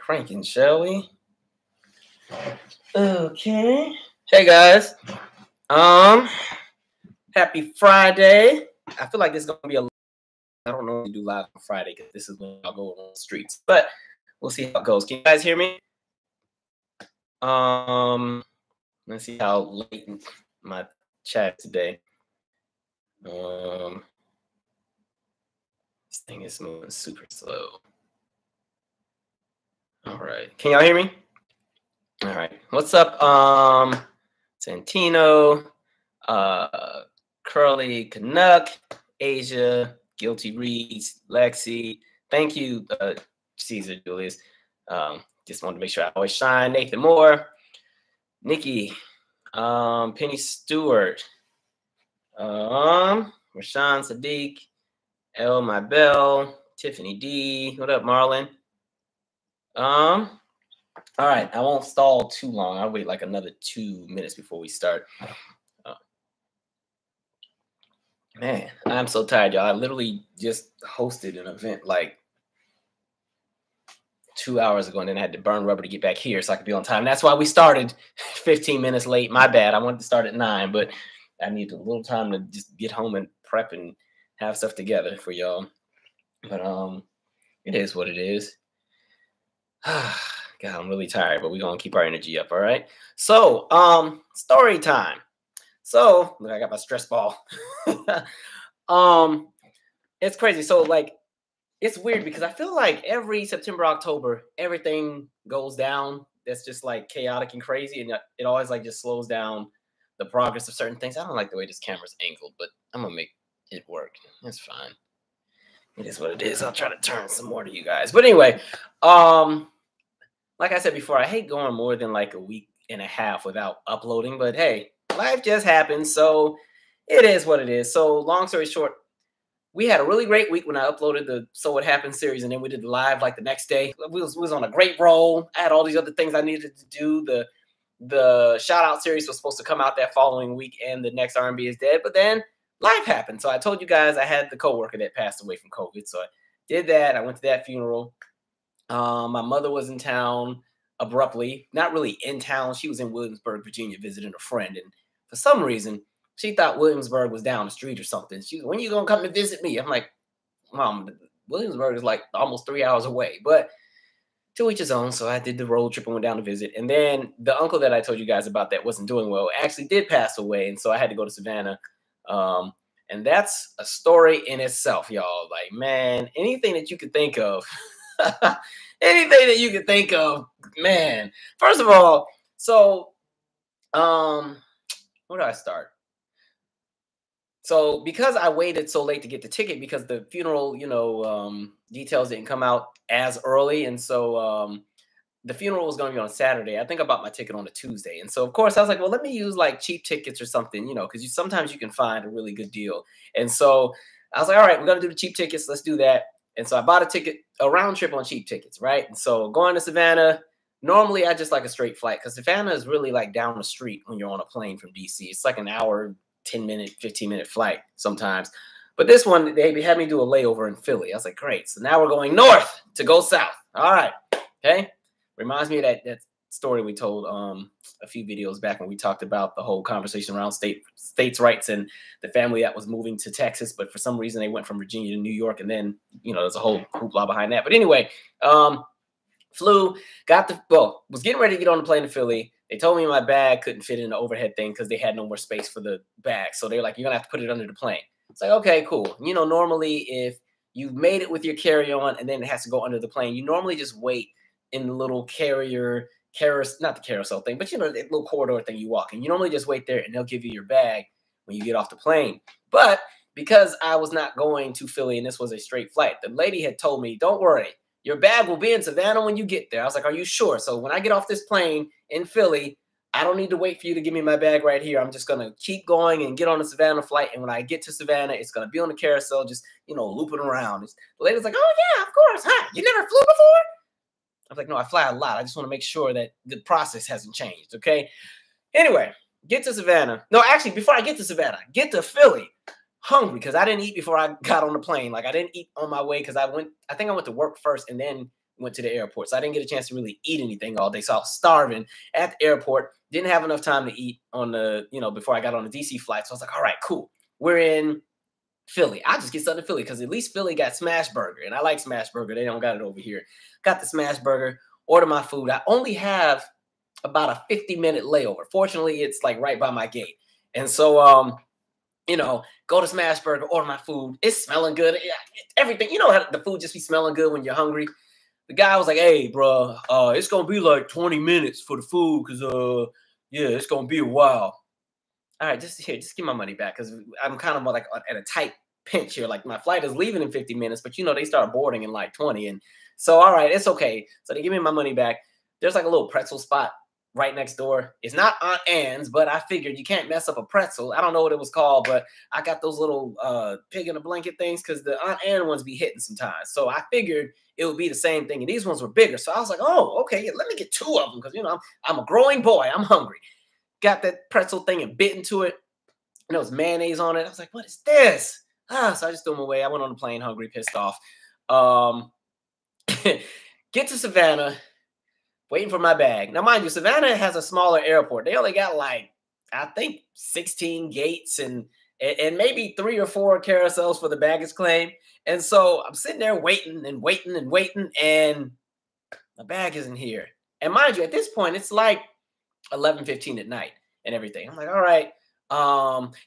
cranking, shall we? Okay. Hey guys. Happy Friday. I feel like this is gonna be I don't normally do live on Friday because this is when I'll go on the streets, but we'll see how it goes. Can you guys hear me? Let's see how late my chat today. This thing is moving super slow. All right. Can y'all hear me? All right. What's up? Santino, Curly Canuck, Asia, Guilty Reads, Lexi. Thank you, Caesar Julius. Just wanted to make sure I always shine. Nathan Moore, Nikki, Penny Stewart, Rashawn Sadiq, El My Bell, Tiffany D. What up, Marlon? All right, I won't stall too long. I'll wait like another 2 minutes before we start. Man, I'm so tired, y'all. I literally just hosted an event like 2 hours ago, and then I had to burn rubber to get back here so I could be on time. That's why we started 15 minutes late. My bad. I wanted to start at 9, but I needed a little time to just get home and prep and have stuff together for y'all. But it is what it is. God, I'm really tired, but we're gonna keep our energy up, all right? So, story time. So, look, I got my stress ball. It's crazy. So, like, it's weird because I feel like every September, October, everything goes down. That's just like chaotic and crazy, and it always like just slows down the progress of certain things. I don't like the way this camera's angled, but I'm gonna make it work. It's fine. It is what it is. I'll try to turn some more to you guys. But anyway, like I said before, I hate going more than like a week and a half without uploading. But hey, life just happens, so it is what it is. So long story short, we had a really great week when I uploaded the So What Happened series, and then we did the live like the next day. We was on a great roll. I had all these other things I needed to do. The shout out series was supposed to come out that following week, and the next R&B is Dead. But then life happened. So I told you guys I had the coworker that passed away from COVID. So I did that. I went to that funeral. My mother was in town abruptly, not really in town. She was in Williamsburg, Virginia, visiting a friend. And for some reason, she thought Williamsburg was down the street or something. She was, when you going to come to visit me? I'm like, Mom, Williamsburg is like almost 3 hours away. But to each his own. So I did the road trip and went down to visit. And then the uncle that I told you guys about that wasn't doing well actually did pass away. And so I had to go to Savannah. And that's a story in itself, y'all. Like, man, anything that you could think of, anything that you could think of, man. First of all, so, where do I start? So because I waited so late to get the ticket because the funeral, details didn't come out as early. And so the funeral was going to be on Saturday. I think I bought my ticket on a Tuesday. And so, of course, I was like, well, let me use like cheap tickets or something, because sometimes you can find a really good deal. And so I was like, all right, we're going to do the cheap tickets. Let's do that. And so I bought a round trip on cheap tickets, right? And so going to Savannah, normally I just like a straight flight because Savannah is really like down the street when you're on a plane from DC. It's like an hour, 10-minute, 15-minute flight sometimes. But this one, they had me do a layover in Philly. I was like, great. So now we're going north to go south. All right. Okay. Reminds me of that story we told a few videos back when we talked about the whole conversation around states' rights and the family that was moving to Texas. But for some reason, they went from Virginia to New York. And then, there's a whole hoopla behind that. But anyway, flew, was getting ready to get on the plane to Philly. They told me my bag couldn't fit in the overhead thing because they had no more space for the bag. So they're like, you're going to have to put it under the plane. It's like, okay, cool. Normally if you've made it with your carry-on and then it has to go under the plane, you normally just wait in the little not the carousel thing, but the little corridor thing you walk in. You normally just wait there and they'll give you your bag when you get off the plane. But because I was not going to Philly and this was a straight flight, the lady had told me, don't worry, your bag will be in Savannah when you get there. I was like, are you sure? So when I get off this plane in Philly, I don't need to wait for you to give me my bag right here. I'm just going to keep going and get on the Savannah flight. And when I get to Savannah, it's going to be on the carousel, just, looping around. The lady's like, oh, yeah, of course. Huh? You never flew before? I was like, no, I fly a lot. I just want to make sure that the process hasn't changed. Okay. Anyway, get to Savannah. No, actually, before I get to Savannah, get to Philly. Hungry because I didn't eat before I got on the plane. Like I didn't eat on my way because I think I went to work first and then went to the airport. So I didn't get a chance to really eat anything all day. So I was starving at the airport. Didn't have enough time to eat on the, before I got on the DC flight. So I was like, all right, cool. We're in Philly. I'll just get something to Philly because at least Philly got Smash Burger. And I like Smash Burger. They don't got it over here. Got the Smash Burger, order my food. I only have about a 50-minute layover. Fortunately, it's like right by my gate. And so, go to Smash Burger, order my food. It's smelling good. Everything. You know how the food just be smelling good when you're hungry. The guy was like, hey, bro, it's going to be like 20 minutes for the food because, it's going to be a while. All right, just give my money back because I'm kind of like at a tight pinch here. Like my flight is leaving in 50 minutes, but they start boarding in like 20. And so, all right, it's okay. So they give me my money back. There's like a little pretzel spot right next door. It's not Aunt Anne's, but I figured you can't mess up a pretzel. I don't know what it was called, but I got those little pig in a blanket things because the Aunt Anne ones be hitting sometimes. So I figured it would be the same thing. And these ones were bigger. So I was like, oh, okay, yeah, let me get 2 of them because, I'm a growing boy. I'm hungry. Got that pretzel thing and bit into it. And there was mayonnaise on it. I was like, what is this? So I just threw them away. I went on the plane hungry, pissed off. Get to Savannah, waiting for my bag. Now, mind you, Savannah has a smaller airport. They only got like, I think 16 gates and maybe 3 or 4 carousels for the baggage claim. And so I'm sitting there waiting and waiting and waiting, and my bag isn't here. And mind you, at this point, it's like 11:15 at night and everything. I'm like, all right.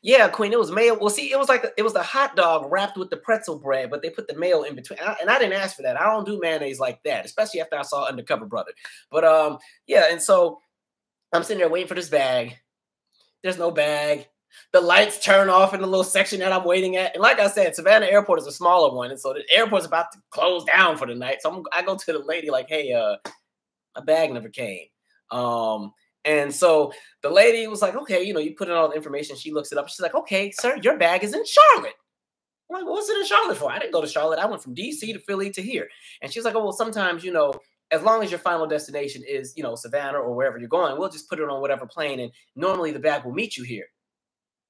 Yeah, Queen, it was mayo. Well, see, it was the hot dog wrapped with the pretzel bread, but they put the mayo in between. And I didn't ask for that. I don't do mayonnaise like that, especially after I saw Undercover Brother. But yeah, and so I'm sitting there waiting for this bag. There's no bag. The lights turn off in the little section that I'm waiting at. And like I said, Savannah Airport is a smaller one. And so the airport's about to close down for the night. So I go to the lady like, hey, my bag never came. And so the lady was like, okay, you put in all the information. She looks it up. She's like, okay, sir, your bag is in Charlotte. I'm like, what's it in Charlotte for? I didn't go to Charlotte. I went from DC to Philly to here. And she's like, oh, well, sometimes, as long as your final destination is, Savannah or wherever you're going, we'll just put it on whatever plane. And normally the bag will meet you here.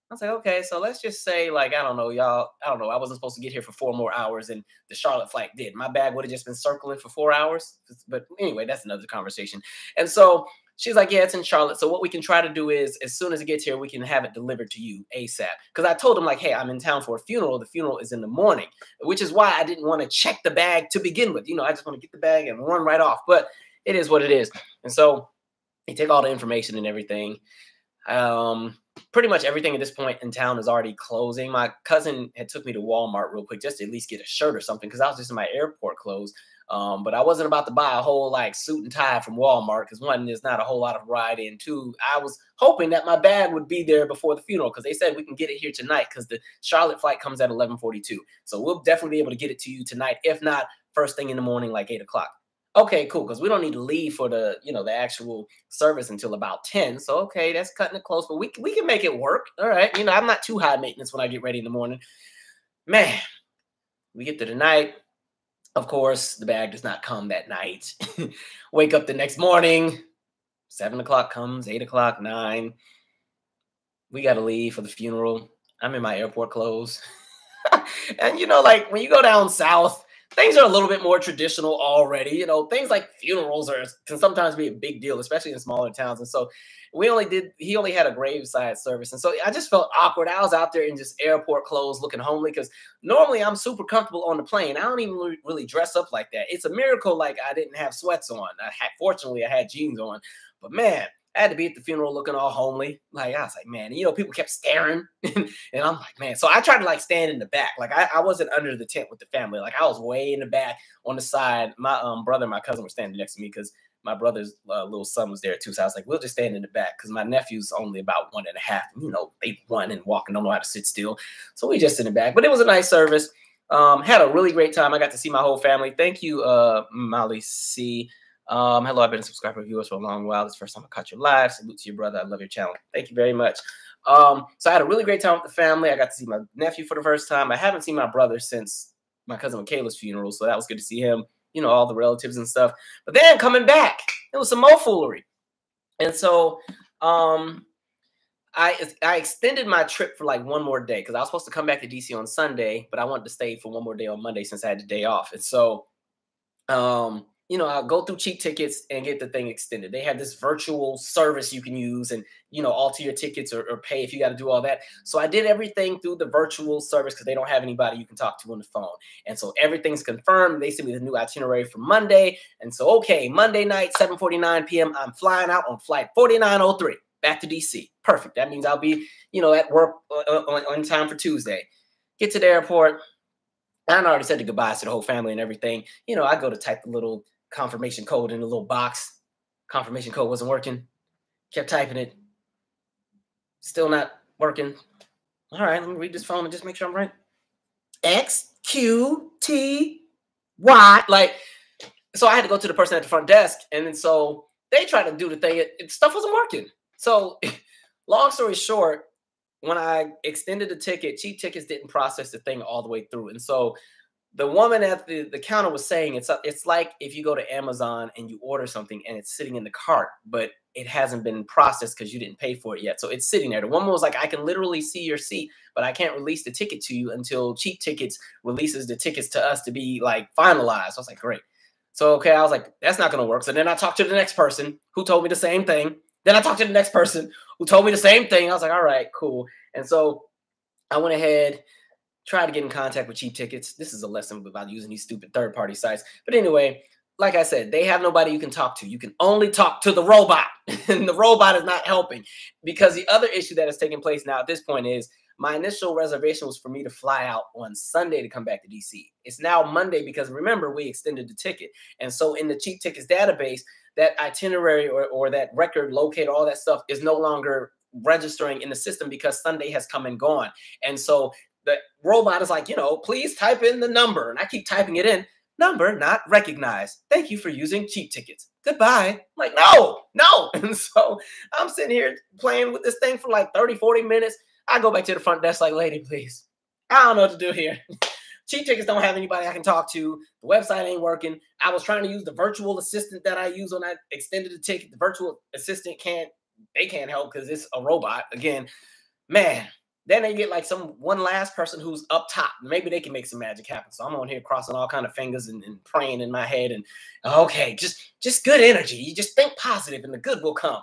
I was like, okay, so let's just say, like, I don't know, y'all. I don't know. I wasn't supposed to get here for 4 more hours, and the Charlotte flight did. My bag would have just been circling for 4 hours. But anyway, that's another conversation. And so she's like, yeah, it's in Charlotte. So what we can try to do is, as soon as it gets here, we can have it delivered to you ASAP. Because I told him, like, hey, I'm in town for a funeral. The funeral is in the morning, which is why I didn't want to check the bag to begin with. I just want to get the bag and run right off. But it is what it is. And so they take all the information and everything. Pretty much everything at this point in town is already closing. My cousin had took me to Walmart real quick just to at least get a shirt or something because I was just in my airport clothes. But I wasn't about to buy a whole like suit and tie from Walmart because 1, there's not a whole lot of variety, and 2, I was hoping that my bag would be there before the funeral because they said we can get it here tonight because the Charlotte flight comes at 11:42. So we'll definitely be able to get it to you tonight, if not first thing in the morning, like 8 o'clock. Okay, cool, because we don't need to leave for the, the actual service until about 10. So, okay, that's cutting it close, but we can make it work. All right, I'm not too high maintenance when I get ready in the morning. Man, we get to the night. Of course, the bag does not come that night. Wake up the next morning. 7 o'clock comes, 8 o'clock, 9. We got to leave for the funeral. I'm in my airport clothes. And, like when you go down south, things are a little bit more traditional already. Things like funerals can sometimes be a big deal, especially in smaller towns. And so he only had a graveside service. And so I just felt awkward. I was out there in just airport clothes looking homely because normally I'm super comfortable on the plane. I don't even really dress up like that. It's a miracle like I didn't have sweats on. Fortunately, I had jeans on. But man, I had to be at the funeral looking all homely. Like, I was like, man, people kept staring. And I'm like, man. So I tried to like stand in the back. Like I wasn't under the tent with the family. Like I was way in the back on the side. My brother and my cousin were standing next to me because my brother's little son was there too. So I was like, we'll just stand in the back because my nephew's only about 1.5. They run and walk and don't know how to sit still. So we just in the back. But it was a nice service. Had a really great time. I got to see my whole family. Thank you, Molly C. Hello, I've been a subscriber of yours for a long while. This is the first time I caught your live. Salute to your brother. I love your channel. Thank you very much. So I had a really great time with the family. I got to see my nephew for the first time. I haven't seen my brother since my cousin Michaela's funeral, so that was good to see him, all the relatives and stuff. But then coming back, it was some more foolery. And so I extended my trip for like 1 more day because I was supposed to come back to DC on Sunday, but I wanted to stay for 1 more day on Monday since I had the day off. And so I'll go through Cheap Tickets and get the thing extended. They have this virtual service you can use and, alter your tickets or pay if you got to do all that. So I did everything through the virtual service because they don't have anybody you can talk to on the phone. And so everything's confirmed. They sent me the new itinerary for Monday. And so, okay, Monday night, 7:49 p.m., I'm flying out on flight 4903 back to DC. Perfect. That means I'll be, at work on time for Tuesday. Get to the airport. I already said the goodbyes to the whole family and everything. I go to type the little confirmation code in the little box. Confirmation code wasn't working. Kept typing it. Still not working. All right, let me read this phone and just make sure I'm right. X, Q, T, Y. So I had to go to the person at the front desk. And then so they tried to do the thing. Stuff wasn't working. So long story short, when I extended the ticket, Cheap Tickets didn't process the thing all the way through. And so the woman at the counter was saying it's like if you go to Amazon and you order something and it's sitting in the cart, but it hasn't been processed because you didn't pay for it yet. So it's sitting there. The woman was like, I can literally see your seat, but I can't release the ticket to you until Cheap Tickets releases the tickets to us to be finalized. I was like, great. So, okay, I was like, that's not going to work. So then I talked to the next person who told me the same thing. Then I talked to the next person who told me the same thing. I was like, all right, cool. And so I went ahead, tried to get in contact with Cheap Tickets. This is a lesson about using these stupid third-party sites. But anyway, like I said, they have nobody you can talk to. You can only talk to the robot. And the robot is not helping. Because the other issue that is taking place now at this point is my initial reservation was for me to fly out on Sunday to come back to DC. It's now Monday because, remember, we extended the ticket. And so in the Cheap Tickets database, that itinerary or that record locator, all that stuff is no longer registering in the system because Sunday has come and gone. And so the robot is like, please type in the number. And I keep typing it in. Number not recognized. Thank you for using Cheap Tickets. Goodbye. I'm like, no. And so I'm sitting here playing with this thing for 30, 40 minutes. I go back to the front desk like, lady, please. I don't know what to do here. Cheap Tickets don't have anybody I can talk to. The website ain't working. I was trying to use the virtual assistant that I use when I extended the ticket. The virtual assistant can't help because it's a robot. Again, man, then they get one last person who's up top. Maybe they can make some magic happen. So I'm on here crossing all kind of fingers and praying in my head. And okay, just good energy. You just think positive and the good will come.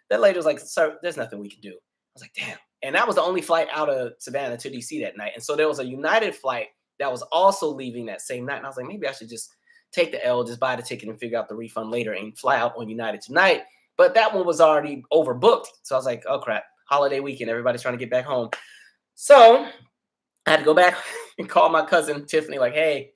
That lady was like, sir, there's nothing we can do. I was like, damn. And that was the only flight out of Savannah to DC that night. And so there was a United flight that was also leaving that same night. And I was like, maybe I should just take the L, just buy the ticket and figure out the refund later and fly out on United tonight. But that one was already overbooked. So I was like, oh, crap. Holiday weekend. Everybody's trying to get back home. So I had to go back and call my cousin, Tiffany, like, hey,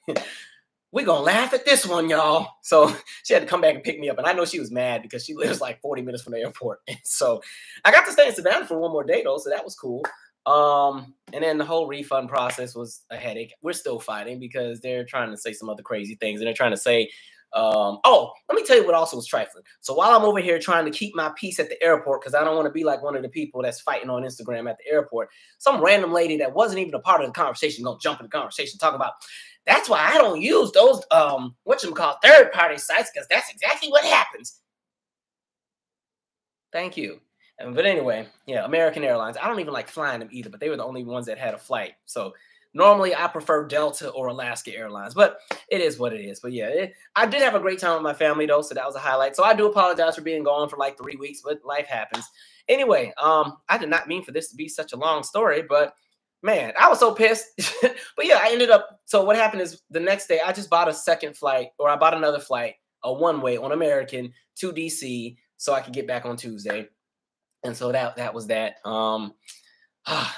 we're going to laugh at this one, y'all. So she had to come back and pick me up. And I know she was mad because she lives 40 minutes from the airport. And so I got to stay in Savannah for one more day, though. So that was cool. And then the whole refund process was a headache. We're still fighting because they're trying to say some other crazy things. And they're trying to say, oh, let me tell you what also was trifling. So while I'm over here trying to keep my peace at the airport, because I don't want to be like one of the people that's fighting on Instagram at the airport, some random lady that wasn't even a part of the conversation gonna jump in the conversation, talking about, that's why I don't use those third-party sites, because that's exactly what happens. Thank you. But anyway, yeah, American Airlines. I don't even like flying them either, but they were the only ones that had a flight. So normally I prefer Delta or Alaska Airlines, but it is what it is. But yeah, I did have a great time with my family though, so that was a highlight. So I do apologize for being gone for 3 weeks, but life happens. Anyway, I did not mean for this to be such a long story, but man, I was so pissed. But yeah, I ended up, so what happened is the next day I just bought I bought another flight, a one-way on American to DC so I could get back on Tuesday. And so that was that. I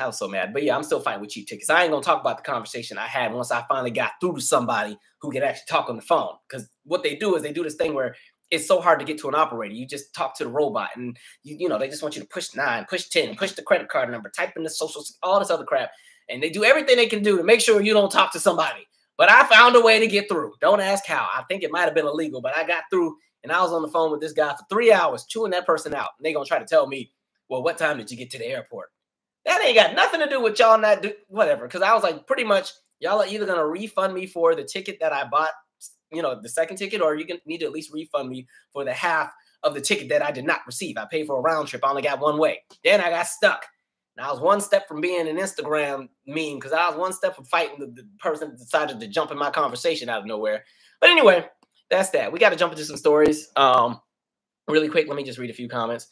was so mad. But yeah, I'm still fighting with Cheap Tickets. I ain't going to talk about the conversation I had once I finally got through to somebody who could actually talk on the phone. Because what they do is they do this thing where it's so hard to get to an operator. You just talk to the robot and, they just want you to push 9, push 10, push the credit card number, type in the social, all this other crap. And they do everything they can do to make sure you don't talk to somebody. But I found a way to get through. Don't ask how. I think it might have been illegal, but I got through. And I was on the phone with this guy for 3 hours, chewing that person out. And they're going to try to tell me, well, what time did you get to the airport? That ain't got nothing to do with y'all not do whatever. Because I was like, pretty much, y'all are either going to refund me for the ticket that I bought, the second ticket, or you need to at least refund me for the half of the ticket that I did not receive. I paid for a round trip. I only got one way. Then I got stuck. And I was one step from being an Instagram meme because I was one step from fighting the person that decided to jump in my conversation out of nowhere. But anyway, that's that. We got to jump into some stories. Really quick, let me just read a few comments.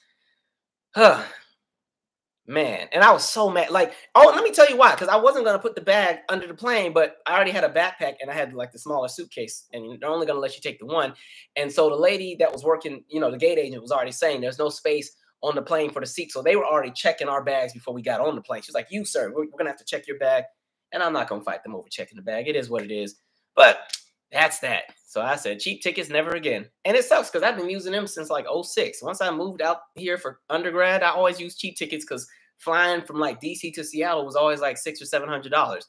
Man, and I was so mad. Like, oh, let me tell you why. Because I wasn't gonna put the bag under the plane, but I already had a backpack and I had like the smaller suitcase, and they're only gonna let you take the one. And so the lady that was working, the gate agent was already saying there's no space on the plane for the seat. So they were already checking our bags before we got on the plane. She was like, "You, sir, we're gonna have to check your bag," and I'm not gonna fight them over checking the bag. It is what it is. But that's that. So I said, cheap tickets, never again. And it sucks because I've been using them since like 06. Once I moved out here for undergrad, I always used cheap tickets because flying from like DC to Seattle was always like $600 or $700.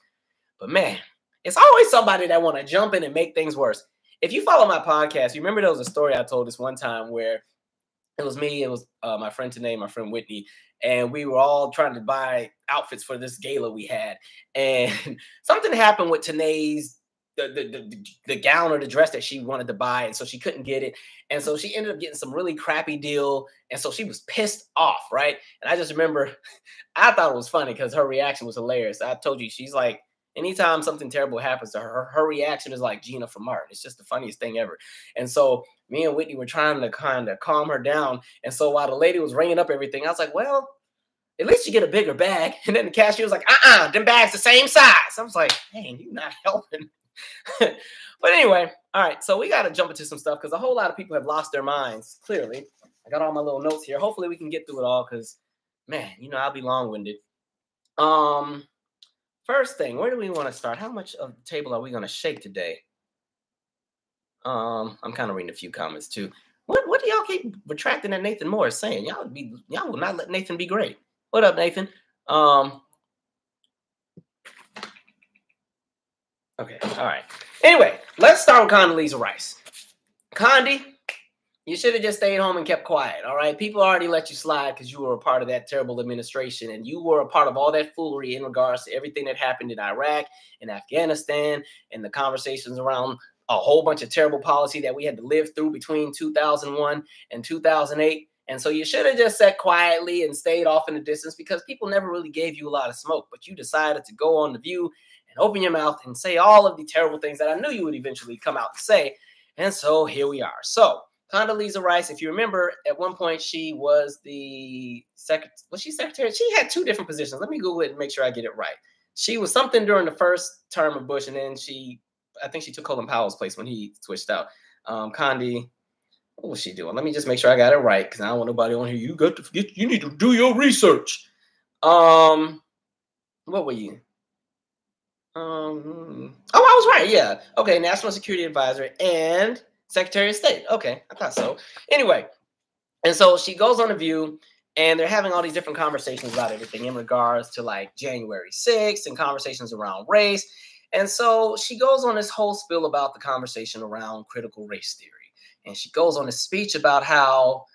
But man, it's always somebody that want to jump in and make things worse. If you follow my podcast, you remember there was a story I told this one time where it was me, it was my friend Tanae, my friend Whitney, and we were all trying to buy outfits for this gala we had. And something happened with Tanae's the gown or the dress that she wanted to buy, and so she couldn't get it, and so she ended up getting some really crappy deal, and so she was pissed off, right? And I just remember I thought it was funny because her reaction was hilarious. I told you, she's like, anytime something terrible happens to her reaction is like Gina from Martin. It's just the funniest thing ever. And so me and Whitney were trying to kind of calm her down, and so while the lady was ringing up everything, I was like, well, at least you get a bigger bag. And then the cashier was like, them bags the same size. I was like, dang, you're not helping. But anyway, all right, so we got to jump into some stuff because a whole lot of people have lost their minds. Clearly, I got all my little notes here. Hopefully we can get through it all because, man, I'll be long-winded. First thing, where do we want to start? How much of the table are we going to shake today? I'm kind of reading a few comments too. What do y'all keep retracting that Nathan Moore is saying? Y'all will not let Nathan be great. What up, Nathan? Okay, all right. Anyway, let's start with Condoleezza Rice. Condi, you should have just stayed home and kept quiet, all right? People already let you slide because you were a part of that terrible administration, and you were a part of all that foolery in regards to everything that happened in Iraq and Afghanistan and the conversations around a whole bunch of terrible policy that we had to live through between 2001 and 2008. And so you should have just sat quietly and stayed off in the distance because people never really gave you a lot of smoke, but you decided to go on The View and open your mouth and say all of the terrible things that I knew you would eventually come out and say. And so here we are. So Condoleezza Rice, if you remember, at one point she was the secretary? She had two different positions. Let me Google it and make sure I get it right. She was something during the first term of Bush, and then I think she took Colin Powell's place when he switched out. Condi, what was she doing? Let me just make sure I got it right because I don't want nobody on here. You need to do your research. What were you? I was right. Yeah. Okay. National Security Advisor and Secretary of State. Okay. I thought so. Anyway. And so she goes on The View and they're having all these different conversations about everything in regards to like January 6th and conversations around race. And so she goes on this whole spiel about the conversation around critical race theory. And she goes on a speech about how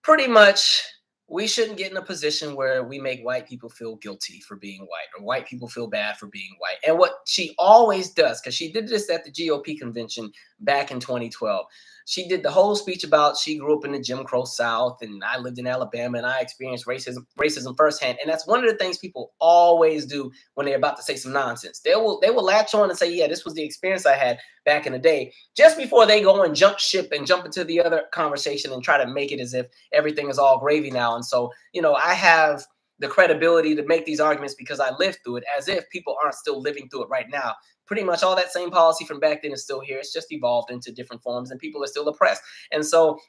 pretty much we shouldn't get in a position where we make white people feel guilty for being white or white people feel bad for being white. And what she always does, because she did this at the GOP convention back in 2012, she did the whole speech about she grew up in the Jim Crow South and I lived in Alabama and I experienced racism firsthand. And that's one of the things people always do when they're about to say some nonsense. They will latch on and say, yeah, this was the experience I had back in the day, just before they go and jump ship and jump into the other conversation and try to make it as if everything is all gravy now. And so, I have the credibility to make these arguments because I lived through it, as if people aren't still living through it right now. Pretty much all that same policy from back then is still here. It's just evolved into different forms and people are still oppressed. And so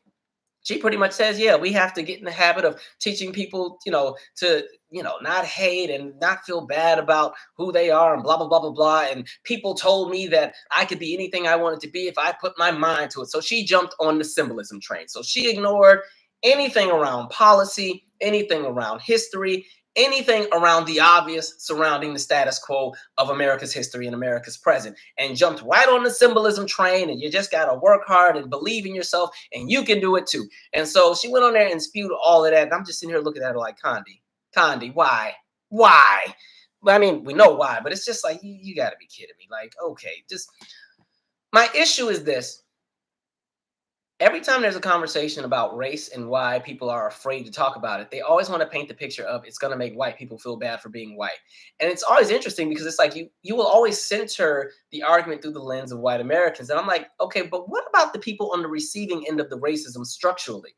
she pretty much says, yeah, we have to get in the habit of teaching people, to, not hate and not feel bad about who they are and blah, blah, blah, blah, blah. And people told me that I could be anything I wanted to be if I put my mind to it. So she jumped on the symbolism train. So she ignored anything around policy, anything around history, anything around the obvious surrounding the status quo of America's history and America's present, and jumped right on the symbolism train. And you just got to work hard and believe in yourself and you can do it too. And so she went on there and spewed all of that. And I'm just sitting here looking at her like, Condi, why? I mean, we know why, but it's just like, you got to be kidding me. Like, okay, just my issue is this. Every time there's a conversation about race and why people are afraid to talk about it, they always want to paint the picture of it's going to make white people feel bad for being white. And it's always interesting because it's like you will always center the argument through the lens of white Americans. And I'm like, okay, but what about the people on the receiving end of the racism structurally?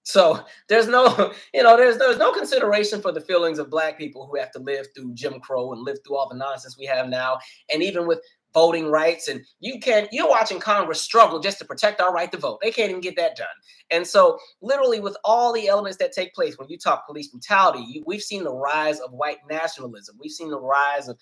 So there's no, there's no consideration for the feelings of black people who have to live through Jim Crow and live through all the nonsense we have now. And even with voting rights, and you're watching Congress struggle just to protect our right to vote. They can't even get that done. And so literally with all the elements that take place, when you talk police brutality, we've seen the rise of white nationalism. We've seen the rise of,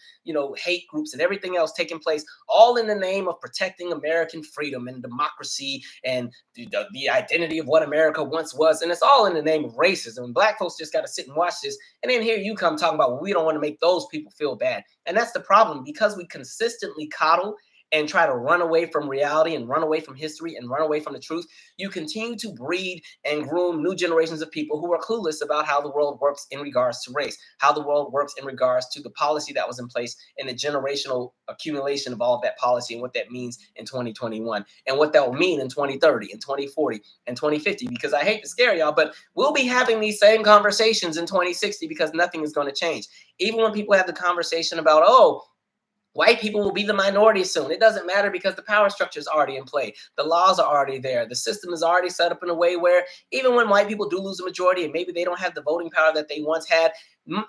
hate groups and everything else taking place, all in the name of protecting American freedom and democracy and the identity of what America once was. And it's all in the name of racism. And black folks just got to sit and watch this. And then here you come talking about, well, we don't want to make those people feel bad. And that's the problem, because we consistently coddle and try to run away from reality and run away from history and run away from the truth. You continue to breed and groom new generations of people who are clueless about how the world works in regards to race, how the world works in regards to the policy that was in place and the generational accumulation of all of that policy and what that means in 2021 and what that will mean in 2030 and 2040 and 2050. Because I hate to scare y'all, but we'll be having these same conversations in 2060 because nothing is going to change. Even when people have the conversation about, oh, white people will be the minority soon. It doesn't matter because the power structure is already in play. The laws are already there. The system is already set up in a way where even when white people do lose a majority and maybe they don't have the voting power that they once had,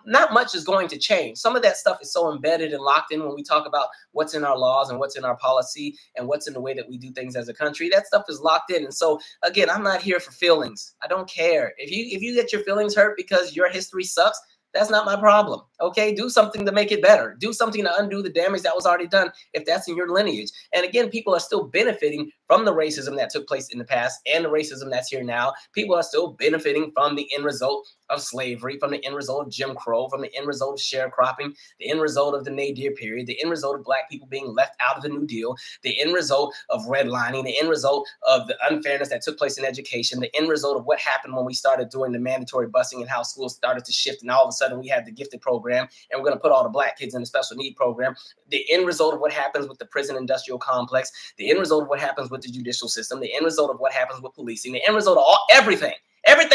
not much is going to change. Some of that stuff is so embedded and locked in when we talk about what's in our laws and what's in our policy and what's in the way that we do things as a country. That stuff is locked in. And so, again, I'm not here for feelings. I don't care. If you get your feelings hurt because your history sucks, that's not my problem. Okay, do something to make it better. Do something to undo the damage that was already done if that's in your lineage. And again, people are still benefiting from the racism that took place in the past and the racism that's here now. People are still benefiting from the end result of slavery, from the end result of Jim Crow, from the end result of sharecropping, the end result of the Nadir period, the end result of black people being left out of the New Deal, the end result of redlining, the end result of the unfairness that took place in education, the end result of what happened when we started doing the mandatory busing and how schools started to shift, and all of a sudden we had the gifted program and we're going to put all the black kids in the special need program, the end result of what happens with the prison industrial complex, the end result of what happens with the judicial system, the end result of what happens with policing, the end result of everything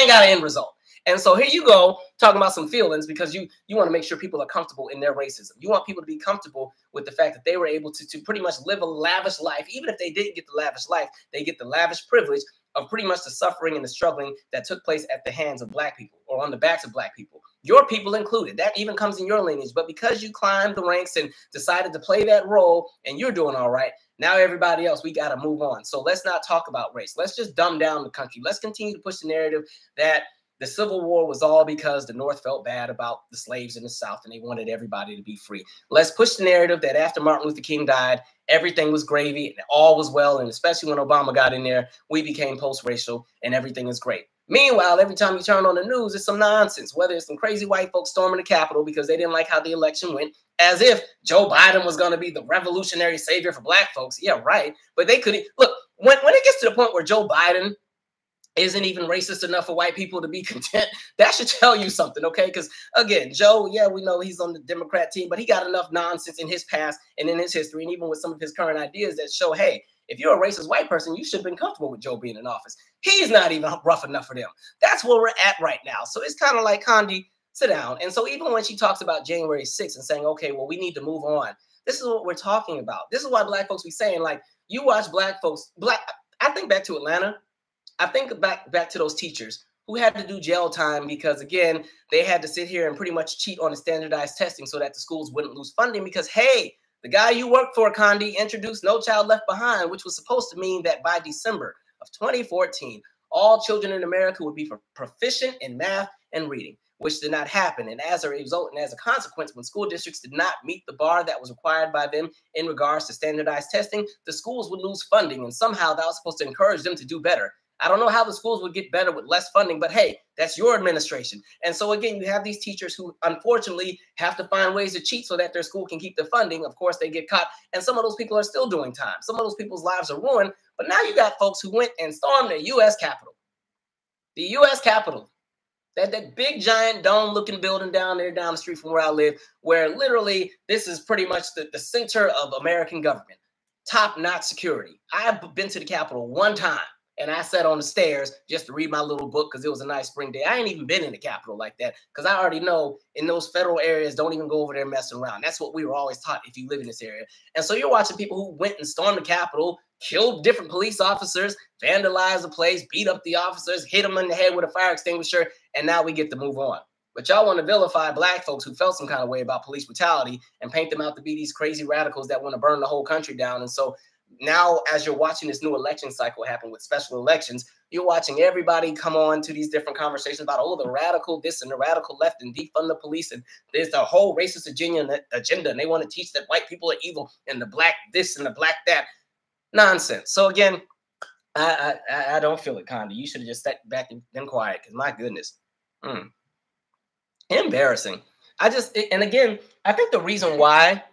got an end result. And so here you go talking about some feelings because you want to make sure people are comfortable in their racism. You want people to be comfortable with the fact that they were able to pretty much live a lavish life. Even if they didn't get the lavish life, they get the lavish privilege of pretty much the suffering and the struggling that took place at the hands of black people or on the backs of black people. Your people included. That even comes in your lineage. But because you climbed the ranks and decided to play that role and you're doing all right, now everybody else, we got to move on. So let's not talk about race. Let's just dumb down the country. Let's continue to push the narrative that the Civil War was all because the North felt bad about the slaves in the South and they wanted everybody to be free. Let's push the narrative that after Martin Luther King died, everything was gravy and all was well. And especially when Obama got in there, we became post-racial and everything is great. Meanwhile, every time you turn on the news, it's some nonsense, whether it's some crazy white folks storming the Capitol because they didn't like how the election went, as if Joe Biden was going to be the revolutionary savior for black folks. Yeah, right. But they could look when it gets to the point where Joe Biden isn't even racist enough for white people to be content, that should tell you something, okay? Because, again, Joe, yeah, we know he's on the Democrat team, but he got enough nonsense in his past and in his history, and even with some of his current ideas that show, hey, if you're a racist white person, you should have been comfortable with Joe being in office. He's not even rough enough for them. That's where we're at right now. So it's kind of like, Condi, sit down. And so even when she talks about January 6th and saying, okay, well, we need to move on, this is what we're talking about. This is why black folks be saying, like, you watch black folks, I think back to Atlanta. I think back to those teachers who had to do jail time because, again, they had to sit here and pretty much cheat on the standardized testing so that the schools wouldn't lose funding because, hey, the guy you work for, Condi, introduced No Child Left Behind, which was supposed to mean that by December of 2014, all children in America would be proficient in math and reading, which did not happen. And as a result and as a consequence, when school districts did not meet the bar that was required by them in regards to standardized testing, the schools would lose funding. And somehow that was supposed to encourage them to do better. I don't know how the schools would get better with less funding, but hey, that's your administration. And so again, you have these teachers who unfortunately have to find ways to cheat so that their school can keep the funding. Of course, they get caught. And some of those people are still doing time. Some of those people's lives are ruined. But now you got folks who went and stormed the U.S. Capitol. The U.S. Capitol. That big, giant, dome-looking building down there down the street from where I live, where literally this is pretty much the center of American government. Top-notch security. I've been to the Capitol one time. and I sat on the stairs just to read my little book because it was a nice spring day. I ain't even been in the Capitol like that because I already know in those federal areas, don't even go over there messing around. That's what we were always taught if you live in this area. And so you're watching people who went and stormed the Capitol, killed different police officers, vandalized the place, beat up the officers, hit them in the head with a fire extinguisher, and now we get to move on. But y'all want to vilify black folks who felt some kind of way about police brutality and paint them out to be these crazy radicals that want to burn the whole country down. And so now, as you're watching this new election cycle happen with special elections, you're watching everybody come on to these different conversations about, oh, the radical this and the radical left and defund the police. And there's the whole racist agenda. And they want to teach that white people are evil and the black this and the black that. Nonsense. So again, I don't feel it, Condi. You should have just sat back and been quiet because my goodness. Embarrassing. And again, I think the reason why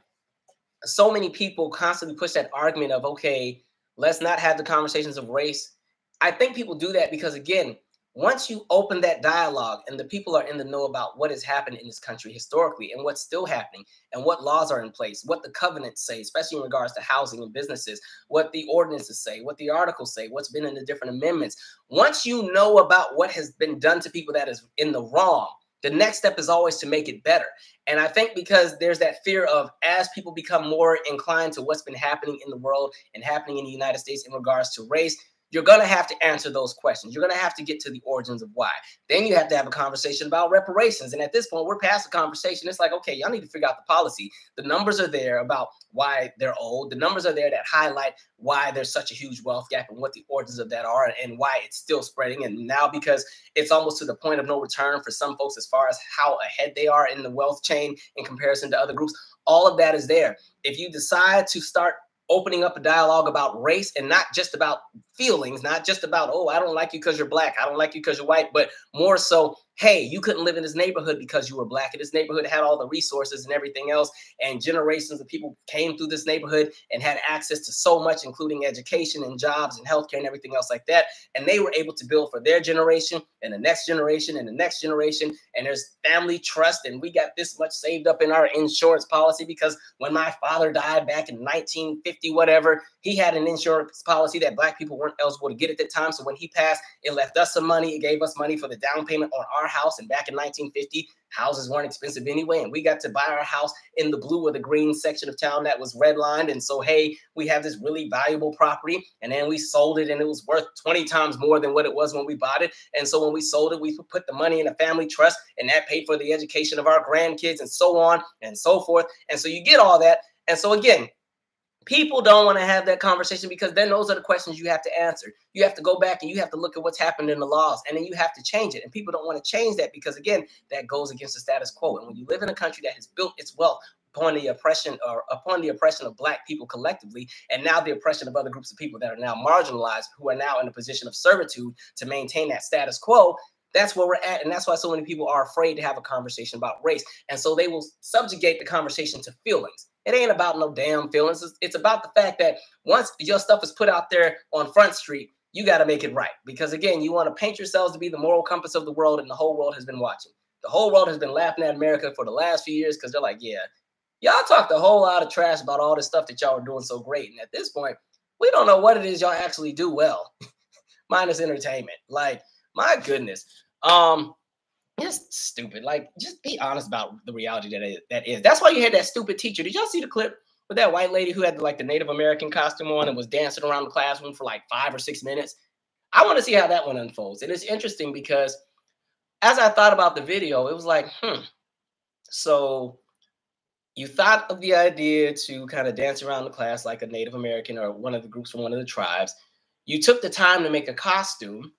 so many people constantly push that argument of, okay, let's not have the conversations of race. I think people do that because, again, once you open that dialogue and the people are in the know about what has happened in this country historically and what's still happening and what laws are in place, what the covenants say, especially in regards to housing and businesses, what the ordinances say, what the articles say, what's been in the different amendments. Once you know about what has been done to people that is in the wrong, the next step is always to make it better. And I think because there's that fear of, as people become more inclined to what's been happening in the world and happening in the United States in regards to race, you're going to have to answer those questions. You're going to have to get to the origins of why. Then you have to have a conversation about reparations. And at this point, we're past the conversation. It's like, okay, y'all need to figure out the policy. The numbers are there about why they're old. The numbers are there that highlight why there's such a huge wealth gap and what the origins of that are and why it's still spreading. And now because it's almost to the point of no return for some folks as far as how ahead they are in the wealth chain in comparison to other groups, all of that is there. If you decide to start opening up a dialogue about race and not just about feelings, not just about, oh, I don't like you because you're black, I don't like you because you're white, but more so, hey, you couldn't live in this neighborhood because you were black, and this neighborhood had all the resources and everything else, and generations of people came through this neighborhood and had access to so much, including education and jobs and healthcare and everything else like that, and they were able to build for their generation and the next generation and the next generation, and there's family trust, and we got this much saved up in our insurance policy because when my father died back in 1950, whatever, he had an insurance policy that black people weren't eligible to get at the time, so when he passed, it left us some money, it gave us money for the down payment on our house. And back in 1950, houses weren't expensive anyway, and we got to buy our house in the blue or the green section of town that was redlined. And so, hey, we have this really valuable property, and then we sold it, and it was worth 20 times more than what it was when we bought it. And so when we sold it, we put the money in a family trust, and that paid for the education of our grandkids and so on and so forth. And so you get all that. And so again, people don't want to have that conversation because then those are the questions you have to answer. You have to go back and you have to look at what's happened in the laws, and then you have to change it. And people don't want to change that because, again, that goes against the status quo. And when you live in a country that has built its wealth upon the oppression of black people collectively, and now the oppression of other groups of people that are now marginalized, who are now in a position of servitude to maintain that status quo, that's where we're at. And that's why so many people are afraid to have a conversation about race. And so they will subjugate the conversation to feelings. It ain't about no damn feelings. It's about the fact that once your stuff is put out there on Front Street, you got to make it right. Because again, you want to paint yourselves to be the moral compass of the world, and the whole world has been watching. The whole world has been laughing at America for the last few years because they're like, yeah, y'all talked a whole lot of trash about all this stuff that y'all are doing so great. And at this point, we don't know what it is y'all actually do well, minus entertainment. Like, my goodness. Just stupid. Like, just be honest about the reality that is. That's why you had that stupid teacher. Did y'all see the clip with that white lady who had like the Native American costume on and was dancing around the classroom for like 5 or 6 minutes? I want to see how that one unfolds. And it's interesting because as I thought about the video, it was like, so you thought of the idea to kind of dance around the class like a Native American or one of the groups from one of the tribes. You took the time to make a costume.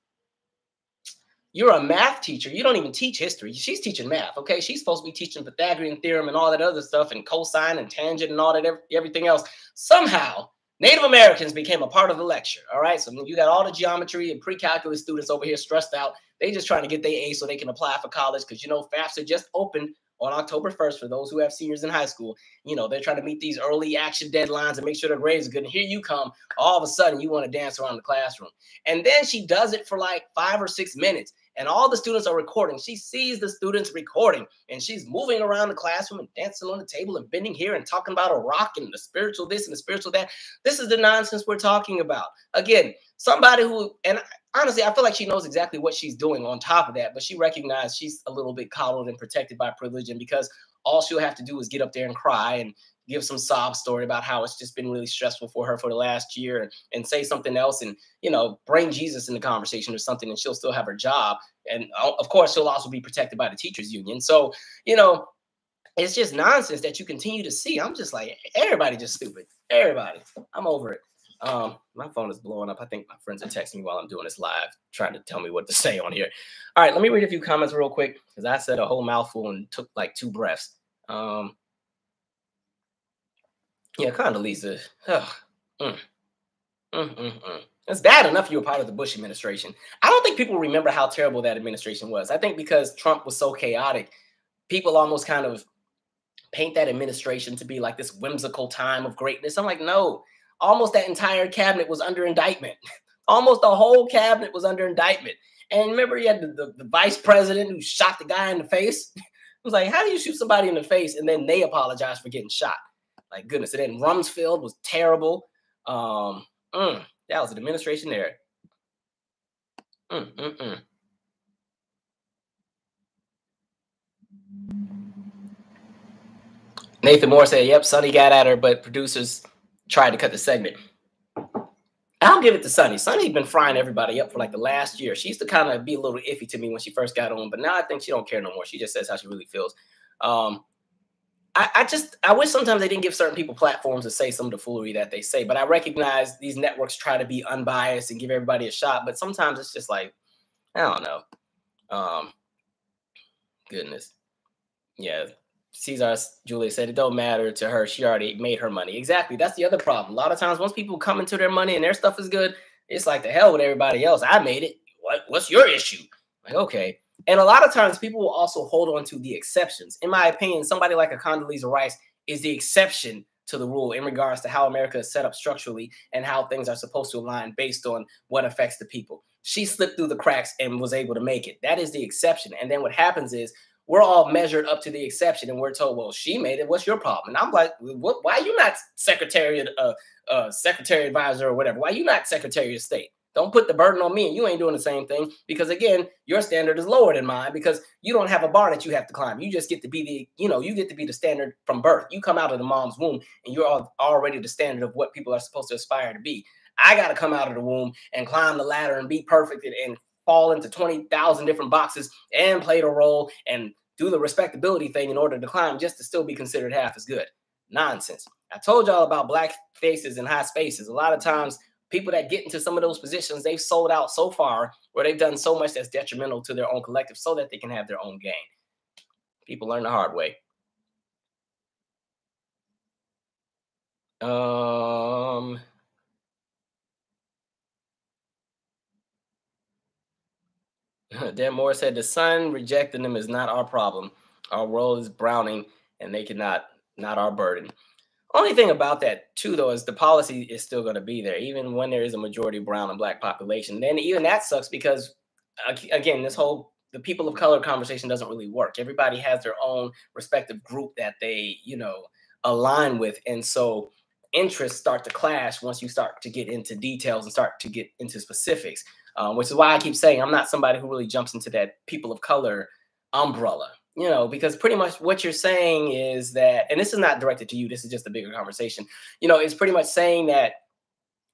You're a math teacher. You don't even teach history. She's teaching math, okay? She's supposed to be teaching Pythagorean theorem and all that other stuff and cosine and tangent and all that, everything else. Somehow, Native Americans became a part of the lecture, all right? So you got all the geometry and pre-calculus students over here stressed out. They just trying to get their A so they can apply for college because, you know, FAFSA just opened on October 1st for those who have seniors in high school. You know, they're trying to meet these early action deadlines and make sure their grades are good. And here you come, all of a sudden you want to dance around the classroom. And then she does it for like 5 or 6 minutes. And all the students are recording. She sees the students recording, and she's moving around the classroom and dancing on the table and bending here and talking about a rock and the spiritual this and the spiritual that. This is the nonsense we're talking about. Again, somebody who, and honestly, I feel like she knows exactly what she's doing on top of that, but she recognized she's a little bit coddled and protected by privilege. And because all she'll have to do is get up there and cry and give some sob story about how it's just been really stressful for her for the last year, and say something else, and, you know, bring Jesus in the conversation or something, and she'll still have her job. And of course, she'll also be protected by the teachers union. So, you know, it's just nonsense that you continue to see. I'm just like, everybody just stupid. Everybody. I'm over it. My phone is blowing up. I think my friends are texting me while I'm doing this live, trying to tell me what to say on here. All right, let me read a few comments real quick, because I said a whole mouthful and took like 2 breaths. Yeah, Condoleezza. Ugh. Mm, It's bad enough you were part of the Bush administration. I don't think people remember how terrible that administration was. I think because Trump was so chaotic, people almost kind of paint that administration to be like this whimsical time of greatness. I'm like, no, almost that entire cabinet was under indictment. Almost the whole cabinet was under indictment. And remember, you had the vice president who shot the guy in the face. It was like, how do you shoot somebody in the face and then they apologize for getting shot? Like, goodness. And then Rumsfeld was terrible. That was an administration there. Nathan Moore said, yep, Sonny got at her, but producers tried to cut the segment. I'll give it to Sonny. Sonny's been frying everybody up for like the last year. She used to kind of be a little iffy to me when she first got on, but now I think she don't care no more. She just says how she really feels. I wish sometimes they didn't give certain people platforms to say some of the foolery that they say, but I recognize these networks try to be unbiased and give everybody a shot, but sometimes it's just like, I don't know. Goodness. Yeah. Cesar Julia said it don't matter to her. She already made her money. Exactly. That's the other problem. A lot of times once people come into their money and their stuff is good, it's like the hell with everybody else. I made it. What's your issue? Like, okay. And a lot of times people will also hold on to the exceptions. In my opinion, somebody like a Condoleezza Rice is the exception to the rule in regards to how America is set up structurally and how things are supposed to align based on what affects the people. She slipped through the cracks and was able to make it. That is the exception. And then what happens is we're all measured up to the exception, and we're told, well, she made it. What's your problem? And I'm like, what, why are you not secretary advisor or whatever? Why are you not secretary of state? Don't put the burden on me, and you ain't doing the same thing, because again, your standard is lower than mine because you don't have a bar that you have to climb. You just get to be you get to be the standard from birth. You come out of the mom's womb and you're already the standard of what people are supposed to aspire to be. I got to come out of the womb and climb the ladder and be perfect and fall into 20,000 different boxes and play the role and do the respectability thing in order to climb just to still be considered half as good. Nonsense. I told y'all about black faces in high spaces. A lot of times people that get into some of those positions, they've sold out so far where they've done so much that's detrimental to their own collective so that they can have their own gain. People learn the hard way. Dan Moore said the sun rejecting them is not our problem. Our world is browning and they cannot, not our burden. Only thing about that too, though, is the policy is still going to be there, even when there is a majority brown and black population. Then even that sucks because, again, the people of color conversation doesn't really work. Everybody has their own respective group that they, align with. And so interests start to clash once you start to get into details and start to get into specifics, which is why I keep saying I'm not somebody who really jumps into that people of color umbrella. Because pretty much what you're saying is that, and this is not directed to you, this is just a bigger conversation, it's pretty much saying that,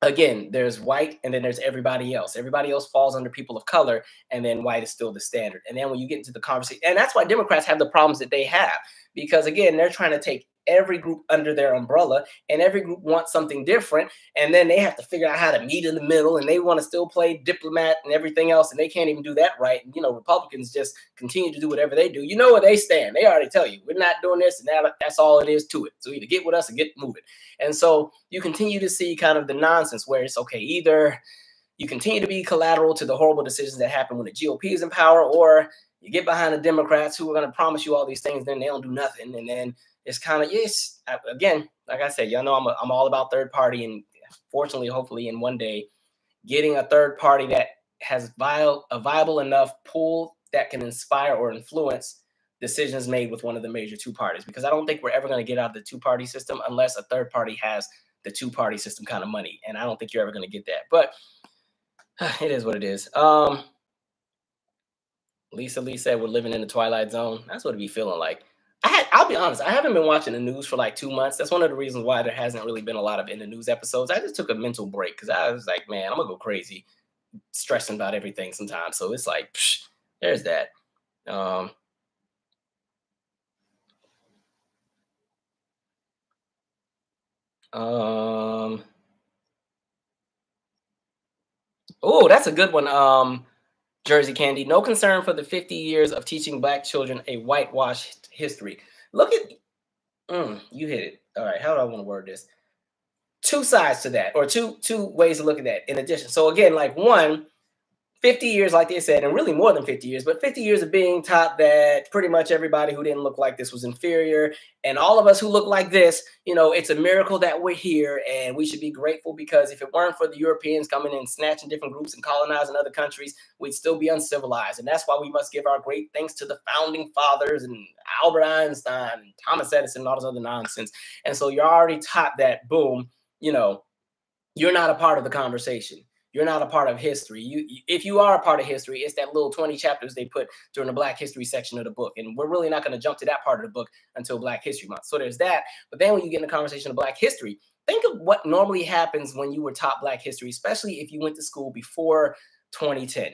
again, there's white and then there's everybody else. Everybody else falls under people of color, and then white is still the standard. And then when you get into the conversation, and that's why Democrats have the problems that they have, because again, they're trying to take every group under their umbrella, and every group wants something different, and then they have to figure out how to meet in the middle, and they want to still play diplomat and everything else, and they can't even do that right. And, Republicans just continue to do whatever they do. You know where they stand. They already tell you, we're not doing this, and that's all it is to it. So either get with us or get moving. And so you continue to see kind of the nonsense where it's okay, either you continue to be collateral to the horrible decisions that happen when the GOP is in power, or you get behind the Democrats who are going to promise you all these things, then they don't do nothing. And then it's kind of, yes, again, like I said, y'all know I'm all about third party, and fortunately, hopefully in one day, getting a third party that has a viable enough pool that can inspire or influence decisions made with one of the major two parties, because I don't think we're ever going to get out of the two-party system unless a third party has the two-party system kind of money, and I don't think you're ever going to get that. But It is what it is. Lisa Lee said we're living in the twilight zone. That's what it be feeling like. I'll be honest, I haven't been watching the news for like 2 months. That's one of the reasons why there hasn't really been a lot of in the news episodes. I just took a mental break because I was like, man, I'm gonna go crazy, stressing about everything sometimes. So it's like, psh, there's that. Um, um, oh, that's a good one. Jersey Candy, no concern for the 50 years of teaching black children a whitewashed history. Look at, you hit it. All right, how do I want to word this? Two sides to that, or two ways to look at that in addition. So again, like one, 50 years, like they said, and really more than 50 years, but 50 years of being taught that pretty much everybody who didn't look like this was inferior. And all of us who look like this, it's a miracle that we're here. And we should be grateful because if it weren't for the Europeans coming in, snatching different groups and colonizing other countries, we'd still be uncivilized. And that's why we must give our great thanks to the founding fathers and Albert Einstein and Thomas Edison and all this other nonsense. And so you're already taught that, boom, you're not a part of the conversation. You're not a part of history. If you are a part of history, it's that little 20 chapters they put during the Black History section of the book. And we're really not going to jump to that part of the book until Black History Month. So there's that. But then when you get in the conversation of Black history, think of what normally happens when you were taught Black history, especially if you went to school before 2010.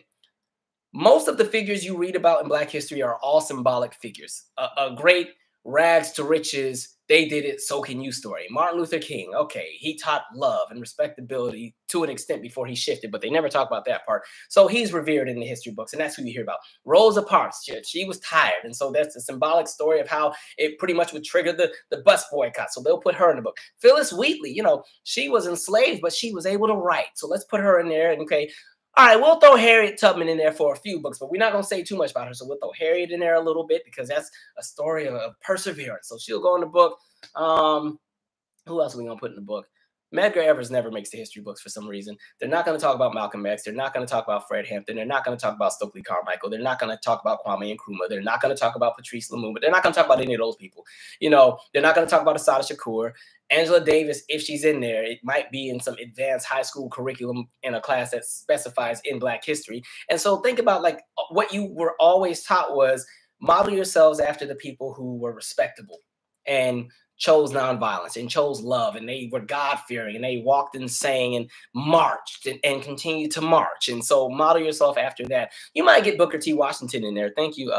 Most of the figures you read about in Black history are all symbolic figures. A great rags to riches, they did it, so can you story. Martin Luther King, okay, he taught love and respectability to an extent before he shifted, but they never talk about that part. So he's revered in the history books, and that's who you hear about. Rosa Parks, she was tired, and so that's a symbolic story of how it pretty much would trigger the bus boycott. So they'll put her in the book. Phyllis Wheatley, she was enslaved, but she was able to write. So let's put her in there, and okay, all right, we'll throw Harriet Tubman in there for a few books, but we're not going to say too much about her. So we'll throw Harriet in there a little bit because that's a story of perseverance. So she'll go in the book. Who else are we going to put in the book? Medgar Evers never makes the history books for some reason. They're not going to talk about Malcolm X. They're not going to talk about Fred Hampton. They're not going to talk about Stokely Carmichael. They're not going to talk about Kwame Nkrumah. They're not going to talk about Patrice Lumumba. They're not going to talk about any of those people. They're not going to talk about Asada Shakur. Angela Davis, if she's in there, it might be in some advanced high school curriculum in a class that specifies in Black history. And so think about like what you were always taught was model yourselves after the people who were respectable and chose nonviolence and chose love, and they were God-fearing, and they walked and sang and marched and continued to march. And so model yourself after that. You might get Booker T. Washington in there. Thank you.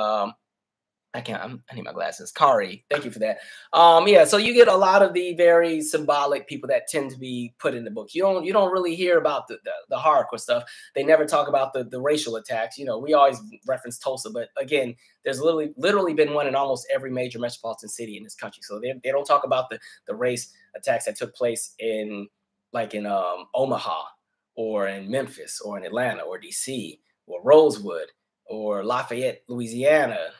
I need my glasses. Kari, thank you for that. Yeah, so you get a lot of the very symbolic people that tend to be put in the book. You don't really hear about the hardcore stuff. They never talk about the racial attacks. We always reference Tulsa, but again, there's literally been one in almost every major metropolitan city in this country. So they don't talk about the race attacks that took place in Omaha or in Memphis or in Atlanta or DC or Rosewood or Lafayette, Louisiana,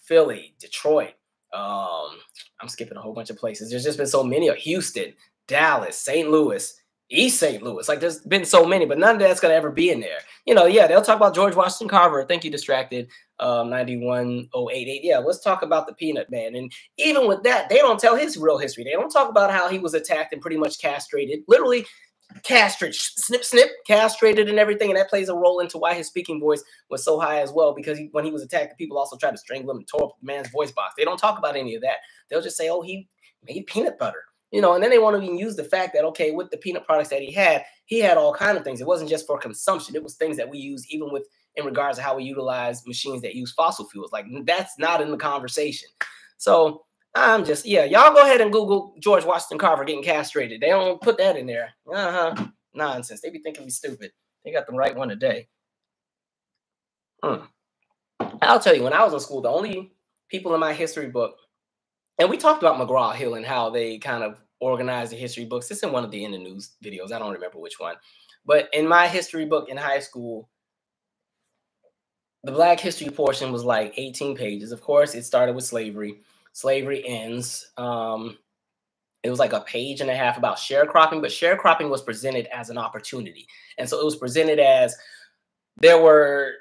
Philly, Detroit. I'm skipping a whole bunch of places. There's just been so many. Houston, Dallas, St. Louis, East St. Louis. Like there's been so many, but none of that's gonna ever be in there. Yeah, they'll talk about George Washington Carver. Thank you, Distracted. 91088. Yeah, let's talk about the Peanut Man. And even with that, they don't tell his real history. They don't talk about how he was attacked and pretty much castrated. Literally castrated, snip, castrated and everything. And that plays a role into why his speaking voice was so high as well, because when he was attacked, people also tried to strangle him and tore up the man's voice box. They don't talk about any of that. They'll just say, oh, he made peanut butter, and then they want to even use the fact that, okay, with the peanut products that he had all kinds of things. It wasn't just for consumption. It was things that we use even in regards to how we utilize machines that use fossil fuels. Like that's not in the conversation. So I'm just, y'all go ahead and Google George Washington Carver getting castrated. They don't put that in there. Nonsense. They be thinking we stupid. They got the right one today. I'll tell you, when I was in school, the only people in my history book, and we talked about McGraw-Hill and how they kind of organized the history books. It's in one of the In the News videos. I don't remember which one. But in my history book in high school, the Black history portion was like 18 pages. Of course, it started with slavery. Slavery ends. It was like a page and a half about sharecropping, but sharecropping was presented as an opportunity. And so it was presented as there were,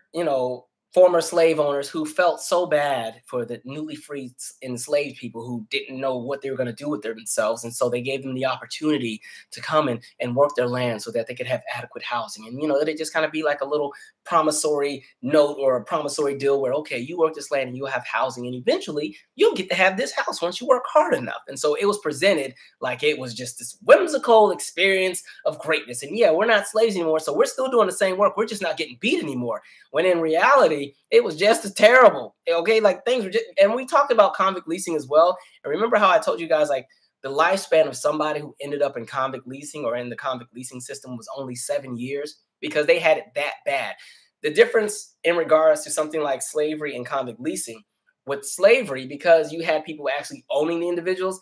former slave owners who felt so bad for the newly freed enslaved people who didn't know what they were going to do with themselves. And so they gave them the opportunity to come and work their land so that they could have adequate housing. And, that it just kind of be like a little promissory note or a promissory deal where, okay, you work this land and you'll have housing and eventually you'll get to have this house once you work hard enough. And so it was presented like it was just this whimsical experience of greatness. And yeah, we're not slaves anymore, so we're still doing the same work. We're just not getting beat anymore. When in reality, it was just as terrible. Okay, like things were just, and we talked about convict leasing as well. And remember how I told you guys, like, the lifespan of somebody who ended up in convict leasing or in the convict leasing system was only 7 years because they had it that bad. The difference in regards to something like slavery and convict leasing, with slavery, because you had people actually owning the individuals,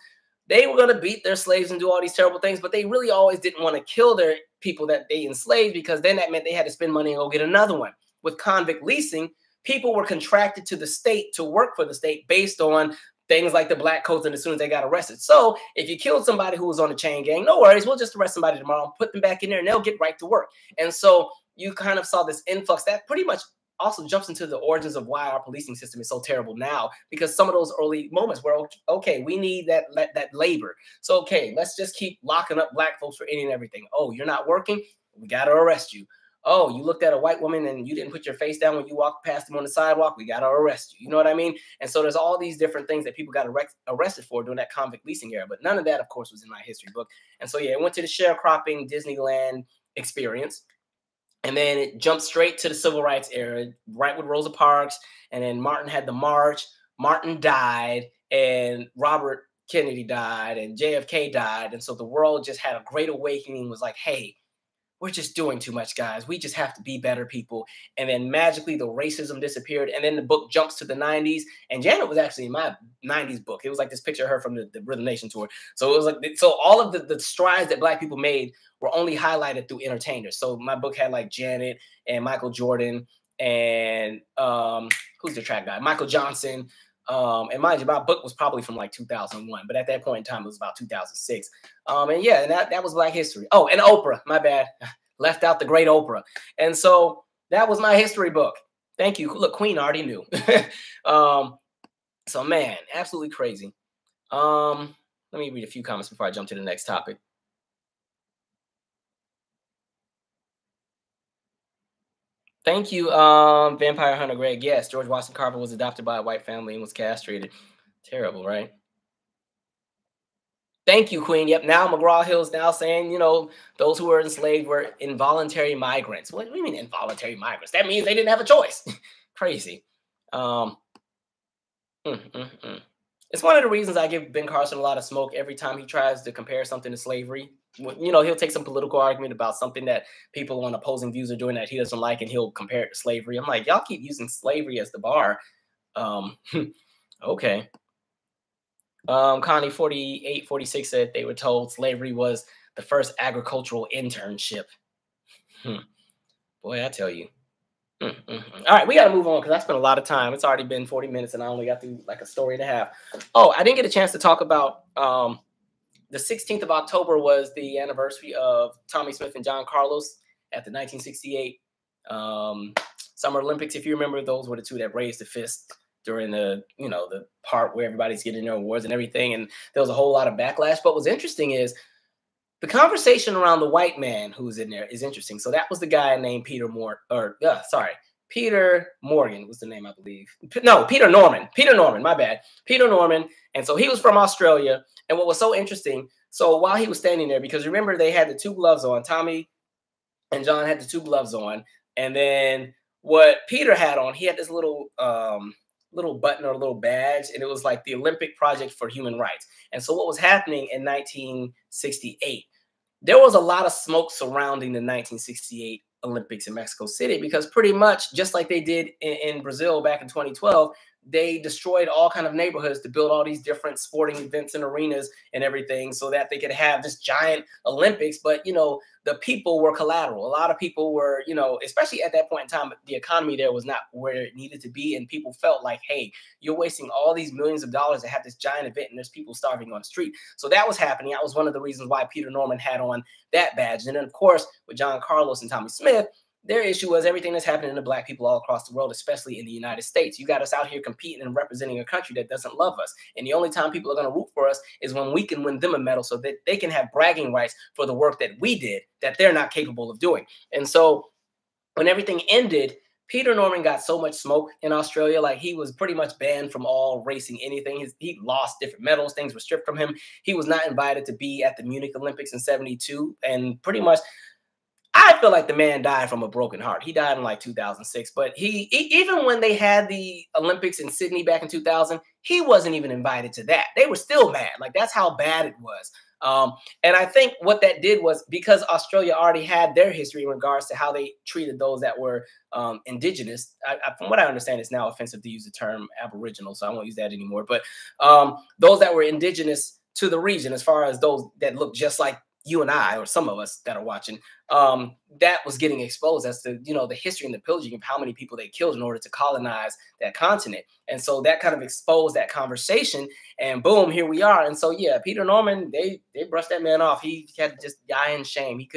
they were going to beat their slaves and do all these terrible things, but they really always didn't want to kill their people that they enslaved because then that meant they had to spend money and go get another one. With convict leasing, people were contracted to the state to work for the state based on things like the black codes, and as soon as they got arrested. So if you killed somebody who was on the chain gang, no worries, we'll just arrest somebody tomorrow and put them back in there and they'll get right to work. And so you kind of saw this influx that pretty much also jumps into the origins of why our policing system is so terrible now, because some of those early moments were, okay, we need that labor. So, okay, let's just keep locking up black folks for any and everything. Oh, you're not working? We got to arrest you. Oh, you looked at a white woman and you didn't put your face down when you walked past them on the sidewalk? We got to arrest you. You know what I mean? And so there's all these different things that people got arrested for during that convict leasing era. But none of that, of course, was in my history book. And so, yeah, it went to the sharecropping Disneyland experience. And then it jumped straight to the civil rights era, right with Rosa Parks. And then Martin had the march. Martin died, and Robert Kennedy died, and JFK died. And so the world just had a great awakening, was like, hey, we're just doing too much, guys. We just have to be better people. And then magically the racism disappeared. And then the book jumps to the 90s. And Janet was actually in my 90s book. It was like this picture of her from the Rhythm Nation tour. So it was like, so all of the strides that black people made were only highlighted through entertainers. So my book had like Janet and Michael Jordan and who's the track guy? Michael Johnson. And mind you, my book was probably from like 2001, but at that point in time, it was about 2006. And yeah, and that was Black history. Oh, and Oprah, my bad. Left out the great Oprah. And so that was my history book. Thank you. Look, Queen already knew. So man, absolutely crazy. Let me read a few comments before I jump to the next topic. Thank you, Vampire Hunter Greg. Yes, George Washington Carver was adopted by a white family and was castrated. Terrible, right? Thank you, Queen. Yep. Now McGraw-Hill's now saying, those who were enslaved were involuntary migrants. What do you mean involuntary migrants? That means they didn't have a choice. Crazy. It's one of the reasons I give Ben Carson a lot of smoke every time he tries to compare something to slavery. He'll take some political argument about something that people on opposing views are doing that he doesn't like, and he'll compare it to slavery. I'm like, y'all keep using slavery as the bar. Okay. Connie 4846 said they were told slavery was the first agricultural internship. Boy, I tell you. All right, we got to move on because I spent a lot of time. It's already been 40 minutes and I only got through like a story and a half. Oh, I didn't get a chance to talk about the 16th of October was the anniversary of Tommy Smith and John Carlos at the 1968 Summer Olympics. If you remember, those were the two that raised the fist during the part where everybody's getting their awards and everything. And there was a whole lot of backlash. But what's interesting is the conversation around the white man who's in there is interesting. So that was the guy named Peter Morgan was the name, I believe. No, Peter Norman. Peter Norman, my bad. Peter Norman. And so he was from Australia. And what was so interesting, so while he was standing there, because remember they had the two gloves on, Tommy and John had the two gloves on. And then what Peter had on, he had this little button or a little badge, and it was like the Olympic Project for Human Rights. And so what was happening in 1968, there was a lot of smoke surrounding the 1968 Olympics in Mexico City, because pretty much just like they did in Brazil back in 2012, they destroyed all kind of neighborhoods to build all these different sporting events and arenas and everything so that they could have this giant Olympics. But, the people were collateral. A lot of people were, especially at that point in time, the economy there was not where it needed to be. And people felt like, hey, you're wasting all these millions of dollars to have this giant event and there's people starving on the street. So that was happening. That was one of the reasons why Peter Norman had on that badge. And then, of course, with John Carlos and Tommy Smith, Their issue was everything that's happening to black people all across the world, especially in the United States. You got us out here competing and representing a country that doesn't love us. And the only time people are going to root for us is when we can win them a medal so that they can have bragging rights for the work that we did that they're not capable of doing. And so when everything ended, Peter Norman got so much smoke in Australia. Like, he was pretty much banned from all racing anything. He lost different medals. Things were stripped from him. He was not invited to be at the Munich Olympics in '72. And pretty much, I feel like the man died from a broken heart. He died in like 2006, but even when they had the Olympics in Sydney back in 2000, he wasn't even invited to that. They were still mad. Like, that's how bad it was. And I think what that did was, because Australia already had their history in regards to how they treated those that were indigenous. From what I understand, it's now offensive to use the term Aboriginal, so I won't use that anymore. But those that were indigenous to the region, as far as those that look just like you and I, or some of us that are watching, that was getting exposed as to, the history and the pillaging of how many people they killed in order to colonize that continent. And so that kind of exposed that conversation, and boom, here we are. And so, yeah, Peter Norman, they brushed that man off. He had to just die in shame. He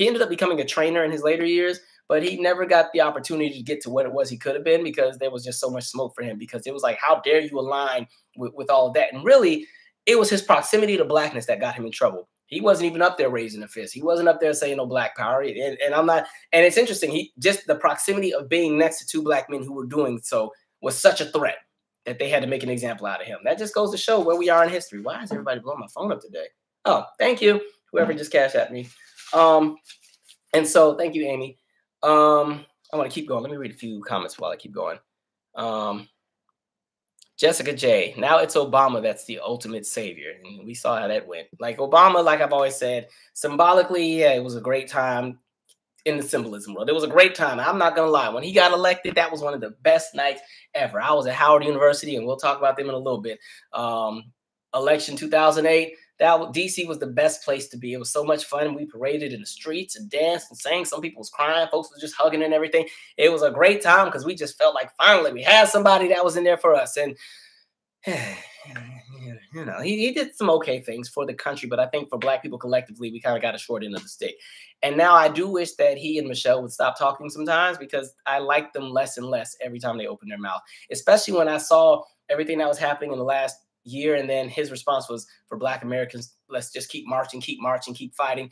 ended up becoming a trainer in his later years, but he never got the opportunity to get to what it was he could have been, because there was just so much smoke for him, because it was like, how dare you align with all of that? And really, it was his proximity to blackness that got him in trouble. He wasn't even up there raising a fist. He wasn't up there saying no black power. And I'm not, and it's interesting. Just the proximity of being next to two black men who were doing so was such a threat that they had to make an example out of him. That just goes to show where we are in history. Why is everybody blowing my phone up today? Oh, thank you. Whoever just cashed at me. And so thank you, Amy. I want to keep going. Let me read a few comments while I keep going. Jessica J. Now it's Obama that's the ultimate savior. And we saw how that went. Like, Obama, like I've always said, symbolically, yeah, it was a great time in the symbolism world. It was a great time. I'm not going to lie. When he got elected, that was one of the best nights ever. I was at Howard University, and we'll talk about them in a little bit. Election 2008, DC was the best place to be. It was so much fun. We paraded in the streets and danced and sang. Some people was crying. Folks was just hugging and everything. It was a great time, because we just felt like finally we had somebody that was in there for us. And he did some okay things for the country, but I think for black people collectively, we kind of got a short end of the stick. And now I do wish that he and Michelle would stop talking sometimes, because I like them less and less every time they open their mouth, especially when I saw everything that was happening in the last year. And then his response was, for black Americans, let's just keep marching, keep fighting.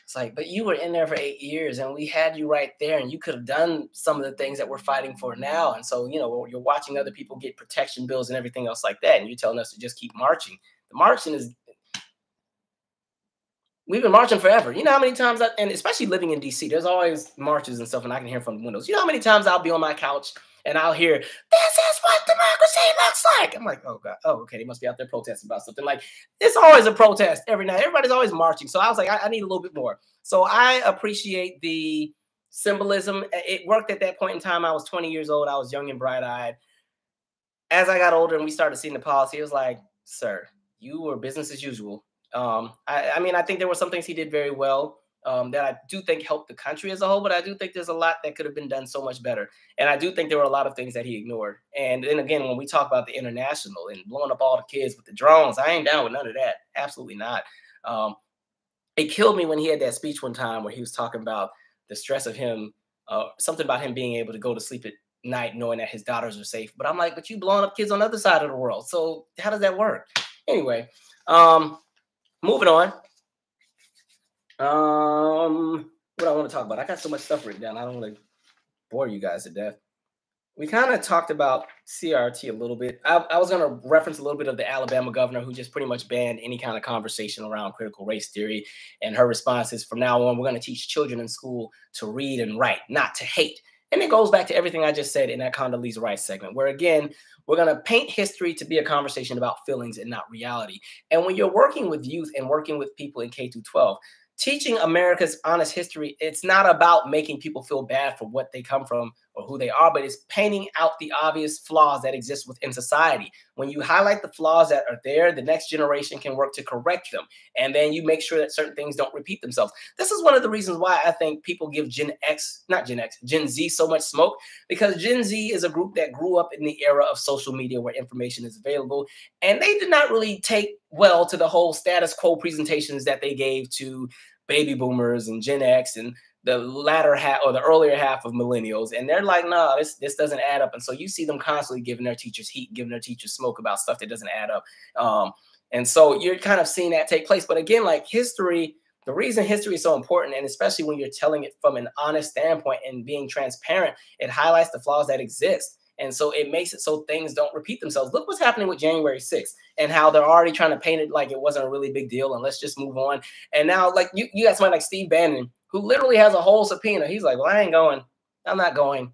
It's like, but you were in there for 8 years, and we had you right there, and you could have done some of the things that we're fighting for now. And so, you're watching other people get protection bills and everything else like that, and you're telling us to just keep marching. The marching is, we've been marching forever. You know how many times, and especially living in DC, there's always marches and stuff, and I can hear from the windows. You know how many times I'll be on my couch and I'll hear, "This is what democracy looks like." I'm like, oh God, oh, okay, they must be out there protesting about something. Like, it's always a protest every night. Everybody's always marching. So I was like, I need a little bit more. So I appreciate the symbolism. It worked at that point in time. I was 20 years old. I was young and bright-eyed. As I got older and we started seeing the policy, it was like, sir, you were business as usual. I mean, I think there were some things he did very well, that I do think helped the country as a whole, but I do think there's a lot that could have been done so much better. And I do think there were a lot of things that he ignored. And then again, when we talk about the international and blowing up all the kids with the drones, I ain't down with none of that. Absolutely not. It killed me when he had that speech one time where he was talking about the stress of him, something about him being able to go to sleep at night knowing that his daughters are safe. But I'm like, but you blowing up kids on the other side of the world. So how does that work? Anyway, moving on. What I want to talk about. I got so much stuff written down. I don't want to bore you guys to death. We kind of talked about CRT a little bit. I was going to reference a little bit of the Alabama governor, who just pretty much banned any kind of conversation around critical race theory. And her response is, from now on, we're going to teach children in school to read and write, not to hate. And it goes back to everything I just said in that Condoleezza Rice segment, where, again, we're going to paint history to be a conversation about feelings and not reality. And when you're working with youth and working with people in K through 12, teaching America's honest history, it's not about making people feel bad for what they come from or who they are, but it's painting out the obvious flaws that exist within society. When you highlight the flaws that are there, the next generation can work to correct them. And then you make sure that certain things don't repeat themselves. This is one of the reasons why I think people give Gen Z so much smoke, because Gen Z is a group that grew up in the era of social media where information is available. And they did not really take well to the whole status quo presentations that they gave to baby boomers and Gen X and the latter half or the earlier half of millennials, and they're like, no, this doesn't add up. And so you see them constantly giving their teachers heat, giving their teachers smoke about stuff that doesn't add up. And so you're kind of seeing that take place. But again, like history, the reason history is so important, and especially when you're telling it from an honest standpoint and being transparent, it highlights the flaws that exist. And so it makes it so things don't repeat themselves. Look what's happening with January 6th and how they're already trying to paint it like it wasn't a really big deal and let's just move on. And now, like, you got somebody like Steve Bannon, who literally has a whole subpoena. He's like, well, I ain't going. I'm not going.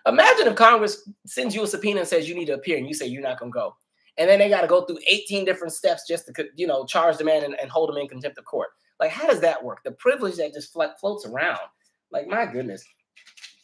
Imagine if Congress sends you a subpoena and says you need to appear and you say you're not going to go. And then they got to go through 18 different steps just to, charge the man and hold him in contempt of court. Like, how does that work? The privilege that just floats around. Like, my goodness.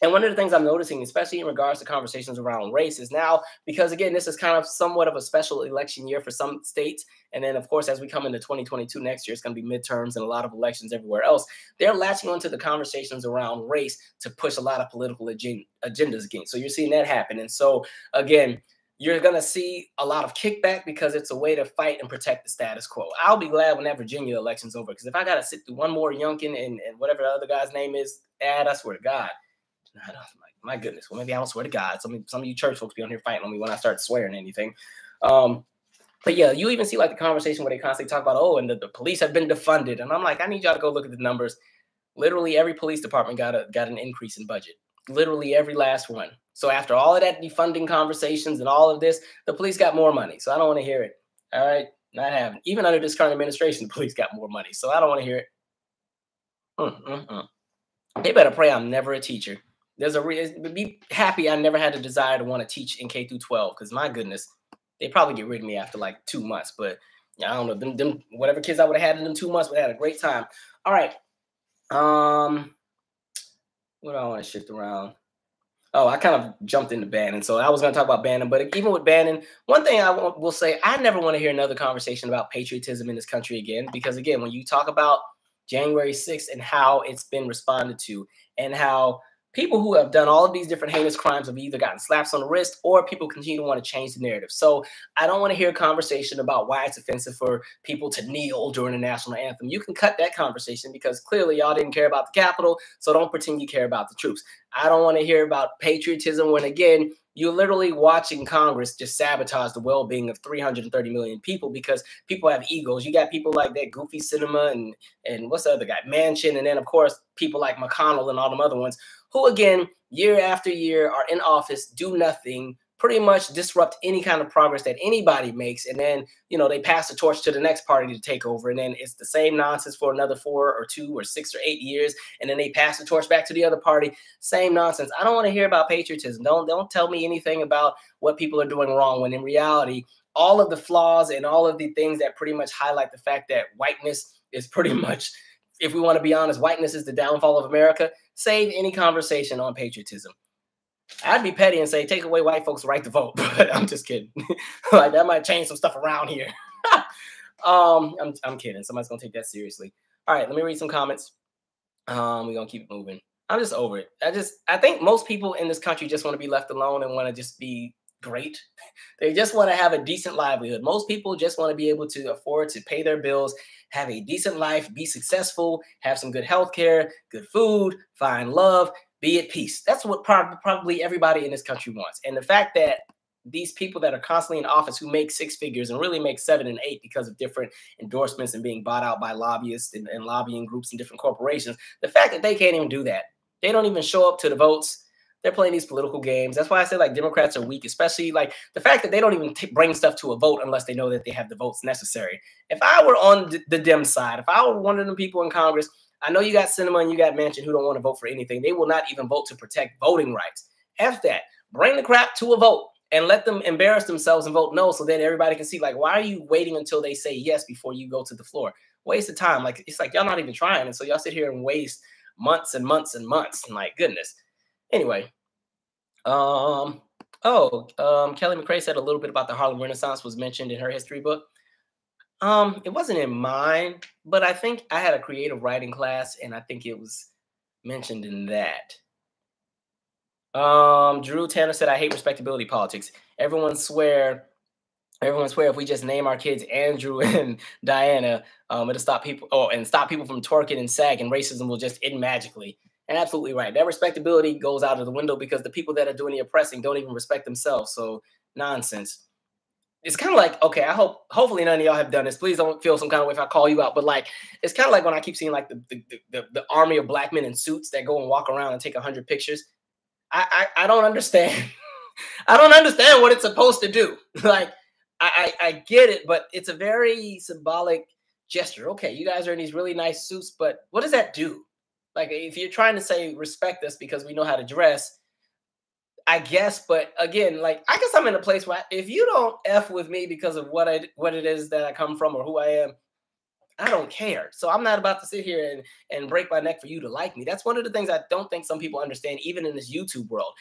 And one of the things I'm noticing, especially in regards to conversations around race, is now, because again, this is kind of somewhat of a special election year for some states. And then, of course, as we come into 2022 next year, it's going to be midterms and a lot of elections everywhere else. They're latching onto the conversations around race to push a lot of political agendas again. So you're seeing that happen. And so, again, you're going to see a lot of kickback because it's a way to fight and protect the status quo. I'll be glad when that Virginia election's over, because if I got to sit through one more Youngkin and whatever the other guy's name is, I swear to God. My goodness. Well, maybe I don't swear to God. Some of you church folks be on here fighting on me when I start swearing anything. But yeah, you even see like the conversation where they constantly talk about, oh, and the police have been defunded. And I'm like, I need y'all to go look at the numbers. Literally every police department got an increase in budget. Literally every last one. So after all of that defunding conversations and all of this, the police got more money. So I don't want to hear it. All right. Not having. Even under this current administration, the police got more money. So I don't want to hear it. They better pray I'm never a teacher. Be happy I never had a desire to want to teach in K through 12, because my goodness, they probably get rid of me after like 2 months. But I don't know, them whatever kids I would have had in them 2 months would have had a great time. All right. What do I want to shift around? Oh, I kind of jumped into Bannon, so I was going to talk about Bannon. But even with Bannon, one thing I will say, I never want to hear another conversation about patriotism in this country again, because again, when you talk about January 6th and how it's been responded to, and how people who have done all of these different heinous crimes have either gotten slaps on the wrist or people continue to want to change the narrative. So I don't want to hear a conversation about why it's offensive for people to kneel during the national anthem. You can cut that conversation because clearly y'all didn't care about the Capitol, so don't pretend you care about the troops. I don't want to hear about patriotism when, again, you're literally watching Congress just sabotage the well-being of 330 million people because people have egos. You got people like that Goofy Cinema and what's the other guy, Manchin, and then, of course, people like McConnell and all them other ones who, again, year after year are in office, do nothing, pretty much disrupt any kind of progress that anybody makes. And then, they pass the torch to the next party to take over. And then it's the same nonsense for another 4 or 2 or 6 or 8 years. And then they pass the torch back to the other party. Same nonsense. I don't want to hear about patriotism. Don't tell me anything about what people are doing wrong, when in reality, all of the flaws and all of the things that pretty much highlight the fact that whiteness is pretty much, if we want to be honest, whiteness is the downfall of America. Save any conversation on patriotism. I'd be petty and say, take away white folks' right to vote, but I'm just kidding. Like, that might change some stuff around here. I'm kidding. Somebody's gonna take that seriously. All right, let me read some comments. We're gonna keep it moving. I'm just over it. I think most people in this country just want to be left alone and want to just be great. They just want to have a decent livelihood. Most people just want to be able to afford to pay their bills, have a decent life, be successful, have some good health care, good food, find love, be at peace. That's what probably everybody in this country wants. And the fact that these people that are constantly in office who make 6 figures and really make 7 and 8 because of different endorsements and being bought out by lobbyists and lobbying groups and different corporations, the fact that they can't even do that. They don't even show up to the votes. They're playing these political games. That's why I say like Democrats are weak, especially like the fact that they don't even bring stuff to a vote unless they know that they have the votes necessary. If I were on the Dem side, if I were one of the people in Congress, I know you got Sinema and you got Manchin who don't want to vote for anything. They will not even vote to protect voting rights. F that. Bring the crap to a vote and let them embarrass themselves and vote no, so that everybody can see, like, why are you waiting until they say yes before you go to the floor? Waste of time. Like, it's like y'all not even trying. And so y'all sit here and waste months and months and months. And like, goodness. Anyway. Kelly McRae said a little bit about the Harlem Renaissance was mentioned in her history book. It wasn't in mine, but I think I had a creative writing class, and I think it was mentioned in that. Drew Tanner said, I hate respectability politics. Everyone swear Everyone swear if we just name our kids Andrew and Diana, it'll stop people, and stop people from twerking and sagging. Racism will just end magically. And absolutely right. That respectability goes out of the window because the people that are doing the oppressing don't even respect themselves. So nonsense. It's kind of like, okay, hopefully none of y'all have done this. Please don't feel some kind of way if I call you out. But like, it's kind of like when I keep seeing like the army of black men in suits that go and walk around and take 100 pictures. I don't understand. I don't understand what it's supposed to do. Like, I get it, but it's a very symbolic gesture. Okay, you guys are in these really nice suits, but what does that do? Like, if you're trying to say respect us because we know how to dress, I guess. But again, like, I guess I'm in a place where if you don't f with me because of what it is that I come from or who I am, I don't care. So I'm not about to sit here and break my neck for you to like me. That's one of the things I don't think some people understand, even in this YouTube world.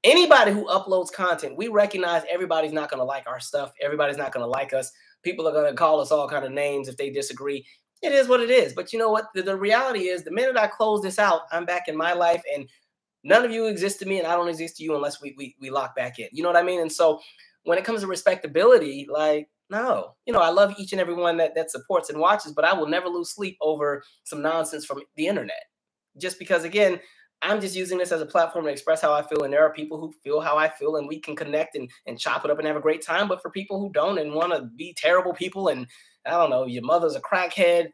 Anybody who uploads content, we recognize everybody's not going to like our stuff. Everybody's not going to like us. People are going to call us all kind of names if they disagree. It is what it is. But you know what? The reality is, the minute I close this out, I'm back in my life, and none of you exist to me, and I don't exist to you unless we lock back in. You know what I mean? And so when it comes to respectability, like, no, I love each and every one that supports and watches, but I will never lose sleep over some nonsense from the internet. Just because, again, I'm just using this as a platform to express how I feel, and there are people who feel how I feel, and we can connect and chop it up and have a great time. But for people who don't and want to be terrible people, and I don't know, your mother's a crackhead,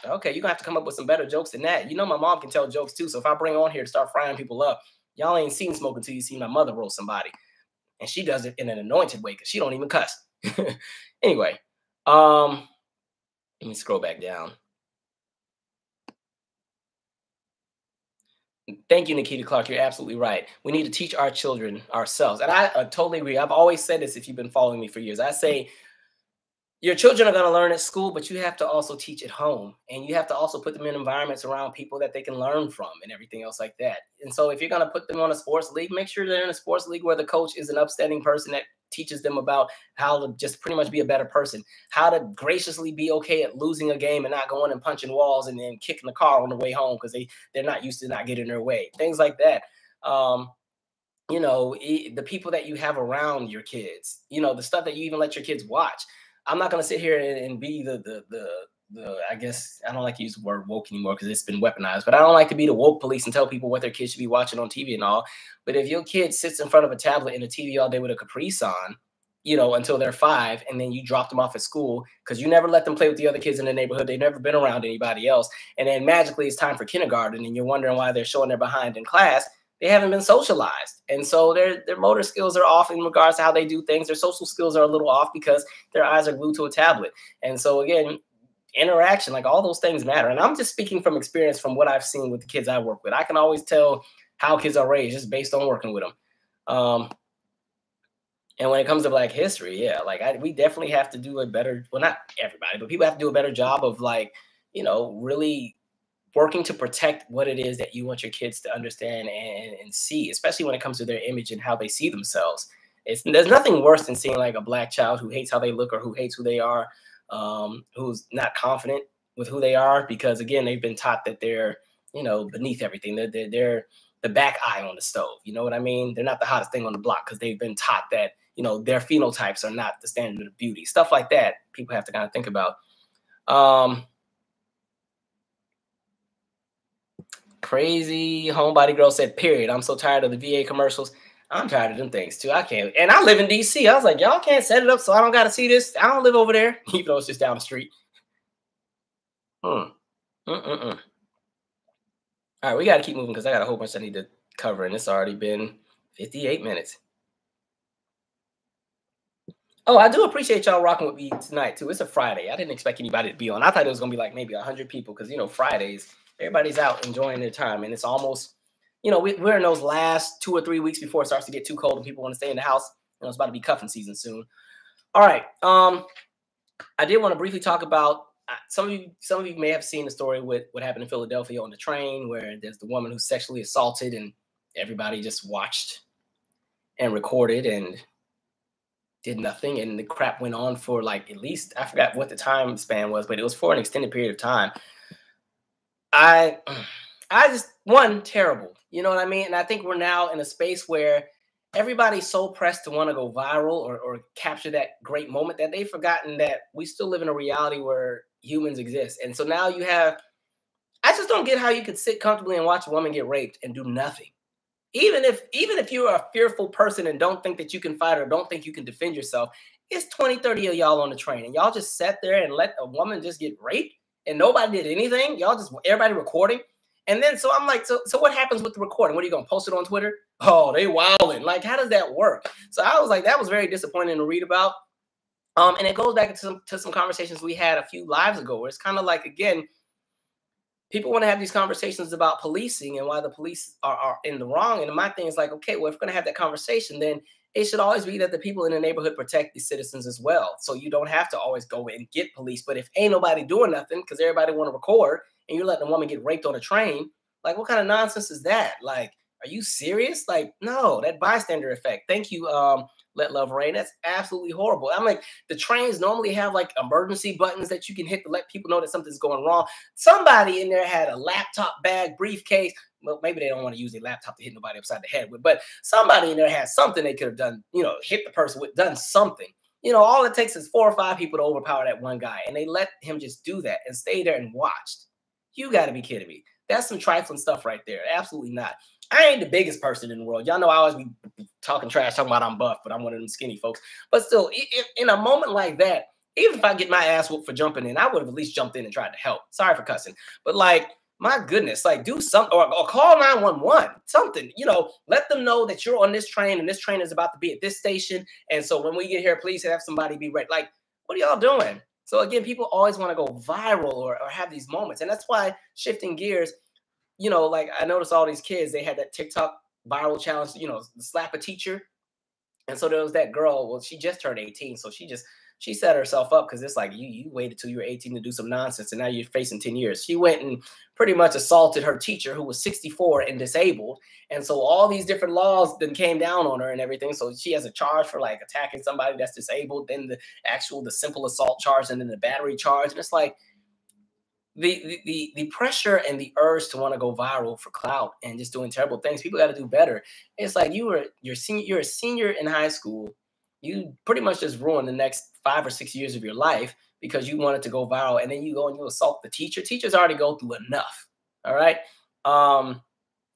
okay, you're gonna have to come up with some better jokes than that. My mom can tell jokes too. So if I bring her on here to start frying people up, y'all ain't seen smoke until you see my mother roast somebody. And she does it in an anointed way because she don't even cuss. Anyway, let me scroll back down. Thank you, Nikita Clark. You're absolutely right. We need to teach our children ourselves. And I totally agree. I've always said this if you've been following me for years. I say your children are going to learn at school, but you have to also teach at home. And you have to also put them in environments around people that they can learn from and everything else like that. And so if you're going to put them on a sports league, make sure they're in a sports league where the coach is an upstanding person that teaches them about how to just pretty much be a better person, how to graciously be okay at losing a game and not going and punching walls and then kicking the car on the way home because they're not used to not getting their way, things like that. The people that you have around your kids, the stuff that you even let your kids watch. I'm not going to sit here and be the I guess I don't like to use the word woke anymore because it's been weaponized, but I don't like to be the woke police and tell people what their kids should be watching on TV and all. But if your kid sits in front of a tablet and a TV all day with a Caprice on, until they're 5, and then you drop them off at school because you never let them play with the other kids in the neighborhood. They've never been around anybody else. And then magically it's time for kindergarten and you're wondering why they're showing their behind in class. They haven't been socialized. And so their motor skills are off in regards to how they do things. Their social skills are a little off because their eyes are glued to a tablet. And so again, interaction, like all those things matter. And I'm just speaking from experience from what I've seen with the kids I work with. I can always tell how kids are raised just based on working with them. And when it comes to Black history, yeah, like we definitely have to do a better, well, not everybody, but people have to do a better job of really working to protect what it is that you want your kids to understand and see, especially when it comes to their image and how they see themselves. There's nothing worse than seeing like a Black child who hates how they look or who hates who they are, who's not confident with who they are, because again, they've been taught that they're, beneath everything. They're the back eye on the stove. You know what I mean? They're not the hottest thing on the block because they've been taught that, their phenotypes are not the standard of beauty. Stuff like that, people have to kind of think about. Crazy homebody girl said, period. I'm so tired of the VA commercials. I'm tired of them things too. I can't. And I live in DC. I was like, y'all can't set it up so I don't got to see this. I don't live over there, even though it's just down the street. All right, we got to keep moving because I got a whole bunch I need to cover, and it's already been 58 minutes. Oh, I do appreciate y'all rocking with me tonight too. It's a Friday. I didn't expect anybody to be on. I thought it was gonna be like maybe 100 people because Fridays everybody's out enjoying their time, and it's almost we're in those last 2 or 3 weeks before it starts to get too cold and people want to stay in the house. It's about to be cuffing season soon. All right. I did want to briefly talk about some of you may have seen the story with what happened in Philadelphia on the train, where there's the woman who's sexually assaulted and everybody just watched and recorded and did nothing, and the crap went on for like, at least I forgot what the time span was, but it was for an extended period of time. I just, terrible, you know what I mean? And I think we're now in a space where everybody's so pressed to want to go viral or capture that great moment that they've forgotten that we still live in a reality where humans exist. And so now you have, I just don't get how you could sit comfortably and watch a woman get raped and do nothing. Even if you're a fearful person and don't think that you can fight or don't think you can defend yourself, it's 20, 30 of y'all on the train and y'all just sat there and let a woman just get raped and nobody did anything. Y'all just, everybody recording. And then so I'm like, so what happens with the recording? What are you gonna post it on Twitter? Oh, they wilding. Like, how does that work? So I was like, that was very disappointing to read about. And it goes back to some conversations we had a few lives ago, where it's kind of like, again, people want to have these conversations about policing and why the police are in the wrong. And my thing is like, okay, well, if we're going to have that conversation, then it should always be that the people in the neighborhood protect the citizens as well. So you don't have to always go and get police. But if ain't nobody doing nothing because everybody want to record and you're letting a woman get raped on a train, like, what kind of nonsense is that? Like, are you serious? Like, no, that bystander effect. Thank you, Let Love Rain. That's absolutely horrible. I'm like, the trains normally have like emergency buttons that you can hit to let people know that something's going wrong. Somebody in there had a laptop bag, briefcase. Well, maybe they don't want to use a laptop to hit nobody upside the head with, but somebody in there had something they could have done, hit the person with, done something. All it takes is 4 or 5 people to overpower that one guy, and they let him just do that and stay there and watched. You got to be kidding me. That's some trifling stuff right there. Absolutely not. I ain't the biggest person in the world. Y'all know I always be talking trash, talking about I'm buff, but I'm one of them skinny folks. But still, in a moment like that, even if I get my ass whooped for jumping in, I would have at least jumped in and tried to help. Sorry for cussing. But like, my goodness, like, do something or call 911, something, let them know that you're on this train and this train is about to be at this station. And so when we get here, please have somebody be ready. Like, what are y'all doing? So again, people always want to go viral or have these moments. And that's why, shifting gears, like, I noticed all these kids, they had that TikTok viral challenge, slap a teacher. And so there was that girl, well, she just turned 18. So she set herself up because it's like, you waited till you were 18 to do some nonsense and now you're facing 10 years. She went and pretty much assaulted her teacher who was 64 and disabled. And so all these different laws then came down on her and everything. So she has a charge for like attacking somebody that's disabled, then the simple assault charge, and then the battery charge. And it's like, the pressure and the urge to want to go viral for clout and just doing terrible things. People got to do better. It's like you're a senior in high school. You pretty much just ruined the next 5 or 6 years of your life because you wanted to go viral, and then you go and you assault the teacher. Teachers already go through enough. All right.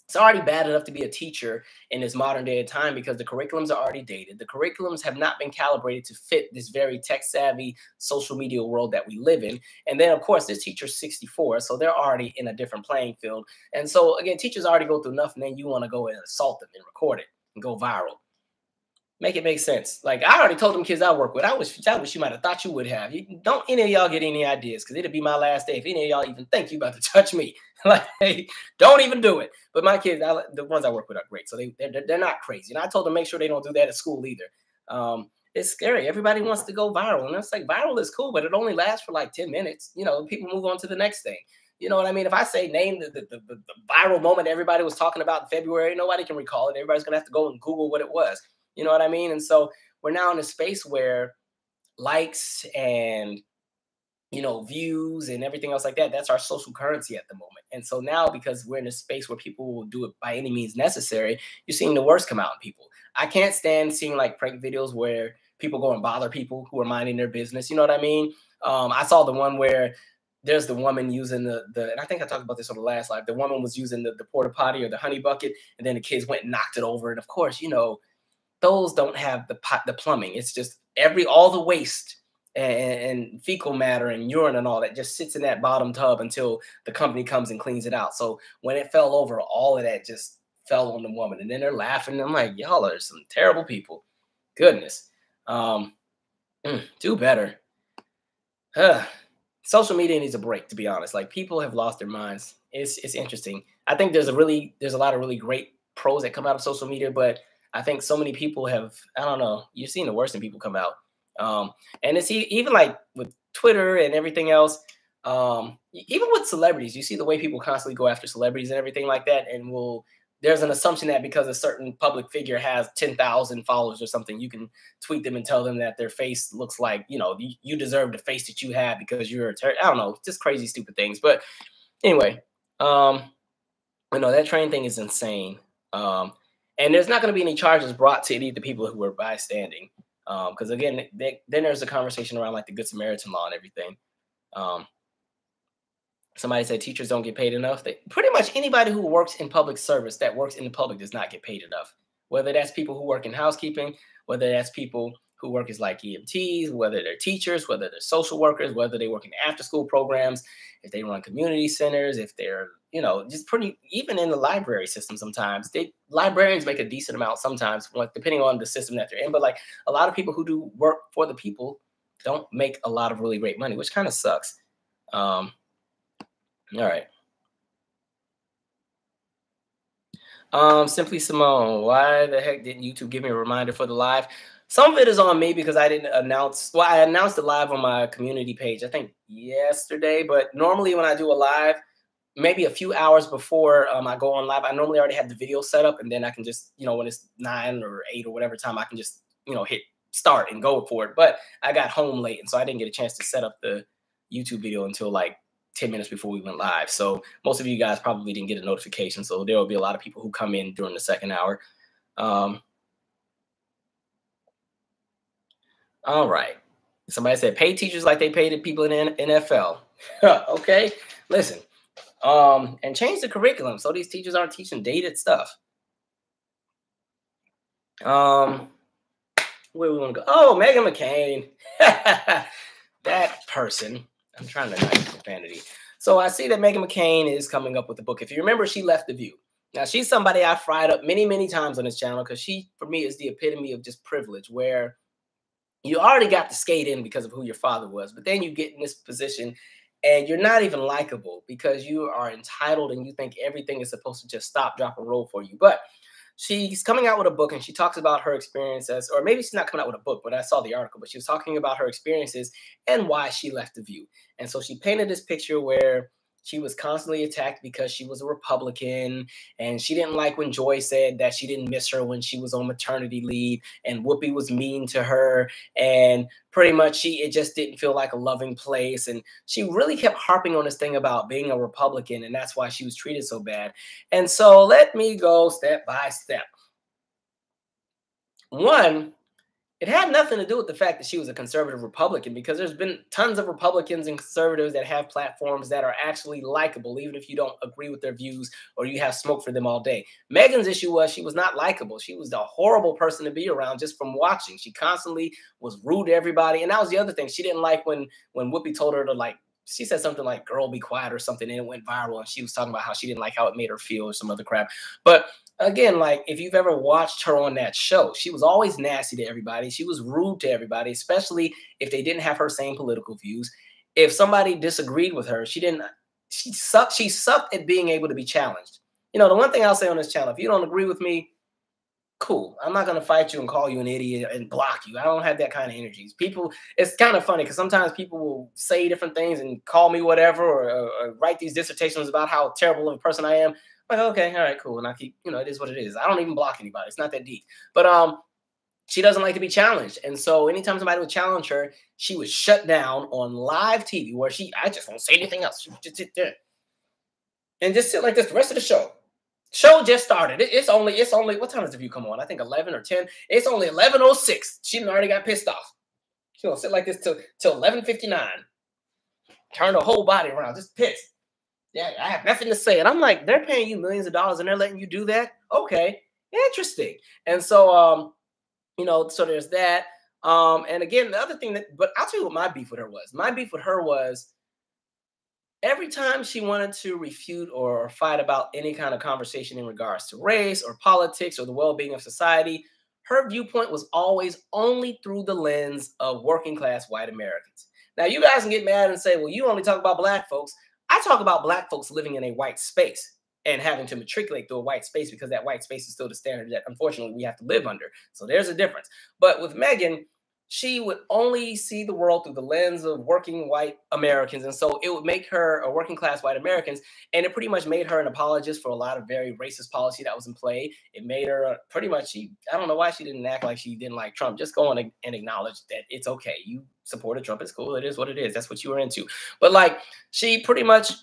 It's already bad enough to be a teacher in this modern day of time because the curriculums are already dated. The curriculums have not been calibrated to fit this very tech-savvy social media world that we live in. And then, of course, this teacher's 64, so they're already in a different playing field. And so, again, teachers already go through enough, and then you want to go and assault them and record it and go viral. Make it make sense. Like, I already told them kids I work with, I wish you might have thought you would have. Don't any of y'all get any ideas, because it'll be my last day if any of y'all even think you about to touch me. Like, hey, don't even do it. But my kids, the ones I work with, are great, so they're not crazy. And I told them make sure they don't do that at school either. It's scary. Everybody wants to go viral, and it's like, viral is cool, but it only lasts for like 10 minutes. People move on to the next thing. You know what I mean? If I say name the viral moment everybody was talking about in February, nobody can recall it. Everybody's gonna have to go and Google what it was. You know what I mean? And so we're now in a space where likes and, views and everything else like that, that's our social currency at the moment. And so now, because we're in a space where people will do it by any means necessary, you're seeing the worst come out in people. I can't stand seeing like prank videos where people go and bother people who are minding their business. You know what I mean? I saw the one where there's the woman using and I think I talked about this on the last live. The woman was using the porta potty or the honey bucket, and then the kids went and knocked it over. And of course, those don't have the plumbing. It's just all the waste and fecal matter and urine and all that just sits in that bottom tub until the company comes and cleans it out. So when it fell over, all of that just fell on the woman, and then they're laughing. I'm like, y'all are some terrible people. Goodness. Do better. Social media needs a break, to be honest. Like, people have lost their minds. It's interesting. I think there's a lot of really great pros that come out of social media, but I think so many people have, I don't know, you're seeing the worst in people come out. And it's even like with Twitter and everything else, even with celebrities, you see the way people constantly go after celebrities and everything like that. And there's an assumption that because a certain public figure has 10,000 followers or something, you can tweet them and tell them that their face looks like, you deserve the face that you have because you're I don't know, just crazy, stupid things. But anyway, that train thing is insane. And there's not going to be any charges brought to any of the people who were bystanding. Because again, then there's a conversation around like the Good Samaritan law and everything. Um, Somebody said teachers don't get paid enough. Pretty much anybody who works in public service that works in the public does not get paid enough. Whether that's people who work in housekeeping, whether that's people who work as like EMTs, whether they're teachers, whether they're social workers, whether they work in after school programs, if they run community centers, if they're, just pretty, even in the library system sometimes, librarians make a decent amount sometimes, like depending on the system that they're in. But like a lot of people who do work for the people don't make a lot of really great money, which kind of sucks. All right. Simply Simone, why the heck didn't YouTube give me a reminder for the live? Some of it is on me because I didn't announce. Well, I announced it live on my community page, I think yesterday. But normally when I do a live, maybe a few hours before I go on live, I normally already have the video set up, and then I can just, when it's 9 or 8 or whatever time, I can just, hit start and go for it. But I got home late, and so I didn't get a chance to set up the YouTube video until like 10 minutes before we went live. So most of you guys probably didn't get a notification. So there will be a lot of people who come in during the second hour. All right. Somebody said pay teachers like they pay the people in NFL. Okay. Listen. And change the curriculum so these teachers aren't teaching dated stuff. Where we want to go? Oh, Meghan McCain. That person. I'm trying to not use profanity. So I see that Meghan McCain is coming up with a book. If you remember, she left The View. Now, she's somebody I fried up many, many times on this channel because she, for me, is the epitome of just privilege, where you already got to skate in because of who your father was, but then you get in this position and you're not even likable because you are entitled and you think everything is supposed to just stop, drop, and roll for you. But she's coming out with a book and she talks about her experiences, or maybe she's not coming out with a book, but I saw the article, but she was talking about her experiences and why she left The View. And so she painted this picture where she was constantly attacked because she was a Republican, and she didn't like when Joy said that she didn't miss her when she was on maternity leave, and Whoopi was mean to her, and pretty much it just didn't feel like a loving place. And she really kept harping on this thing about being a Republican, and that's why she was treated so bad. And so let me go step by step. One, it had nothing to do with the fact that she was a conservative Republican, because there's been tons of Republicans and conservatives that have platforms that are actually likable, even if you don't agree with their views or you have smoke for them all day. Meghan's issue was she was not likable. She was a horrible person to be around just from watching. She constantly was rude to everybody. And that was the other thing. She didn't like when Whoopi told her to, like, she said something like, girl, be quiet or something, and it went viral. And she was talking about how she didn't like how it made her feel or some other crap. But again, like, if you've ever watched her on that show, she was always nasty to everybody. She was rude to everybody, especially if they didn't have her same political views. If somebody disagreed with her, she sucked at being able to be challenged. The one thing I'll say on this channel, if you don't agree with me, cool. I'm not going to fight you and call you an idiot and block you. I don't have that kind of energies. People, it's kind of funny because sometimes people will say different things and call me whatever, or write these dissertations about how terrible of a person I am. Like, okay, all right, cool. And I keep, it is what it is. I don't even block anybody. It's not that deep. But she doesn't like to be challenged. And so anytime somebody would challenge her, she would shut down on live TV where I just won't say anything else. She would just sit there and just sit like this the rest of the show. Show just started. It's only, what time does The View come on? I think 11 or 10. It's only 11:06. She already got pissed off. She's going to sit like this till 11:59. Turn her whole body around, just pissed. Yeah, I have nothing to say. And I'm like, they're paying you millions of dollars and they're letting you do that? Okay, interesting. And so, so there's that. And again, the other thing but I'll tell you what my beef with her was. My beef with her was every time she wanted to refute or fight about any kind of conversation in regards to race or politics or the well-being of society, her viewpoint was always only through the lens of working class white Americans. Now, you guys can get mad and say, well, you only talk about black folks. I talk about black folks living in a white space and having to matriculate through a white space because that white space is still the standard that, unfortunately, we have to live under. So there's a difference. But with Meghan, she would only see the world through the lens of working white Americans. And so it would make her a working class white Americans. And it pretty much made her an apologist for a lot of very racist policy that was in play. It made her pretty much, I don't know why she didn't act like she didn't like Trump. Just go on and acknowledge that it's okay. You supported Trump. It's cool. It is what it is. That's what you were into. But like, she pretty much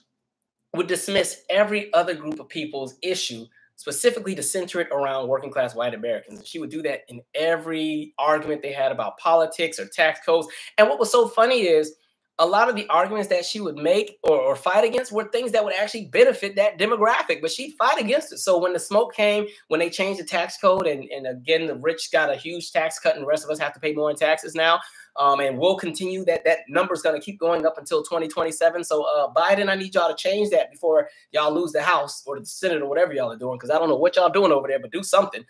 would dismiss every other group of people's issue specifically to center it around working class white Americans. And she would do that in every argument they had about politics or tax codes. And what was so funny is a lot of the arguments that she would make or fight against were things that would actually benefit that demographic, but she'd fight against it. So when the smoke came, when they changed the tax code, and again, the rich got a huge tax cut and the rest of us have to pay more in taxes now, and we'll continue that number's going to keep going up until 2027. So Biden, I need y'all to change that before y'all lose the House or the Senate or whatever y'all are doing, because I don't know what y'all doing over there, but do something.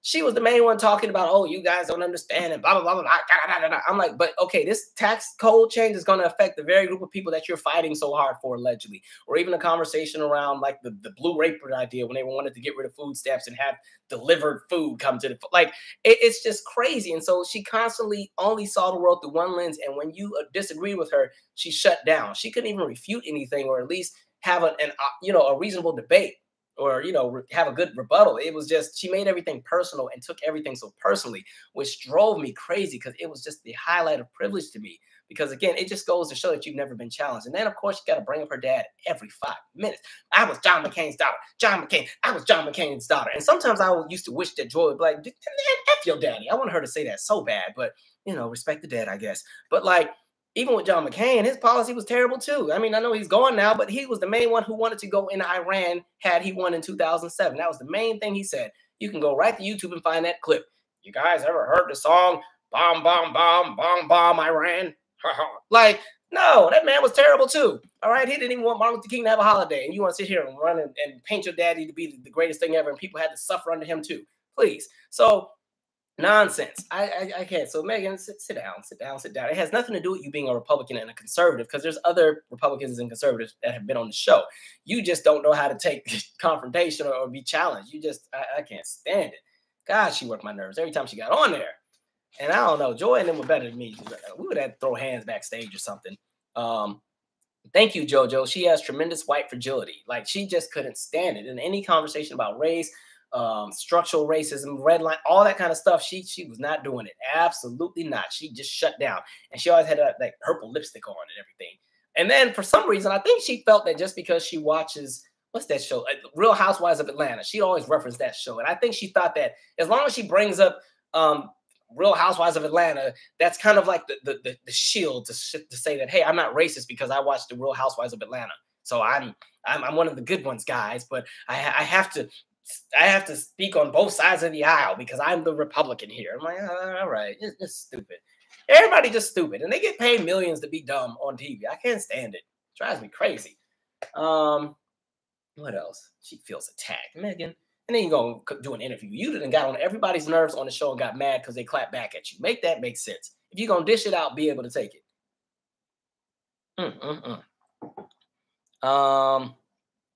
She was the main one talking about, oh, you guys don't understand and blah, blah, blah, blah, blah. I'm like, but okay, this tax code change is going to affect the very group of people that you're fighting so hard for, allegedly. Or even a conversation around like the blue apron idea when they wanted to get rid of food stamps and have delivered food come to the, like, it's just crazy. And so she constantly only saw the world through one lens. And when you disagreed with her, she shut down. She couldn't even refute anything or at least have a reasonable debate, or, have a good rebuttal. It was just, she made everything personal and took everything so personally, which drove me crazy because it was just the highlight of privilege to me. Because again, it just goes to show that you've never been challenged. And then of course you got to bring up her dad every 5 minutes. I was John McCain's daughter. I was John McCain's daughter. And sometimes I used to wish that Joy would be like, man, F your daddy. I want her to say that so bad, but respect the dad, I guess. But like, even with John McCain, his policy was terrible too. I mean, I know he's gone now, but he was the main one who wanted to go into Iran had he won in 2007. That was the main thing he said. You can go right to YouTube and find that clip. You guys ever heard the song, Bomb, Bomb, Bomb, Bomb, Bomb, Iran? Like, no, that man was terrible too. All right, he didn't even want Martin Luther King to have a holiday. And you want to sit here and run and paint your daddy to be the greatest thing ever, and people had to suffer under him too. Please. So, nonsense. I can't. So Meghan, sit down. It has nothing to do with you being a Republican and a conservative, because there's other Republicans and conservatives that have been on the show. You just don't know how to take confrontation or be challenged. I can't stand it. God, she worked my nerves every time she got on there. And I don't know, Joy and them were better than me. We would have to throw hands backstage or something. Thank you, JoJo. She has tremendous white fragility. Like, she just couldn't stand it. In any conversation about race, structural racism, red line, all that kind of stuff, she was not doing it. Absolutely not. She just shut down. And she always had that like purple lipstick on and everything. And then for some reason, I think she felt that just because she watches, what's that show? Real Housewives of Atlanta. She always referenced that show. And I think she thought that as long as she brings up Real Housewives of Atlanta, that's kind of like the shield to say that, hey, I'm not racist because I watched the Real Housewives of Atlanta. So I'm one of the good ones, guys. But I have to speak on both sides of the aisle because I'm the Republican here. I'm like, all right, it's stupid. Everybody just stupid. And they get paid millions to be dumb on TV. I can't stand it. It drives me crazy. What else? She feels attacked. Meghan. And then you go do an interview. You done got on everybody's nerves on the show and got mad because they clapped back at you. Make that make sense. If you're going to dish it out, be able to take it.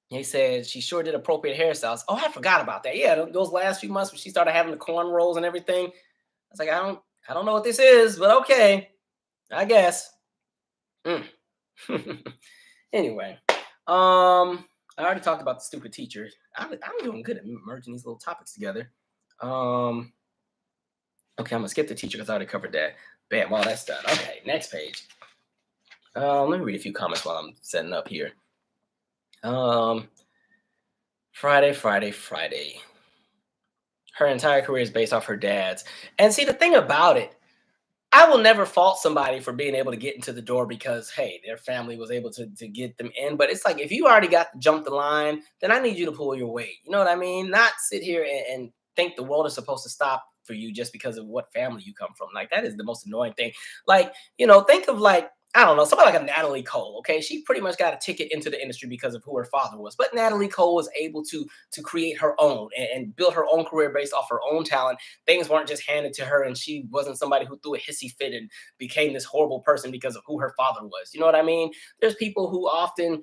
He said she sure did appropriate hairstyles. Oh, I forgot about that. Yeah, those last few months when she started having the cornrows and everything. I was like, I don't know what this is, but okay, I guess. Anyway, I already talked about the stupid teacher. I'm doing good at merging these little topics together. Okay, I'm gonna skip the teacher because I already covered that. Bam, well, that's done. Okay, next page. Let me read a few comments while I'm setting up here. Friday. Her entire career is based off her dad's. And see, the thing about it, I will never fault somebody for being able to get into the door because, hey, their family was able to get them in. But it's like, if you already got to jump the line, then I need you to pull your weight. You know what I mean? Not sit here and think the world is supposed to stop for you just because of what family you come from. Like, that is the most annoying thing. Like, think of like, I don't know, somebody like a Natalie Cole, okay? She pretty much got a ticket into the industry because of who her father was. But Natalie Cole was able to create her own and build her own career based off her own talent. Things weren't just handed to her, and she wasn't somebody who threw a hissy fit and became this horrible person because of who her father was. You know what I mean? There's people who often,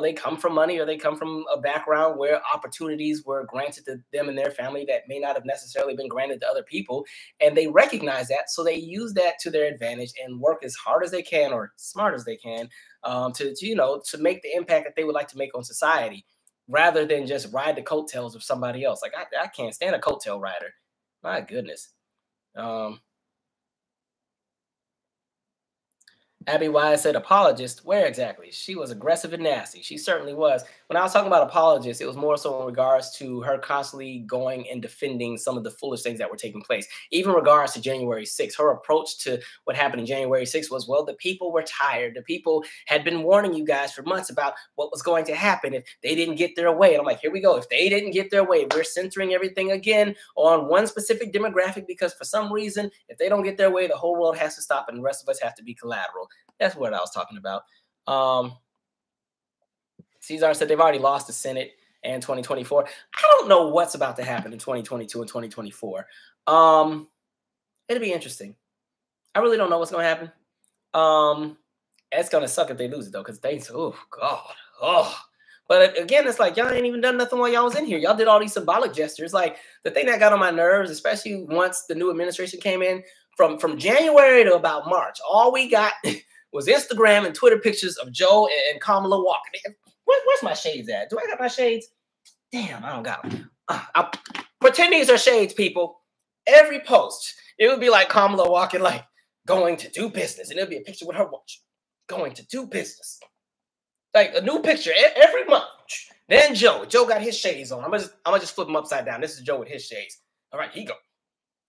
they come from money, or they come from a background where opportunities were granted to them and their family that may not have necessarily been granted to other people. And they recognize that. So they use that to their advantage and work as hard as they can or smart as they can to make the impact that they would like to make on society, rather than just ride the coattails of somebody else. Like, I can't stand a coattail rider. My goodness. Abby Wise said apologist. Where exactly? She was aggressive and nasty. She certainly was. When I was talking about apologists, it was more so in regards to her constantly going and defending some of the foolish things that were taking place. Even in regards to January 6th, her approach to what happened in January 6th was, well, the people were tired. The people had been warning you guys for months about what was going to happen if they didn't get their way. And I'm like, here we go. If they didn't get their way, we're centering everything again on one specific demographic because for some reason, if they don't get their way, the whole world has to stop and the rest of us have to be collateral. That's what I was talking about. Cesar said they've already lost the Senate and 2024. I don't know what's about to happen in 2022 and 2024. It'll be interesting. I really don't know what's going to happen. It's going to suck if they lose it, though, because they, oh, God. Oh. But again, it's like y'all ain't even done nothing while y'all was in here. Y'all did all these symbolic gestures. Like the thing that got on my nerves, especially once the new administration came in, from January to about March, all we got was Instagram and Twitter pictures of Joe and Kamala walking. Where's my shades at? Do I got my shades? Damn, I don't got them. Pretend these are shades, people. Every post, it would be like Kamala walking, like going to do business, and it'll be a picture with her watch, going to do business, like a new picture every month. Then Joe got his shades on. I'm gonna just flip him upside down. This is Joe with his shades. All right, he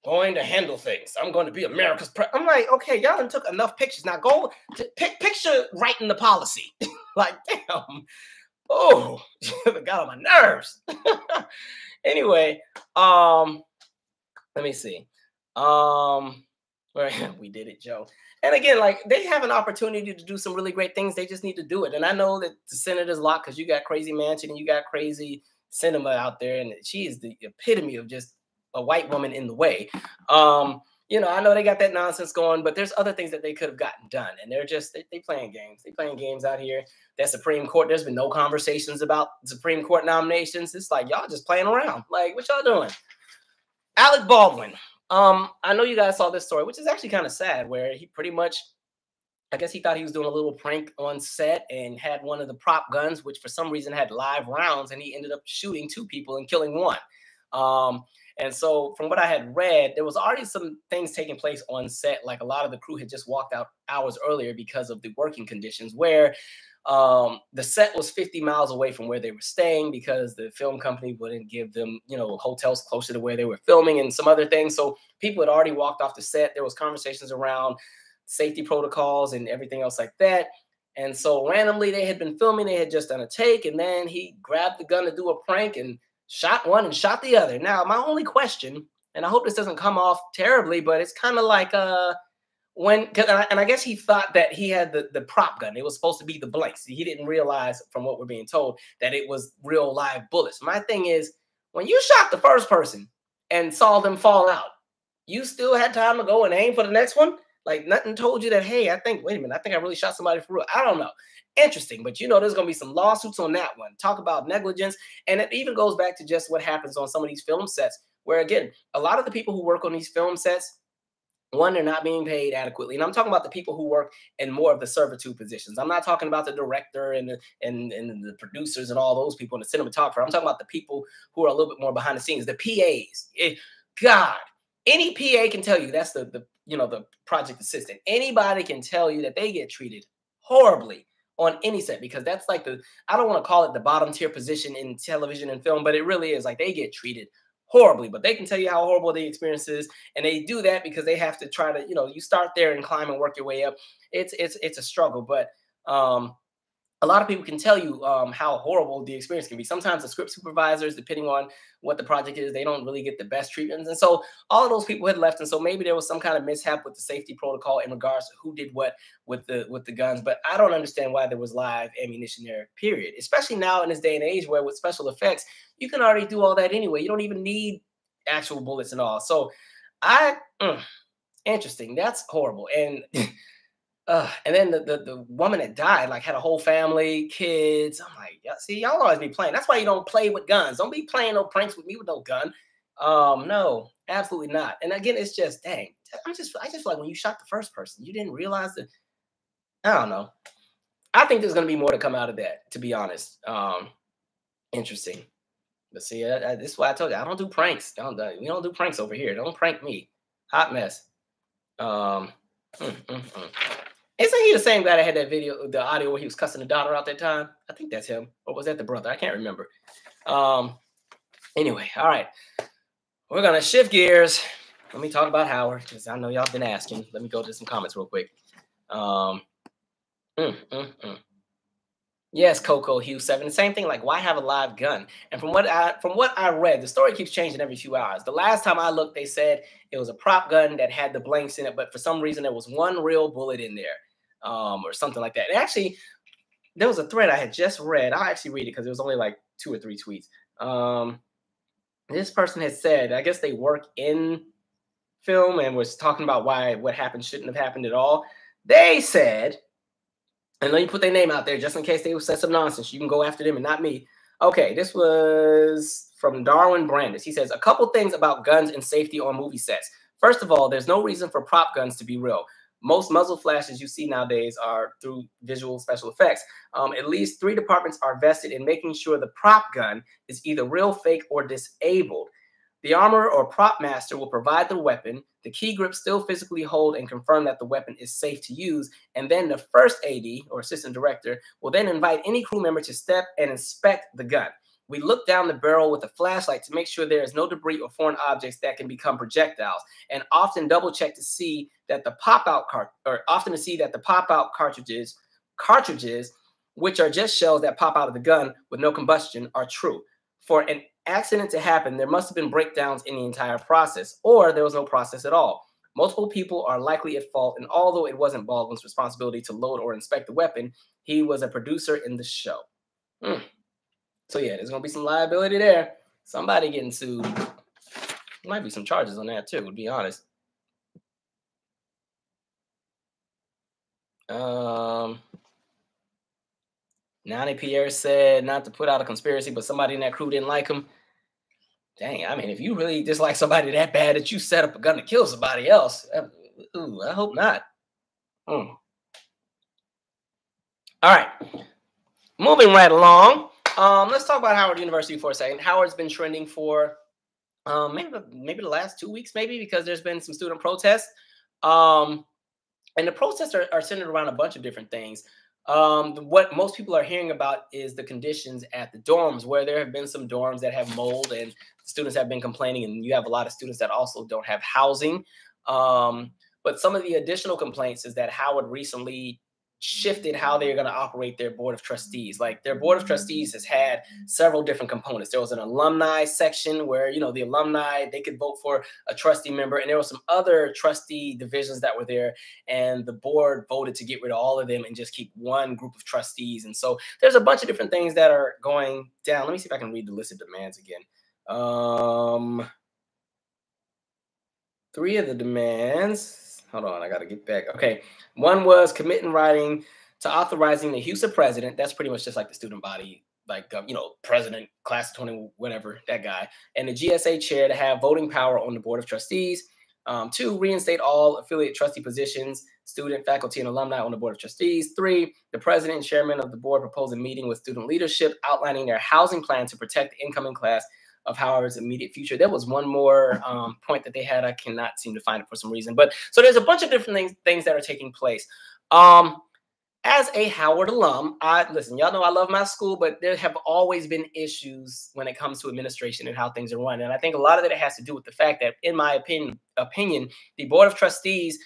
going to handle things. I'm going to be America's president. I'm like, okay, y'all done took enough pictures. Now go to picture writing the policy. Like, damn. Oh, got on my nerves. Anyway, let me see. We did it, Joe. And again, like they have an opportunity to do some really great things. They just need to do it. And I know that the Senator's lot because you got Crazy Mansion and you got Crazy Cinema out there, and she is the epitome of just a white woman in the way. I know they got that nonsense going, but there's other things that they could have gotten done. And they're just, they playing games. They playing games out here. That Supreme Court, there's been no conversations about Supreme Court nominations. It's like, y'all just playing around. Like, what y'all doing? Alec Baldwin. I know you guys saw this story, which is actually kind of sad, where he pretty much, I guess he thought he was doing a little prank on set and had one of the prop guns, which for some reason had live rounds, and he ended up shooting 2 people and killing 1. And so from what I had read, there was already some things taking place on set. Like a lot of the crew had just walked out hours earlier because of the working conditions, where the set was 50 miles away from where they were staying because the film company wouldn't give them, hotels closer to where they were filming and some other things. So people had already walked off the set. There was conversations around safety protocols and everything else like that. And so randomly they had been filming. They had just done a take, and then he grabbed the gun to do a prank and shot one and shot the other. Now, my only question, and I hope this doesn't come off terribly, but it's kind of like I guess he thought that he had the prop gun. It was supposed to be the blanks. He didn't realize, from what we're being told, that it was real live bullets. My thing is, when you shot the first person and saw them fall out, you still had time to go and aim for the next one? Like nothing told you that, hey, wait a minute, I think I really shot somebody for real. I don't know. Interesting, but there's going to be some lawsuits on that one. Talk about negligence. And it even goes back to just what happens on some of these film sets, where again, a lot of the people who work on these film sets, one, they're not being paid adequately. And I'm talking about the people who work in more of the servitude positions. I'm not talking about the director and the producers and all those people and the cinematographer. I'm talking about the people who are a little bit more behind the scenes, the PAs. God, any PA can tell you, that's the project assistant. Anybody can tell you that they get treated horribly on any set, because that's like I don't want to call it the bottom tier position in television and film, but it really is. Like they get treated horribly, but they can tell you how horrible the experience is, and they do that because they have to try to, you start there and climb and work your way up. It's a struggle, but a lot of people can tell you how horrible the experience can be. Sometimes the script supervisors, depending on what the project is, they don't really get the best treatments. And so all of those people had left. And so maybe there was some kind of mishap with the safety protocol in regards to who did what with the guns. But I don't understand why there was live ammunition there, period. Especially now in this day and age where with special effects, you can already do all that anyway. You don't even need actual bullets and all. So interesting. That's horrible. And then the woman that died, like, had a whole family, kids. I'm like, yeah, see, y'all always be playing. That's why you don't play with guns. Don't be playing no pranks with me with no gun. No, absolutely not. And again, it's just, dang, I just feel like when you shot the first person, you didn't realize that. I don't know. I think there's going to be more to come out of that, to be honest. Interesting. But see, this is why I told you, I don't do pranks. We don't do pranks over here. Don't prank me. Hot mess. Isn't he the same guy that had that video, the audio where he was cussing the daughter out that time? I think that's him. Or was that the brother? I can't remember. Anyway, all right. We're going to shift gears. Let me talk about Howard, because I know y'all been asking. Let me go to some comments real quick. Yes, Coco Hugh 7. The same thing, like, why have a live gun? And from what I read, the story keeps changing every few hours. The last time I looked, they said it was a prop gun that had the blanks in it, but for some reason there was one real bullet in there, or something like that. And actually, there was a thread I had just read. I'll actually read it because it was only like 2 or 3 tweets. This person had said, I guess they work in film and was talking about why what happened shouldn't have happened at all. They said, and let me put their name out there just in case they said some nonsense. You can go after them and not me. Okay, this was from Darwin Brandis. He says, a couple things about guns and safety on movie sets. First of all, there's no reason for prop guns to be real. Most muzzle flashes you see nowadays are through visual special effects. At least 3 departments are vested in making sure the prop gun is either real, fake, or disabled. The armorer or prop master will provide the weapon, the key grip still physically hold and confirm that the weapon is safe to use, and then the first AD, or assistant director, will then invite any crew member to step and inspect the gun. We look down the barrel with a flashlight to make sure there is no debris or foreign objects that can become projectiles, and often double check to see that the pop-out cartridges, which are just shells that pop out of the gun with no combustion, are true. For an accident to happen, there must have been breakdowns in the entire process, or there was no process at all. Multiple people are likely at fault, and although it wasn't Baldwin's responsibility to load or inspect the weapon, he was a producer in the show. So yeah, there's gonna be some liability there. Somebody getting sued. Might be some charges on that too, to be honest. Nani Pierre said not to put out a conspiracy, but somebody in that crew didn't like him. Dang, I mean, if you really dislike somebody that bad that you set up a gun to kill somebody else, I hope not. All right, moving right along. Let's talk about Howard University for a second. Howard's been trending for maybe the last 2 weeks, maybe, because there's been some student protests. And the protests are centered around a bunch of different things. What most people are hearing about is the conditions at the dorms, where there have been some dorms that have mold and students have been complaining, and you have a lot of students that also don't have housing. But some of the additional complaints is that Howard recently shifted how they're going to operate their board of trustees. Like, their board of trustees has had several different components. There was an alumni section where, you know, the alumni, they could vote for a trustee member, and there were some other trustee divisions that were there, and the board voted to get rid of all of them and just keep one group of trustees. And so there's a bunch of different things that are going down. Let me see if I can read the list of demands again. 3 of the demands. Hold on, I got to get back. Okay. One was commit in writing to authorizing the HUSA president. That's pretty much just like the student body, like, president, class of 20, whatever, that guy. And the GSA chair to have voting power on the board of trustees. 2, reinstate all affiliate trustee positions, student, faculty, and alumni on the board of trustees. 3, the president and chairman of the board propose a meeting with student leadership outlining their housing plan to protect the incoming class of Howard's immediate future. There was one more point that they had. I cannot seem to find it for some reason. But so there's a bunch of different things that are taking place. As a Howard alum, listen, y'all know I love my school, but there have always been issues when it comes to administration and how things are run. And I think a lot of it has to do with the fact that, in my opinion, the board of trustees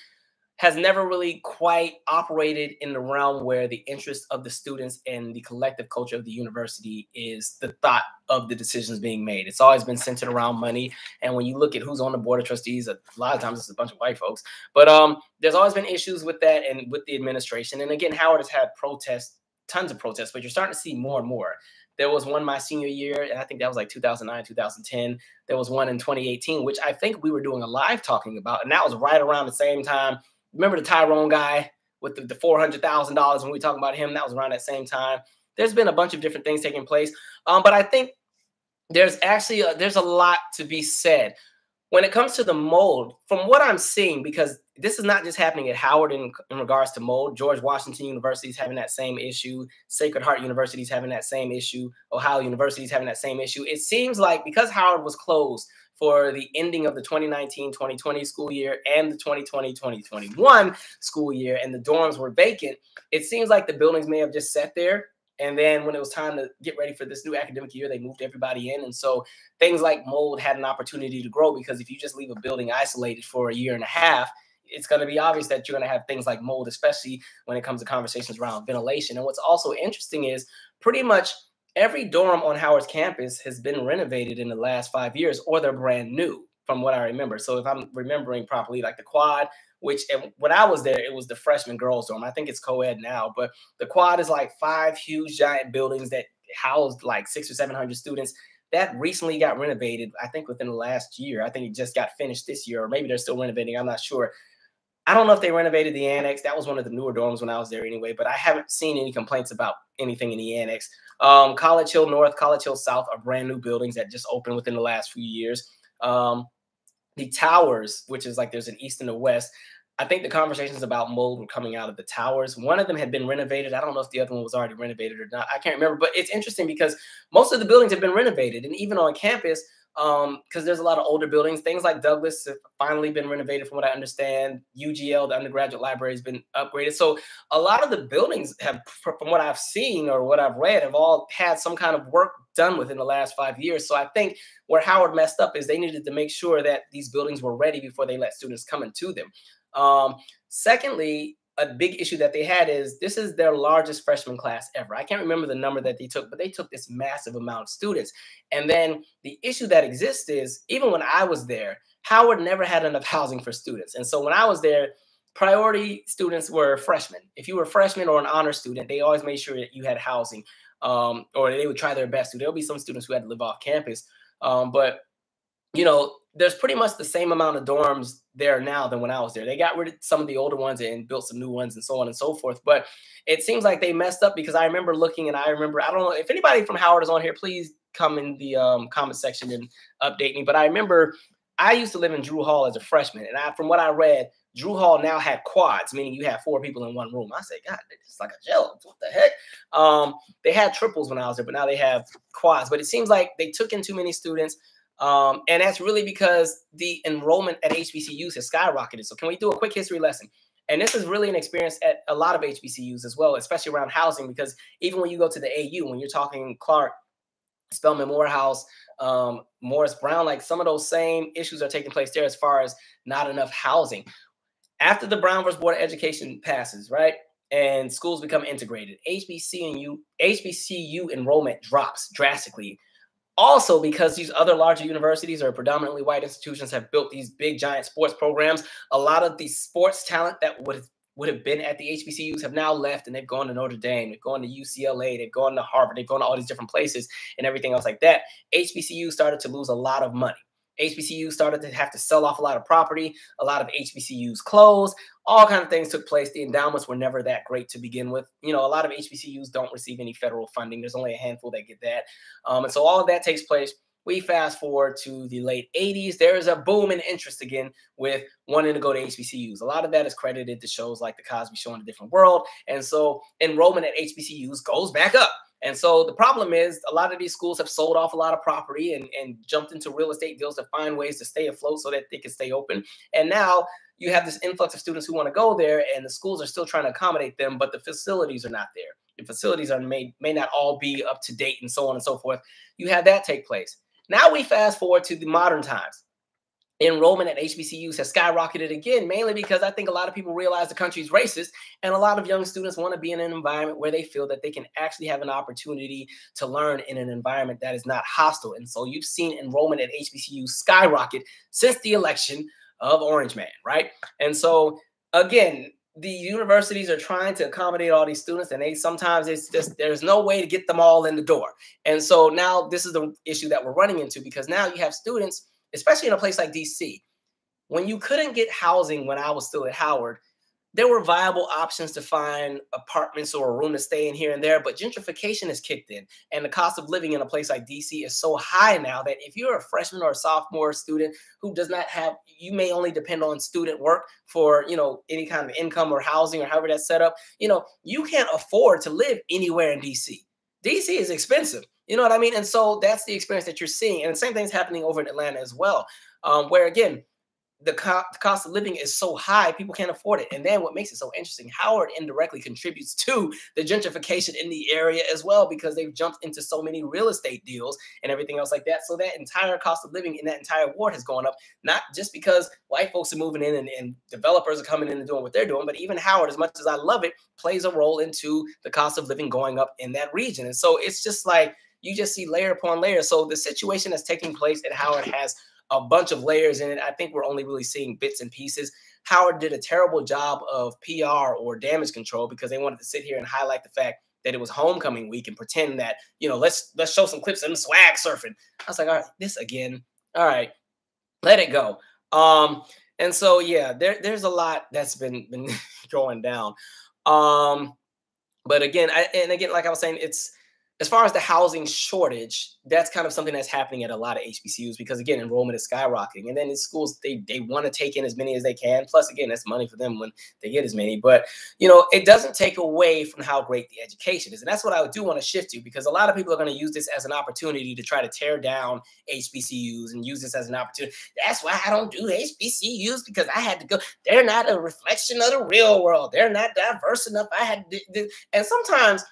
has never really quite operated in the realm where the interest of the students and the collective culture of the university is the thought of the decisions being made. It's always been centered around money. And when you look at who's on the board of trustees, a lot of times it's a bunch of white folks. But there's always been issues with that and with the administration. And again, Howard has had protests, tons of protests, but you're starting to see more and more. There was one my senior year, and I think that was like 2009, 2010. There was one in 2018, which I think we were doing a live talking about. And that was right around the same time. Remember the Tyrone guy with the $400,000 when we talking about him? That was around that same time. There's been a bunch of different things taking place. But I think there's actually there's a lot to be said when it comes to the mold. From what I'm seeing, because this is not just happening at Howard in regards to mold. George Washington University is having that same issue. Sacred Heart University is having that same issue. Ohio University is having that same issue. It seems like because Howard was closed for the ending of the 2019-2020 school year and the 2020-2021 school year, and the dorms were vacant, it seems like the buildings may have just sat there. And then when it was time to get ready for this new academic year, they moved everybody in. And so things like mold had an opportunity to grow, because if you just leave a building isolated for a year and a half, it's going to be obvious that you're going to have things like mold, especially when it comes to conversations around ventilation. And what's also interesting is pretty much every dorm on Howard's campus has been renovated in the last 5 years, or they're brand new from what I remember. So if I'm remembering properly, like the quad, which when I was there, it was the freshman girls dorm. I think it's co-ed now, but the quad is like 5 huge giant buildings that housed like 600 or 700 students. That recently got renovated, I think within the last year. I think it just got finished this year, or maybe they're still renovating. I'm not sure. I don't know if they renovated the annex. That was one of the newer dorms when I was there anyway, but I haven't seen any complaints about anything in the annex. College Hill North, College Hill South are brand new buildings that just opened within the last few years. The towers, which is like there's an east and a west, I think the conversations about mold were coming out of the towers. One of them had been renovated. I don't know if the other one was already renovated or not. I can't remember, but it's interesting because most of the buildings have been renovated. And even on campus, because there's a lot of older buildings, things like Douglas have finally been renovated from what I understand. UGL, the undergraduate library, has been upgraded. So a lot of the buildings have, from what I've seen or what I've read, have all had some kind of work done within the last 5 years. So I think where Howard messed up is they needed to make sure that these buildings were ready before they let students come into them. Secondly, a big issue that they had is this is their largest freshman class ever. I can't remember the number that they took, but they took this massive amount of students. And then the issue that exists is, even when I was there, Howard never had enough housing for students. And so when I was there, priority students were freshmen. If you were a freshman or an honor student, they always made sure that you had housing, or they would try their best to. There'll be some students who had to live off campus. But you know, there's pretty much the same amount of dorms there now than when I was there. They got rid of some of the older ones and built some new ones and so on and so forth. But it seems like they messed up, because I remember looking, and I don't know if anybody from Howard is on here, please come in the comment section and update me. But I remember I used to live in Drew Hall as a freshman, and from what I read, Drew Hall now had quads, meaning you have 4 people in one room. I said, God, it's like a jail. What the heck? They had triples when I was there, but now they have quads. But it seems like they took in too many students. And that's really because the enrollment at HBCUs has skyrocketed. So can we do a quick history lesson? And this is really an experience at a lot of HBCUs as well, especially around housing, because even when you go to the AU, when you're talking Clark, Spelman Morehouse, Morris Brown, like some of those same issues are taking place there as far as not enough housing. After the Brown versus Board of Education passes, right, and schools become integrated, HBCU enrollment drops drastically. Also, because these other larger universities or predominantly white institutions have built these big, giant sports programs, a lot of the sports talent that would have been at the HBCUs have now left, and they've gone to Notre Dame, they've gone to UCLA, they've gone to Harvard, they've gone to all these different places and everything else like that. HBCUs started to lose a lot of money. HBCUs started to have to sell off a lot of property. A lot of HBCUs closed. All kinds of things took place. The endowments were never that great to begin with. You know, a lot of HBCUs don't receive any federal funding. There's only a handful that get that. And so all of that takes place. We fast forward to the late 80s. There is a boom in interest again with wanting to go to HBCUs. A lot of that is credited to shows like The Cosby Show and A Different World. And so enrollment at HBCUs goes back up. And so the problem is a lot of these schools have sold off a lot of property and jumped into real estate deals to find ways to stay afloat so that they can stay open. And now you have this influx of students who want to go there, and the schools are still trying to accommodate them, but the facilities are not there. The facilities are may not all be up to date and so on and so forth. You have that take place. Now we fast forward to the modern times. Enrollment at HBCUs has skyrocketed again, mainly because I think a lot of people realize the country's racist, and a lot of young students want to be in an environment where they feel that they can actually have an opportunity to learn in an environment that is not hostile. And so you've seen enrollment at HBCUs skyrocket since the election of Orange Man, right? And so again, the universities are trying to accommodate all these students, and sometimes it's just there's no way to get them all in the door. And so now this is the issue that we're running into, because now you have students, especially in a place like DC, when you couldn't get housing when I was still at Howard, there were viable options to find apartments or a room to stay in here and there, but gentrification has kicked in, and the cost of living in a place like DC is so high now that if you're a freshman or a sophomore student who does not have, you may only depend on student work for, you know, any kind of income or housing or however that's set up, you know, you can't afford to live anywhere in DC. DC is expensive. You know what I mean? And so that's the experience that you're seeing. And the same thing's happening over in Atlanta as well, where again, the cost of living is so high, people can't afford it. And then what makes it so interesting, Howard indirectly contributes to the gentrification in the area as well, because they've jumped into so many real estate deals and everything else like that. So that entire cost of living in that entire ward has gone up, not just because white folks are moving in and developers are coming in and doing what they're doing, but even Howard, as much as I love it, plays a role into the cost of living going up in that region. And so it's just like, you just see layer upon layer. So the situation that's taking place at Howard has a bunch of layers in it. I think we're only really seeing bits and pieces. Howard did a terrible job of PR or damage control because they wanted to sit here and highlight the fact that it was homecoming week and pretend that, you know, let's show some clips of them swag surfing. I was like, all right, this again. All right, let it go. And so yeah, there's a lot that's been going down. But again, like I was saying, it's, as far as the housing shortage, that's kind of something that's happening at a lot of HBCUs because, again, enrollment is skyrocketing. And then in schools, they want to take in as many as they can. Plus, again, that's money for them when they get as many. But, you know, it doesn't take away from how great the education is. And that's what I do want to shift to, because a lot of people are going to use this as an opportunity to try to tear down HBCUs and use this as an opportunity. That's why I don't do HBCUs, because I had to go. They're not a reflection of the real world. They're not diverse enough. I had to. And sometimes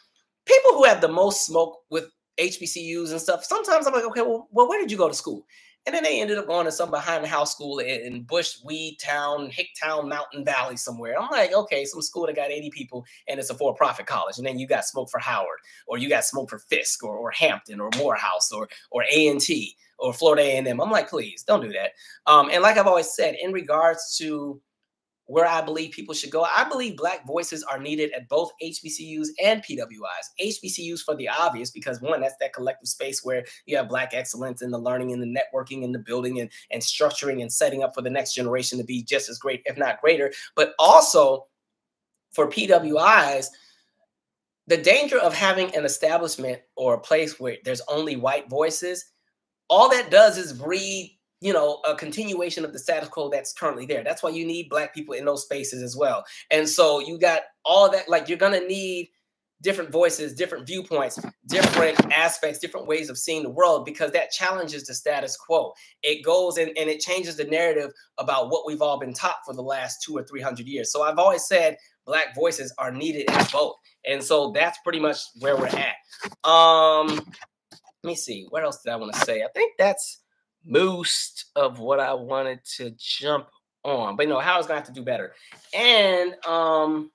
people who have the most smoke with HBCUs and stuff, sometimes I'm like, okay, well, where did you go to school? And then they ended up going to some behind the house school in Bush, Weed Town, Hicktown, Mountain Valley somewhere. I'm like, okay, some school that got 80 people and it's a for-profit college. And then you got smoke for Howard, or you got smoke for Fisk, or Hampton, or Morehouse, or A&T, or Florida A&M. I'm like, please don't do that. And like I've always said, in regards to where I believe people should go, I believe Black voices are needed at both HBCUs and PWIs. HBCUs for the obvious, because one, that's that collective space where you have Black excellence in the learning and the networking and the building and structuring and setting up for the next generation to be just as great, if not greater. But also for PWIs, the danger of having an establishment or a place where there's only white voices, all that does is breed, you know, a continuation of the status quo that's currently there. That's why you need Black people in those spaces as well. And so you got all of that, like, you're going to need different voices, different viewpoints, different aspects, different ways of seeing the world, because that challenges the status quo. It goes and it changes the narrative about what we've all been taught for the last 200 or 300 years. So I've always said Black voices are needed in both. And so that's pretty much where we're at. Let me see. What else did I want to say? I think that's most of what I wanted to jump on. But, you know, Howard's going to have to do better. And I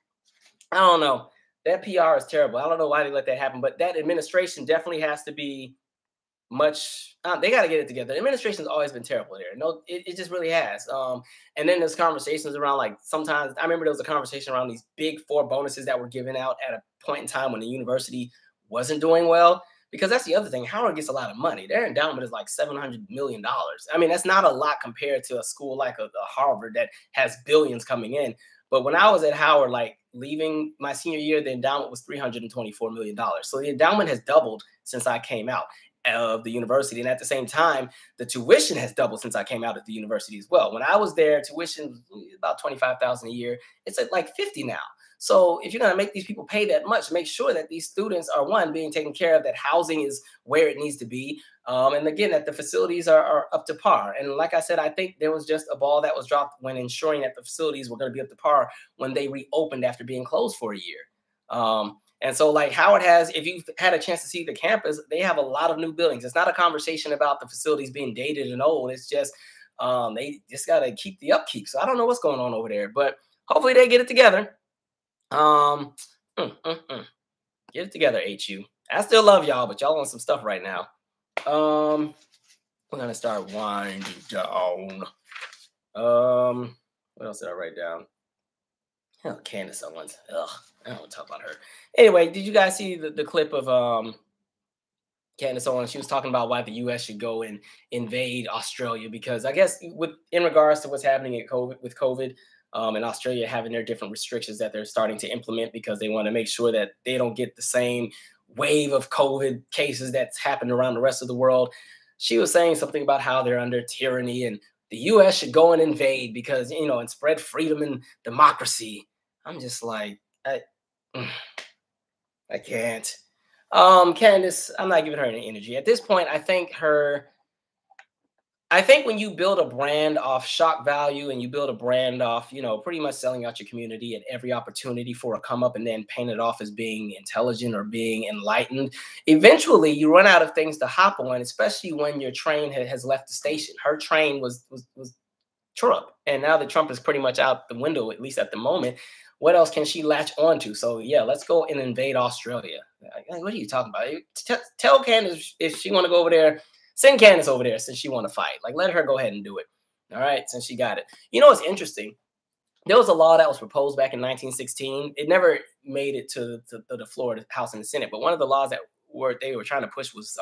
don't know. That PR is terrible. I don't know why they let that happen. But that administration definitely has to be much. They got to get it together. The administration's always been terrible there. No, it just really has. And then there's conversations around, like, sometimes I remember there was a conversation around these big 4 bonuses that were given out at a point in time when the university wasn't doing well. Because that's the other thing. Howard gets a lot of money. Their endowment is like $700 million. I mean, that's not a lot compared to a school like a Harvard that has billions coming in. But when I was at Howard, like, leaving my senior year, the endowment was $324 million. So the endowment has doubled since I came out of the university. And at the same time, the tuition has doubled since I came out of the university as well. When I was there, tuition was about $25,000 a year. It's at like 50 now. So if you're going to make these people pay that much, make sure that these students are, one, being taken care of, that housing is where it needs to be. And again, that the facilities are up to par. And like I said, I think there was just a ball that was dropped when ensuring that the facilities were going to be up to par when they reopened after being closed for a year. And so, like, Howard has, if you've had a chance to see the campus, they have a lot of new buildings. It's not a conversation about the facilities being dated and old. It's just they just got to keep the upkeep. So I don't know what's going on over there, but hopefully they get it together. Get it together, HU. I still love y'all, but y'all on some stuff right now. We're gonna start winding down. What else did I write down? Oh, Candace Owens. Ugh, I don't want to talk about her. Anyway, did you guys see the clip of Candace Owens? She was talking about why the U.S. should go and invade Australia, because I guess in regards to what's happening with COVID. And Australia having their different restrictions that they're starting to implement because they want to make sure that they don't get the same wave of COVID cases that's happened around the rest of the world. She was saying something about how they're under tyranny and the U.S. should go and invade because, you know, and spread freedom and democracy. I'm just like, I can't. Candace, I'm not giving her any energy at this point. I think when you build a brand off shock value and you build a brand off, pretty much selling out your community at every opportunity for a come up and then paint it off as being intelligent or being enlightened, eventually you run out of things to hop on, especially when your train has left the station. Her train was Trump. And now that Trump is pretty much out the window, at least at the moment, what else can she latch onto? So yeah, let's go and invade Australia. What are you talking about? Tell Candace if she want to go over there, send Candace over there since she want to fight. Like, let her go ahead and do it. All right, since she got it. You know what's interesting? There was a law that was proposed back in 1916. It never made it to the floor of the House and the Senate. But one of the laws that they were trying to push was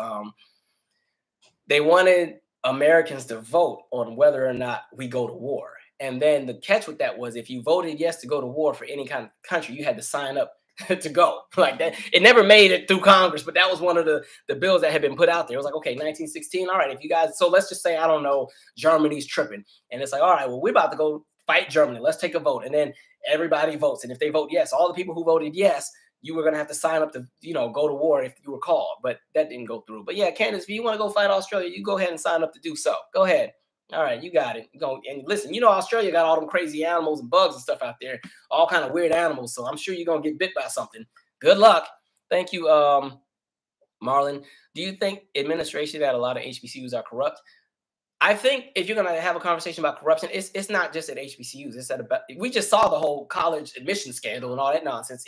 they wanted Americans to vote on whether or not we go to war. And then the catch with that was if you voted yes to go to war for any kind of country, you had to sign up to go like that. It never made it through Congress, but that was one of the bills that had been put out there. It was like, okay, 1916. All right, if you guys, so let's just say, I don't know, Germany's tripping. And it's like, all right, well, we're about to go fight Germany. Let's take a vote. And then everybody votes. And if they vote yes, all the people who voted yes, you were going to have to sign up to, go to war if you were called. But that didn't go through. But yeah, Candace, if you want to go fight Australia, you go ahead and sign up to do so. Go ahead. All right, you got it. Go and listen. Australia got all them crazy animals and bugs and stuff out there, all kind of weird animals. So I'm sure you're gonna get bit by something. Good luck. Thank you, Marlon. Do you think administration at a lot of HBCUs are corrupt? I think if you're gonna have a conversation about corruption, it's not just at HBCUs. It's we just saw the whole college admission scandal and all that nonsense.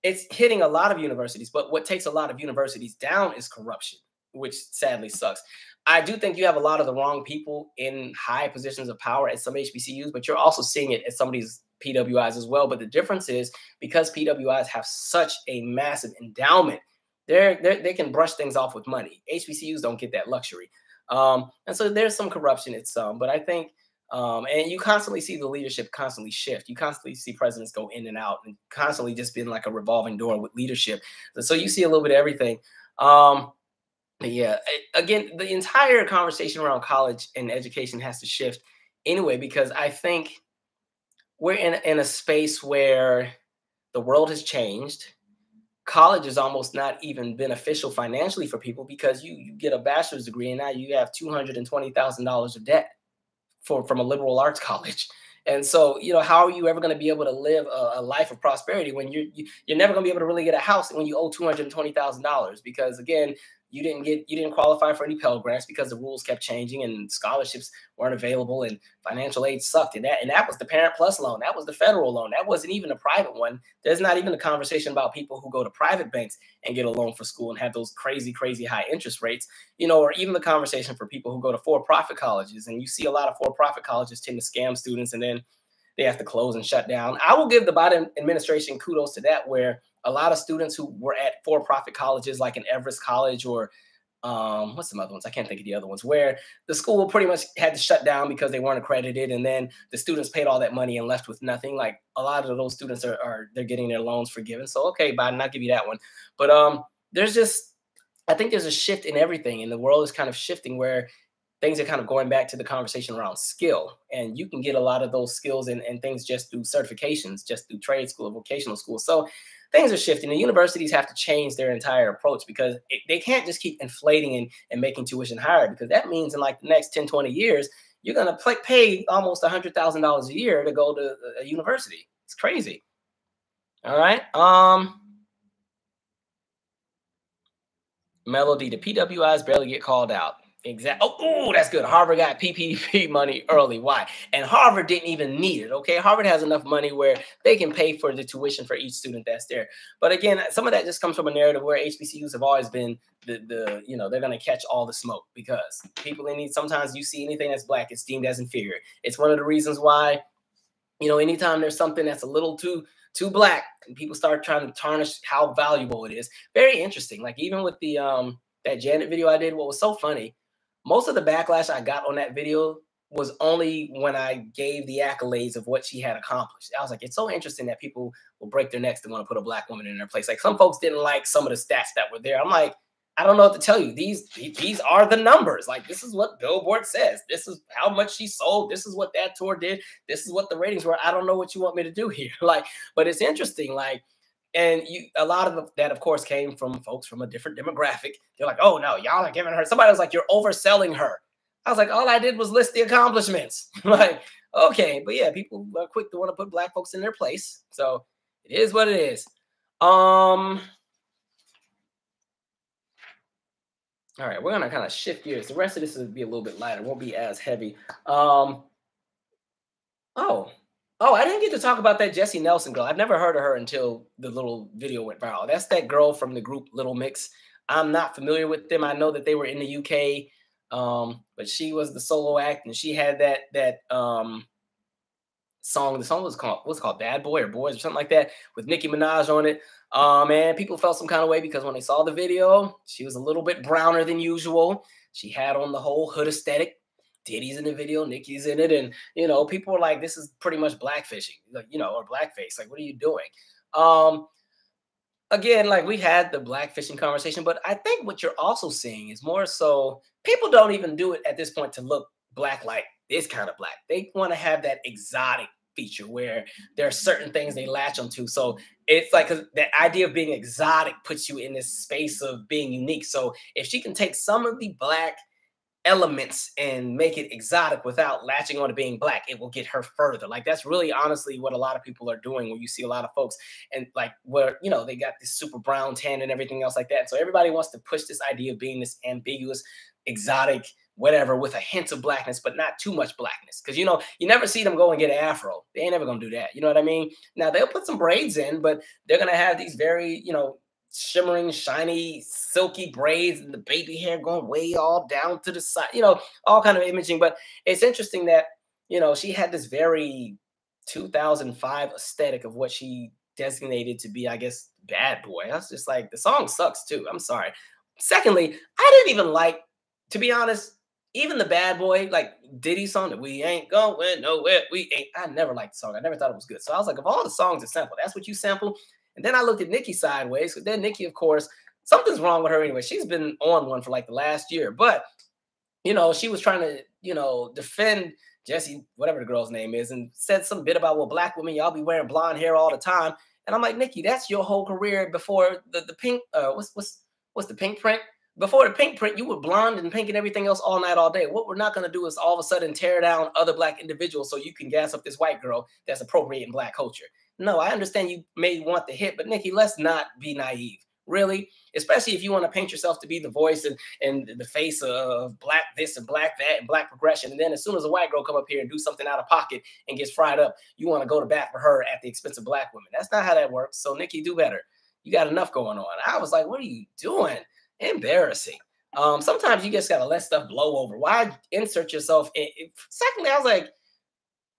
It's hitting a lot of universities, but what takes a lot of universities down is corruption, which sadly sucks. I do think you have a lot of the wrong people in high positions of power at some HBCUs, but you're also seeing it at some of these PWIs as well. But the difference is because PWIs have such a massive endowment, they can brush things off with money. HBCUs don't get that luxury. And so there's some corruption at some, but I think, and you constantly see the leadership constantly shift. You constantly see presidents go in and out and constantly just being like a revolving door with leadership. So you see a little bit of everything. Yeah, again, the entire conversation around college and education has to shift anyway, because I think we're in a space where the world has changed. College is almost not even beneficial financially for people because you get a bachelor's degree and now you have $220,000 of debt from a liberal arts college. And so, how are you ever going to be able to live a life of prosperity when you're never going to be able to really get a house when you owe $220,000? Because again, you didn't qualify for any Pell Grants because the rules kept changing and scholarships weren't available and financial aid sucked. And that was the Parent Plus loan. That was the federal loan. That wasn't even a private one. There's not even a conversation about people who go to private banks and get a loan for school and have those crazy, crazy high interest rates, or even the conversation for people who go to for-profit colleges. And you see a lot of for-profit colleges tend to scam students and then they have to close and shut down. I will give the Biden administration kudos to that, where a lot of students who were at for-profit colleges like an Everest College or what's some other ones? I can't think of the other ones, where the school pretty much had to shut down because they weren't accredited. And then the students paid all that money and left with nothing. Like a lot of those students they're getting their loans forgiven. So, okay, Biden, I'll give you that one. But I think there's a shift in everything, and the world is kind of shifting where things are kind of going back to the conversation around skill. And you can get a lot of those skills and things just through certifications, just through trade school, vocational school. So things are shifting. The universities have to change their entire approach because they can't just keep inflating and making tuition higher, because that means in like the next 10, 20 years, you're going to pay almost $100,000 a year to go to a university. It's crazy. All right. Melody, the PWIs barely get called out. Exactly. Oh, that's good. Harvard got PPP money early. Why? And Harvard didn't even need it. Okay. Harvard has enough money where they can pay for the tuition for each student that's there. But again, some of that just comes from a narrative where HBCUs have always been they're going to catch all the smoke because people sometimes you see anything that's black, it's deemed as inferior. It's one of the reasons why, anytime there's something that's a little too black, and people start trying to tarnish how valuable it is. Very interesting. Like even with the, that Janet video I did, what was so funny, most of the backlash I got on that video was only when I gave the accolades of what she had accomplished. I was like, it's so interesting that people will break their necks to want to put a black woman in their place. Like some folks didn't like some of the stats that were there. I'm like, I don't know what to tell you. These are the numbers. Like, this is what Billboard says. This is how much she sold. This is what that tour did. This is what the ratings were. I don't know what you want me to do here. Like, but it's interesting. Like, And a lot of that, of course, came from folks from a different demographic. They're like, "Oh no, y'all are giving her." Somebody was like, "You're overselling her." I was like, "All I did was list the accomplishments." Like, okay, but yeah, people are quick to want to put black folks in their place. So it is what it is. All right, we're gonna kind of shift gears. The rest of this will be a little bit lighter. Won't be as heavy. Oh, I didn't get to talk about that Jessie Nelson girl. I've never heard of her until the little video went viral. That's that girl from the group Little Mix. I'm not familiar with them. I know that they were in the UK, but she was the solo act, and she had that song. The song was called what's called Bad Boy or Boys or something like that with Nicki Minaj on it. And people felt some kind of way because when they saw the video, she was a little bit browner than usual. She had on the whole hood aesthetic. Diddy's in the video, Nicki's in it, and people were like, "This is pretty much blackfishing, like or blackface. Like, what are you doing?" Um, Again, like we had the blackfishing conversation, but I think what you're also seeing is more so people don't even do it at this point to look black like this kind of black. They want to have that exotic feature where there are certain things they latch onto. So it's like 'cause the idea of being exotic puts you in this space of being unique. So if she can take some of the black elements and make it exotic without latching on to being black, it will get her further. Like that's really honestly what a lot of people are doing when you see a lot of folks and like where they got this super brown tan and everything else like that. So everybody wants to push this idea of being this ambiguous, exotic, whatever, with a hint of blackness, but not too much blackness. Because you never see them go and get an afro. They ain't never gonna do that. You know what I mean? Now they'll put some braids in, but they're gonna have these very, shimmering, shiny, silky braids and the baby hair going way all down to the side, all kind of imaging. But it's interesting that, she had this very 2005 aesthetic of what she designated to be, I guess, bad boy. That's just like the song sucks too. I'm sorry. Secondly, I didn't even like, to be honest, even the bad boy, like Diddy song that we ain't going nowhere. We ain't. I never liked the song. I never thought it was good. So I was like, of all the songs to sample, that's what you sample. And then I looked at Nicki sideways. But then Nicki, of course, something's wrong with her anyway. She's been on one for like the last year. But, she was trying to, defend Jessie, whatever the girl's name is, and said some bit about, well, black women, y'all be wearing blonde hair all the time. And I'm like, Nicki, that's your whole career before the pink, what's the pink print? Before the pink print, you were blonde and pink and everything else all night, all day. What we're not going to do is all of a sudden tear down other black individuals so you can gas up this white girl that's appropriating black culture. No, I understand you may want the hit, but Nicki, let's not be naive. Really, especially if you want to paint yourself to be the voice and the face of black this and black that and black progression. And then as soon as a white girl come up here and do something out of pocket and gets fried up, you want to go to bat for her at the expense of black women. That's not how that works. So Nicki, do better. You got enough going on. I was like, what are you doing? Embarrassing. Sometimes you just gotta let stuff blow over. Why insert yourself in? Secondly, I was like,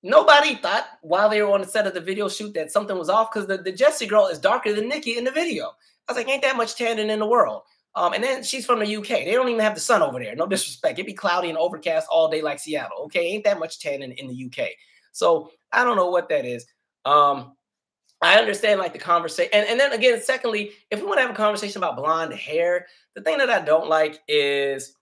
nobody thought while they were on the set of the video shoot that something was off because the Jessie girl is darker than Nicki in the video. I was like, ain't that much tanning in the world? And then she's from the UK. They don't even have the sun over there. No disrespect. It'd be cloudy and overcast all day like Seattle. Okay, ain't that much tanning in the UK. So I don't know what that is. I understand like the conversation. And then again, secondly, if we want to have a conversation about blonde hair, the thing that I don't like is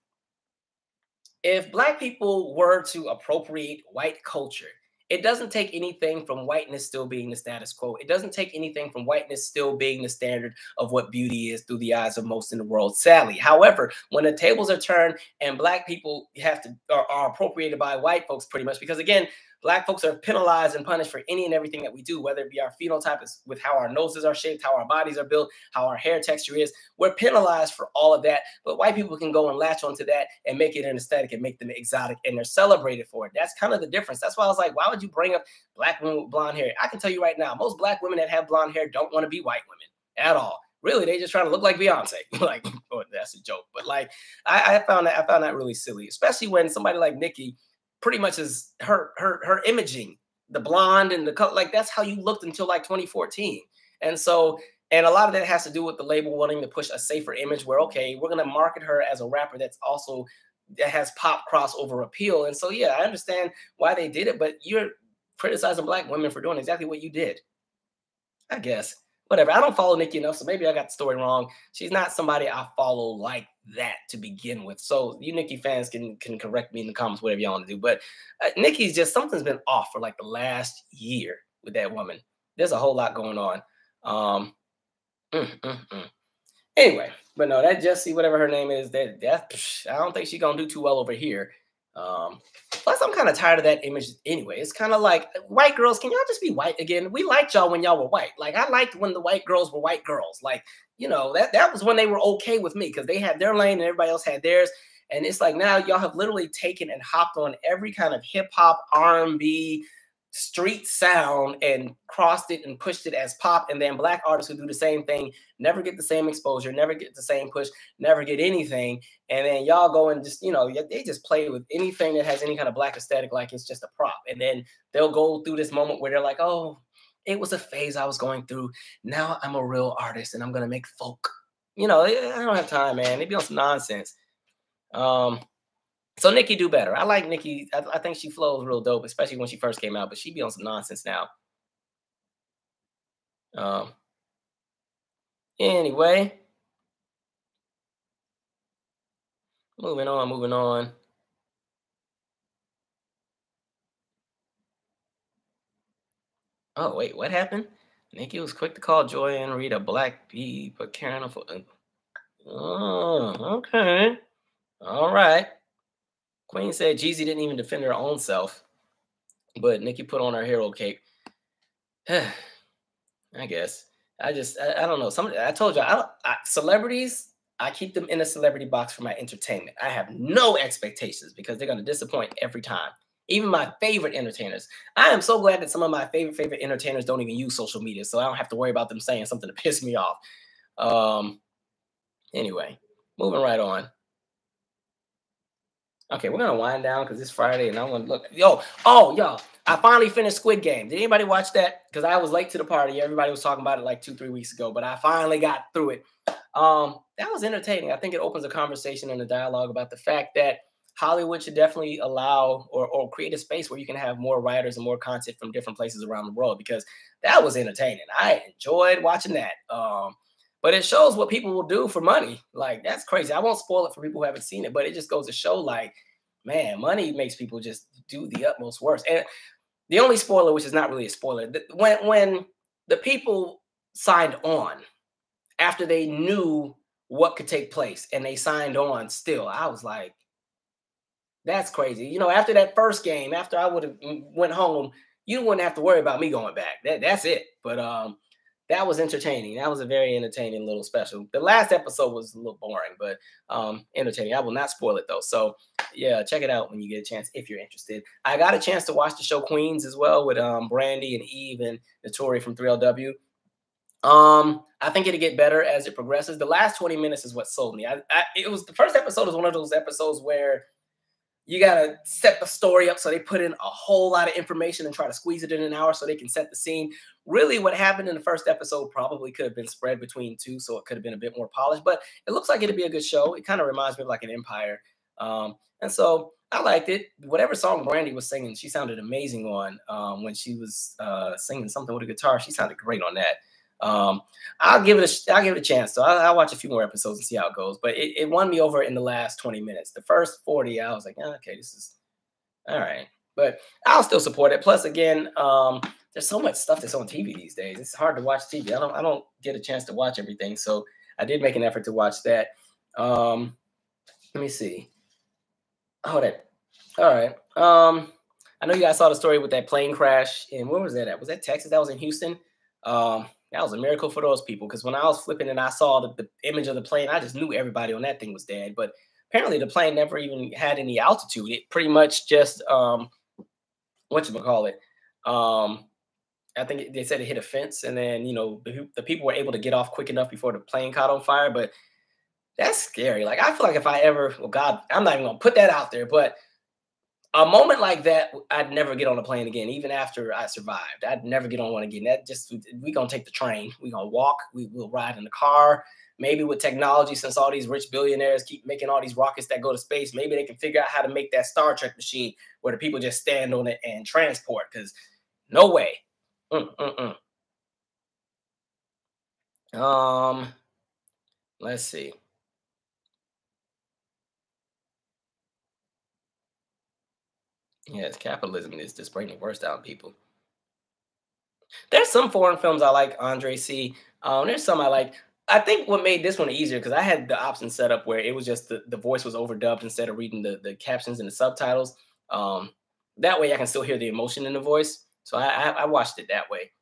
if black people were to appropriate white culture, it doesn't take anything from whiteness still being the status quo. It doesn't take anything from whiteness still being the standard of what beauty is through the eyes of most in the world, sadly. However, when the tables are turned and black people are appropriated by white folks pretty much, because again, black folks are penalized and punished for any and everything that we do, whether it be our phenotype is with how our noses are shaped, how our bodies are built, how our hair texture is. We're penalized for all of that, but white people can go and latch onto that and make it an aesthetic and make them exotic, and they're celebrated for it. That's kind of the difference. That's why I was like, why would you bring up black women with blonde hair? I can tell you right now, most black women that have blonde hair don't want to be white women at all. Really, they just trying to look like Beyonce. Like, oh, that's a joke, but like, I found that really silly, especially when somebody like Nicki pretty much is her imaging, the blonde and the color, like that's how you looked until like 2014. And so, and a lot of that has to do with the label wanting to push a safer image where, okay, we're going to market her as a rapper that's also that has pop crossover appeal. And so, yeah, I understand why they did it, but you're criticizing black women for doing exactly what you did. I guess. Whatever. I don't follow Nicki enough, so maybe I got the story wrong. She's not somebody I follow like that to begin with. So you Nicki fans can correct me in the comments, whatever y'all want to do. But Nicki's just something's been off for like the last year with that woman. There's a whole lot going on. Mm. Anyway, but no, that Jessie, whatever her name is, I don't think she's gonna do too well over here. Plus, I'm kind of tired of that image anyway. It's kind of like white girls. Can y'all just be white again? We liked y'all when y'all were white. Like I liked when the white girls were white girls. Like that was when they were okay with me because they had their lane and everybody else had theirs. And it's like now y'all have literally taken and hopped on every kind of hip hop, R&B, street sound and crossed it and pushed it as pop. And then black artists who do the same thing never get the same exposure, never get the same push, never get anything. And then y'all go and just, they just play with anything that has any kind of black aesthetic like it's just a prop. And then they'll go through this moment where they're like, oh, it was a phase I was going through. Now I'm a real artist and I'm going to make folk. I don't have time, man. They be on some nonsense. So Nikki do better. I like Nikki. I think she flows real dope, especially when she first came out, but she be on some nonsense now. Um, anyway, moving on. Oh, wait, what happened? Nikki was quick to call Joy and Rita black bee, but Karen for. Oh, okay. All right. Queen said Jeezy didn't even defend her own self, but Nikki put on her hero cape. I guess. I don't know. I told you celebrities. I keep them in a celebrity box for my entertainment. I have no expectations because they're going to disappoint every time. Even my favorite entertainers. I am so glad that some of my favorite entertainers don't even use social media, so I don't have to worry about them saying something to piss me off. Um. Anyway, moving right on. Okay, we're gonna wind down because it's Friday, and I want to look. Y'all! I finally finished Squid Game. Did anybody watch that? Because I was late to the party. Everybody was talking about it like 2-3 weeks ago, but I finally got through it. That was entertaining. I think it opens a conversation and a dialogue about the fact that Hollywood should definitely allow or create a space where you can have more writers and more content from different places around the world. Because that was entertaining. I enjoyed watching that. But it shows what people will do for money. Like that's crazy. I won't spoil it for people who haven't seen it, but it just goes to show, like, man, money makes people just do the utmost worst. And the only spoiler, which is not really a spoiler, when the people signed on after they knew what could take place and they signed on still, I was like, that's crazy. After that first game, after I would have went home, you wouldn't have to worry about me going back. That's it. But that was entertaining. That was a very entertaining little special. The last episode was a little boring, but entertaining. I will not spoil it though. So yeah, check it out when you get a chance if you're interested. I got a chance to watch the show Queens as well with Brandy and Eve and Notori from 3LW. I think it'll get better as it progresses. The last 20 minutes is what sold me. It was the first episode was one of those episodes where you gotta set the story up, so they put in a whole lot of information and try to squeeze it in an hour so they can set the scene. Really, what happened in the first episode probably could have been spread between two, so it could have been a bit more polished. But it looks like it'd be a good show. It kind of reminds me of like an Empire, and so I liked it. Whatever song Brandy was singing, she sounded amazing on when she was singing something with a guitar. She sounded great on that. Um, I'll give it a chance. So I'll watch a few more episodes and see how it goes. But it won me over in the last 20 minutes. The first 40, I was like, okay, this is all right. But I'll still support it. Plus, again, there's so much stuff that's on TV these days. It's hard to watch TV. I don't get a chance to watch everything. So I did make an effort to watch that. Let me see. Oh, that. All right. I know you guys saw the story with that plane crash. And where was that at? Was that Texas? That was in Houston. That was a miracle for those people because when I was flipping and I saw the image of the plane, I just knew everybody on that thing was dead. But apparently, the plane never even had any altitude. It pretty much just what you call it. I think they said it hit a fence, and then the people were able to get off quick enough before the plane caught on fire. But that's scary. Like I feel like if I ever, well, God, I'm not even gonna put that out there, but a moment like that, I'd never get on a plane again, even after I survived. I'd never get on one again. That just we gonna take the train. We gonna walk. We'll ride in the car. Maybe with technology, since all these rich billionaires keep making all these rockets that go to space, maybe they can figure out how to make that Star Trek machine where the people just stand on it and transport. Because no way. Mm-mm-mm. Um, let's see. Yes, capitalism is just bringing the worst out of people. There's some foreign films I like, Andre C. There's some I like. I think what made this one easier because I had the option set up where it was just the voice was overdubbed instead of reading the captions and the subtitles. Um, that way I can still hear the emotion in the voice. So I watched it that way.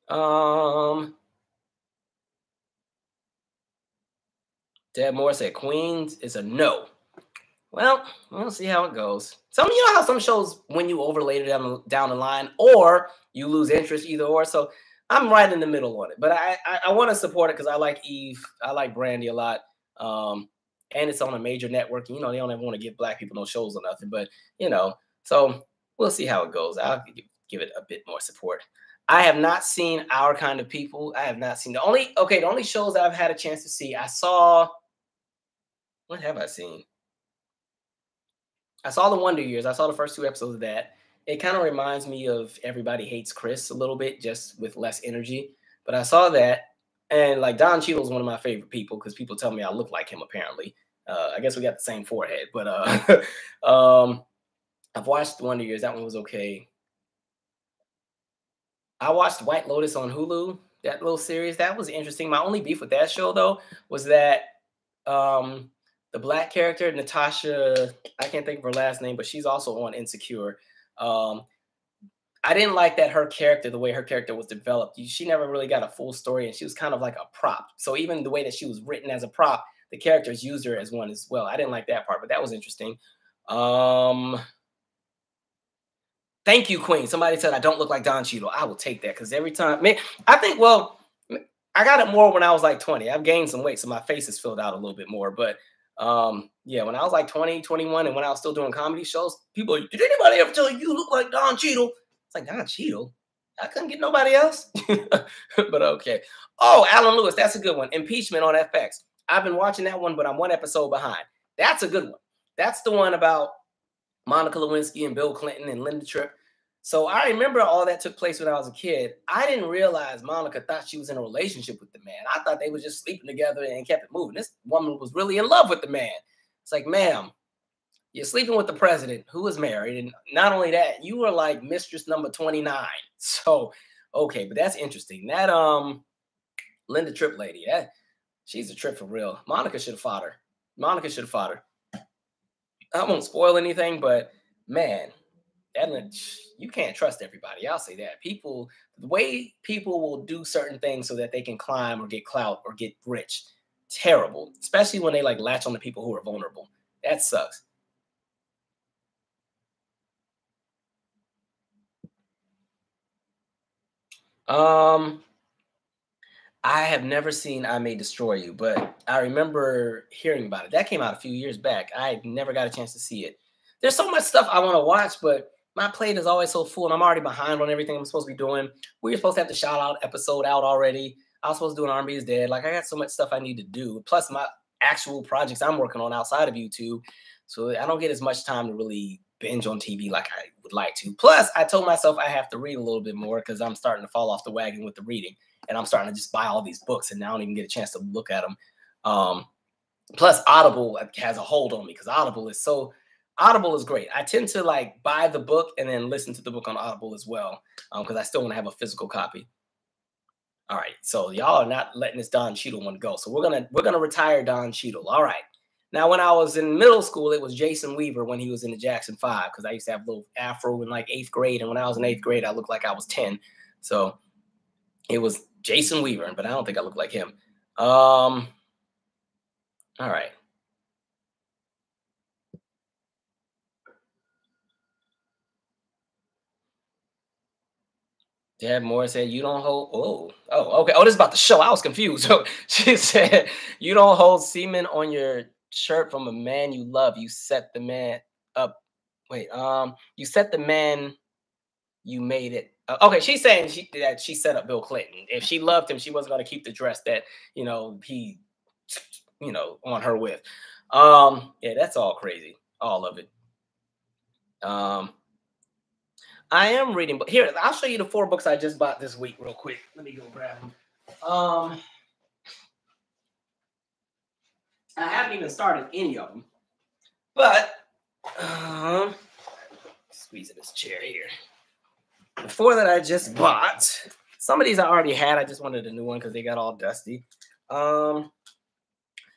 Um, Deb Moore said Queens is a no. Well, we'll see how it goes. Some, you know how some shows when you overlay it down the line, or you lose interest, either or. So I'm right in the middle on it, but I want to support it because I like Eve, I like Brandy a lot, and it's on a major network. And, you know, they don't ever want to give black people no shows or nothing, but you know, so we'll see how it goes. I'll give it a bit more support. I have not seen Our Kind of People. I have not seen the only shows that I've had a chance to see. I saw, what have I seen? I saw the Wonder Years. I saw the first two episodes of that. It kind of reminds me of Everybody Hates Chris a little bit, just with less energy. But I saw that, and like Don Cheadle is one of my favorite people because people tell me I look like him. Apparently, I guess we got the same forehead. But I've watched the Wonder Years. That one was okay. I watched White Lotus on Hulu. That little series that was interesting. My only beef with that show though was that um, the black character Natasha, I can't think of her last name, but she's also on Insecure. Um, I didn't like that her character, the way her character was developed. She never really got a full story, and she was kind of like a prop. So even the way that she was written as a prop, the characters used her as one as well. I didn't like that part, but that was interesting. Um, Thank you, Queen. Somebody said I don't look like Don Cheadle. I will take that because every time, man, I think, well, I got it more when I was like 20. I've gained some weight, so my face has filled out a little bit more. But yeah, when I was like 20, 21, and when I was still doing comedy shows, people, did anybody ever tell you look like Don Cheadle? It's like, Don Cheadle? I couldn't get nobody else. But okay. Oh, Alan Lewis, that's a good one. Impeachment on FX. I've been watching that one, but I'm one episode behind. That's a good one. That's the one about Monica Lewinsky and Bill Clinton and Linda Tripp. So I remember all that took place when I was a kid. I didn't realize Monica thought she was in a relationship with the man. I thought they were just sleeping together and kept it moving. This woman was really in love with the man. It's like, ma'am, you're sleeping with the president who is married. And not only that, you were like mistress number 29. So, okay, but that's interesting. That Linda Tripp lady, she's a trip for real. Monica should have fought her. Monica should have fought her. I won't spoil anything, but man, you can't trust everybody. I'll say that. People, the way people will do certain things so that they can climb or get clout or get rich, terrible. Especially when they like latch on to people who are vulnerable. That sucks. Um, I have never seen I May Destroy You, but I remember hearing about it. That came out a few years back. I never got a chance to see it. There's so much stuff I want to watch, but my plate is always so full and I'm already behind on everything I'm supposed to be doing. We were supposed to have the shout out episode out already. I was supposed to do an R&B is Dead. Like I got so much stuff I need to do. Plus my actual projects I'm working on outside of YouTube. So I don't get as much time to really binge on TV like I would like to. Plus, I told myself I have to read a little bit more because I'm starting to fall off the wagon with the reading and I'm starting to just buy all these books and I don't even get a chance to look at them. Um, Plus, Audible has a hold on me because Audible is great. I tend to like buy the book and then listen to the book on Audible as well because I still want to have a physical copy. All right, so y'all are not letting this Don Cheadle one go. So we're gonna retire Don Cheadle. All right. Now, when I was in middle school, it was Jason Weaver when he was in the Jackson Five because I used to have a little afro in like eighth grade, and when I was in eighth grade, I looked like I was 10. So it was Jason Weaver, but I don't think I look like him. All right. Deb Moore said, "You don't hold." Okay. Oh, this is about the show. I was confused. So she said, "You don't hold semen on your shirt from a man you love. You set the man up. Wait, you set the man you made it." Okay, she's saying that she set up Bill Clinton. If she loved him, she wasn't going to keep the dress that he, on her with. Yeah, that's all crazy, all of it. Um, I am reading, but here I'll show you the 4 books I just bought this week, real quick. Let me go grab them. Um, I haven't even started any of them, but this chair here. The 4 that I just bought. Some of these I already had. I just wanted a new one because they got all dusty.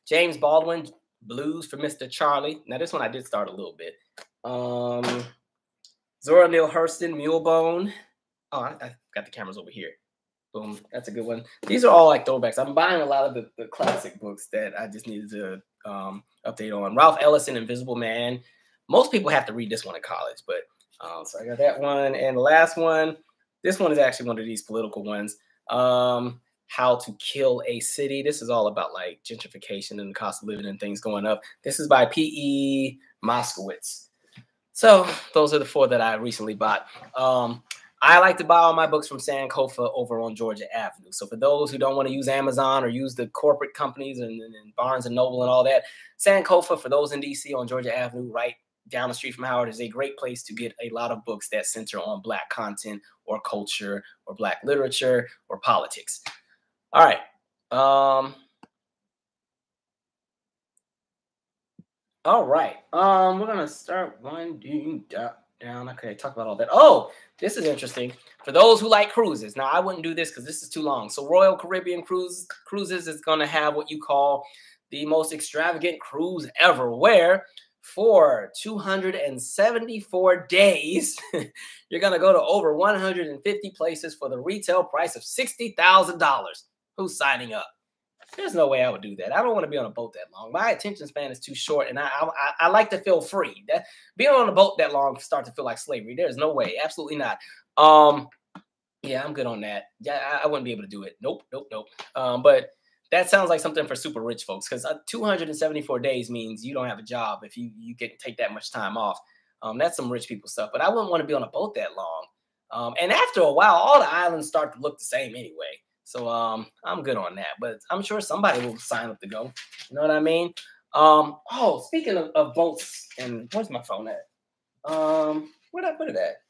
James Baldwin, Blues for Mr. Charlie. Now this one I did start a little bit. Zora Neale Hurston, Mulebone. Oh, I got the cameras over here. Boom, that's a good one. These are all like throwbacks. I'm buying a lot of the classic books that I just needed to update on. Ralph Ellison, Invisible Man. Most people have to read this one in college, but so I got that one. And the last one, this one is actually one of these political ones. How to Kill a City. This is all about like gentrification and the cost of living and things going up. This is by P.E. Moskowitz. So those are the 4 that I recently bought. I like to buy all my books from Sankofa over on Georgia Avenue. So for those who don't want to use Amazon or use the corporate companies and Barnes and Noble and all that, Sankofa, for those in DC on Georgia Avenue, right down the street from Howard, is a great place to get a lot of books that center on Black content or culture or Black literature or politics. All right. All right. We're gonna start winding down. Okay, talk about all that. Oh, this is interesting for those who like cruises. Now, I wouldn't do this because this is too long. So, Royal Caribbean Cruises is gonna have what you call the most extravagant cruise ever, where for 274 days, you're gonna go to over 150 places for the retail price of $60,000. Who's signing up? There's no way I would do that. I don't want to be on a boat that long. My attention span is too short, and I like to feel free. That being on a boat that long starts to feel like slavery. There's no way, absolutely not. Yeah, I'm good on that. Yeah, I wouldn't be able to do it. Nope. But that sounds like something for super rich folks, because 274 days means you don't have a job if you can take that much time off. That's some rich people stuff. But I wouldn't want to be on a boat that long. And after a while, all the islands start to look the same anyway. So I'm good on that, but I'm sure somebody will sign up to go. You know what I mean? Oh, speaking of boats, and where's my phone at? Where'd I put it at?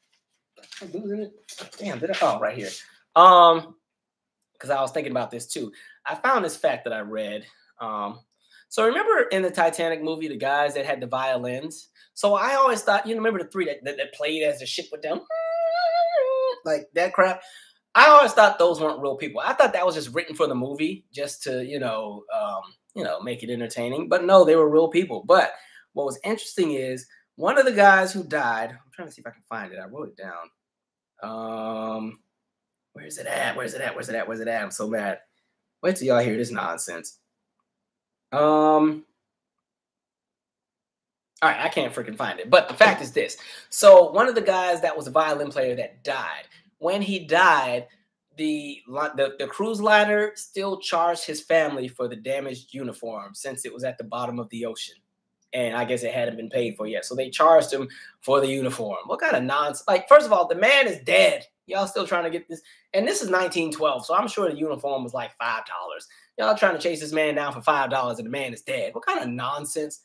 I'm losing it. Damn, did I? Oh, right here. Because I was thinking about this too. I found this fact that I read. So remember in the Titanic movie, the guys that had the violins? So I always thought, remember the 3 that played as the ship went down? Like that crap. I always thought those weren't real people. I thought that was just written for the movie, just to, make it entertaining. But no, they were real people. But what was interesting is one of the guys who died, I'm trying to see if I can find it. I wrote it down. Where's it at? I'm so mad. Wait till y'all hear this nonsense. All right, I can't freaking find it. But the fact is this. So one of the guys that was a violin player that died, when he died, the cruise liner still charged his family for the damaged uniform since it was at the bottom of the ocean. And I guess it hadn't been paid for yet. So they charged him for the uniform. What kind of nonsense? Like, first of all, the man is dead. Y'all still trying to get this. And this is 1912. So I'm sure the uniform was like $5. Y'all trying to chase this man down for $5 and the man is dead. What kind of nonsense?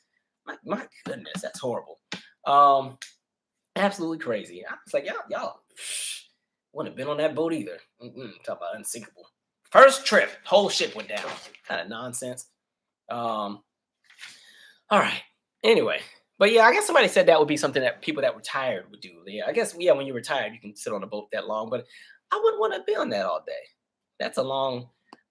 My goodness, that's horrible. Absolutely crazy. I was like, y'all wouldn't have been on that boat either. Talk about unsinkable. First trip, whole ship went down. Kind of nonsense. All right. Anyway, but yeah, I guess somebody said that would be something that people that retired would do. Yeah, I guess, when you're retired, you can sit on a boat that long, but I wouldn't want to be on that all day. That's a long,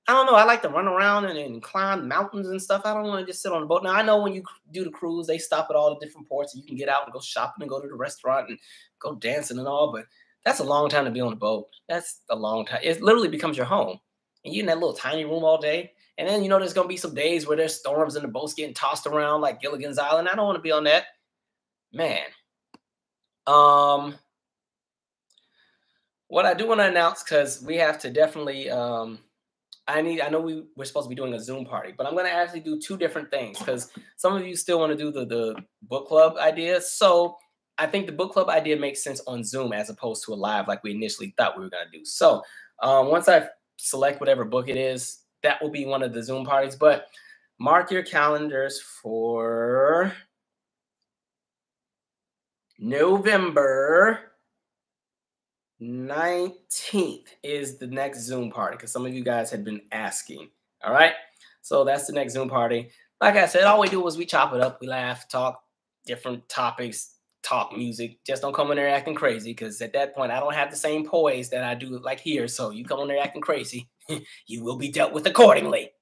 I don't know. I like to run around and climb mountains and stuff. I don't want to just sit on a boat. Now, I know when you do the cruise, they stop at all the different ports and you can get out and go shopping and go to the restaurant and go dancing and all, but that's a long time to be on a boat. That's a long time. It literally becomes your home. And you're in that little tiny room all day. And then, there's going to be some days where there's storms and the boat's getting tossed around like Gilligan's Island. I don't want to be on that. Man. What I do want to announce, because we have to definitely, I know we're supposed to be doing a Zoom party, but I'm going to actually do 2 different things because some of you still want to do the book club idea. So I think the book club idea makes sense on Zoom as opposed to a live like we initially thought we were going to do. So once I select whatever book it is, that will be one of the Zoom parties. But mark your calendars for November 19th is the next Zoom party, because some of you guys had been asking. All right. So that's the next Zoom party. Like I said, all we do is we chop it up. We laugh, talk different topics, talk music. Just don't come in there acting crazy, because at that point I don't have the same poise that I do like here. So you come in there acting crazy, you will be dealt with accordingly.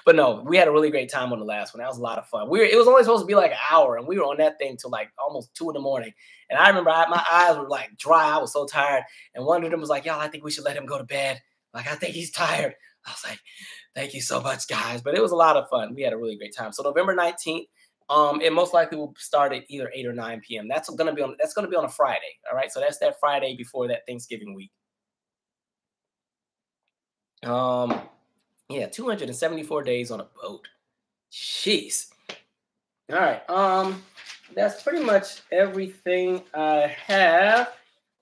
But no, we had a really great time on the last one. That was a lot of fun. It was only supposed to be like an hour, and we were on that thing till like almost 2 in the morning. And I remember my eyes were like dry. I was so tired. And one of them was like, "Y'all, I think we should let him go to bed. Like, I think he's tired." I was like, "Thank you so much, guys." But it was a lot of fun. We had a really great time. So November 19th, it most likely will start at either 8 or 9 p.m. That's gonna be on a Friday. All right. So that's that Friday before that Thanksgiving week. Yeah, 274 days on a boat. Jeez. All right. That's pretty much everything I have.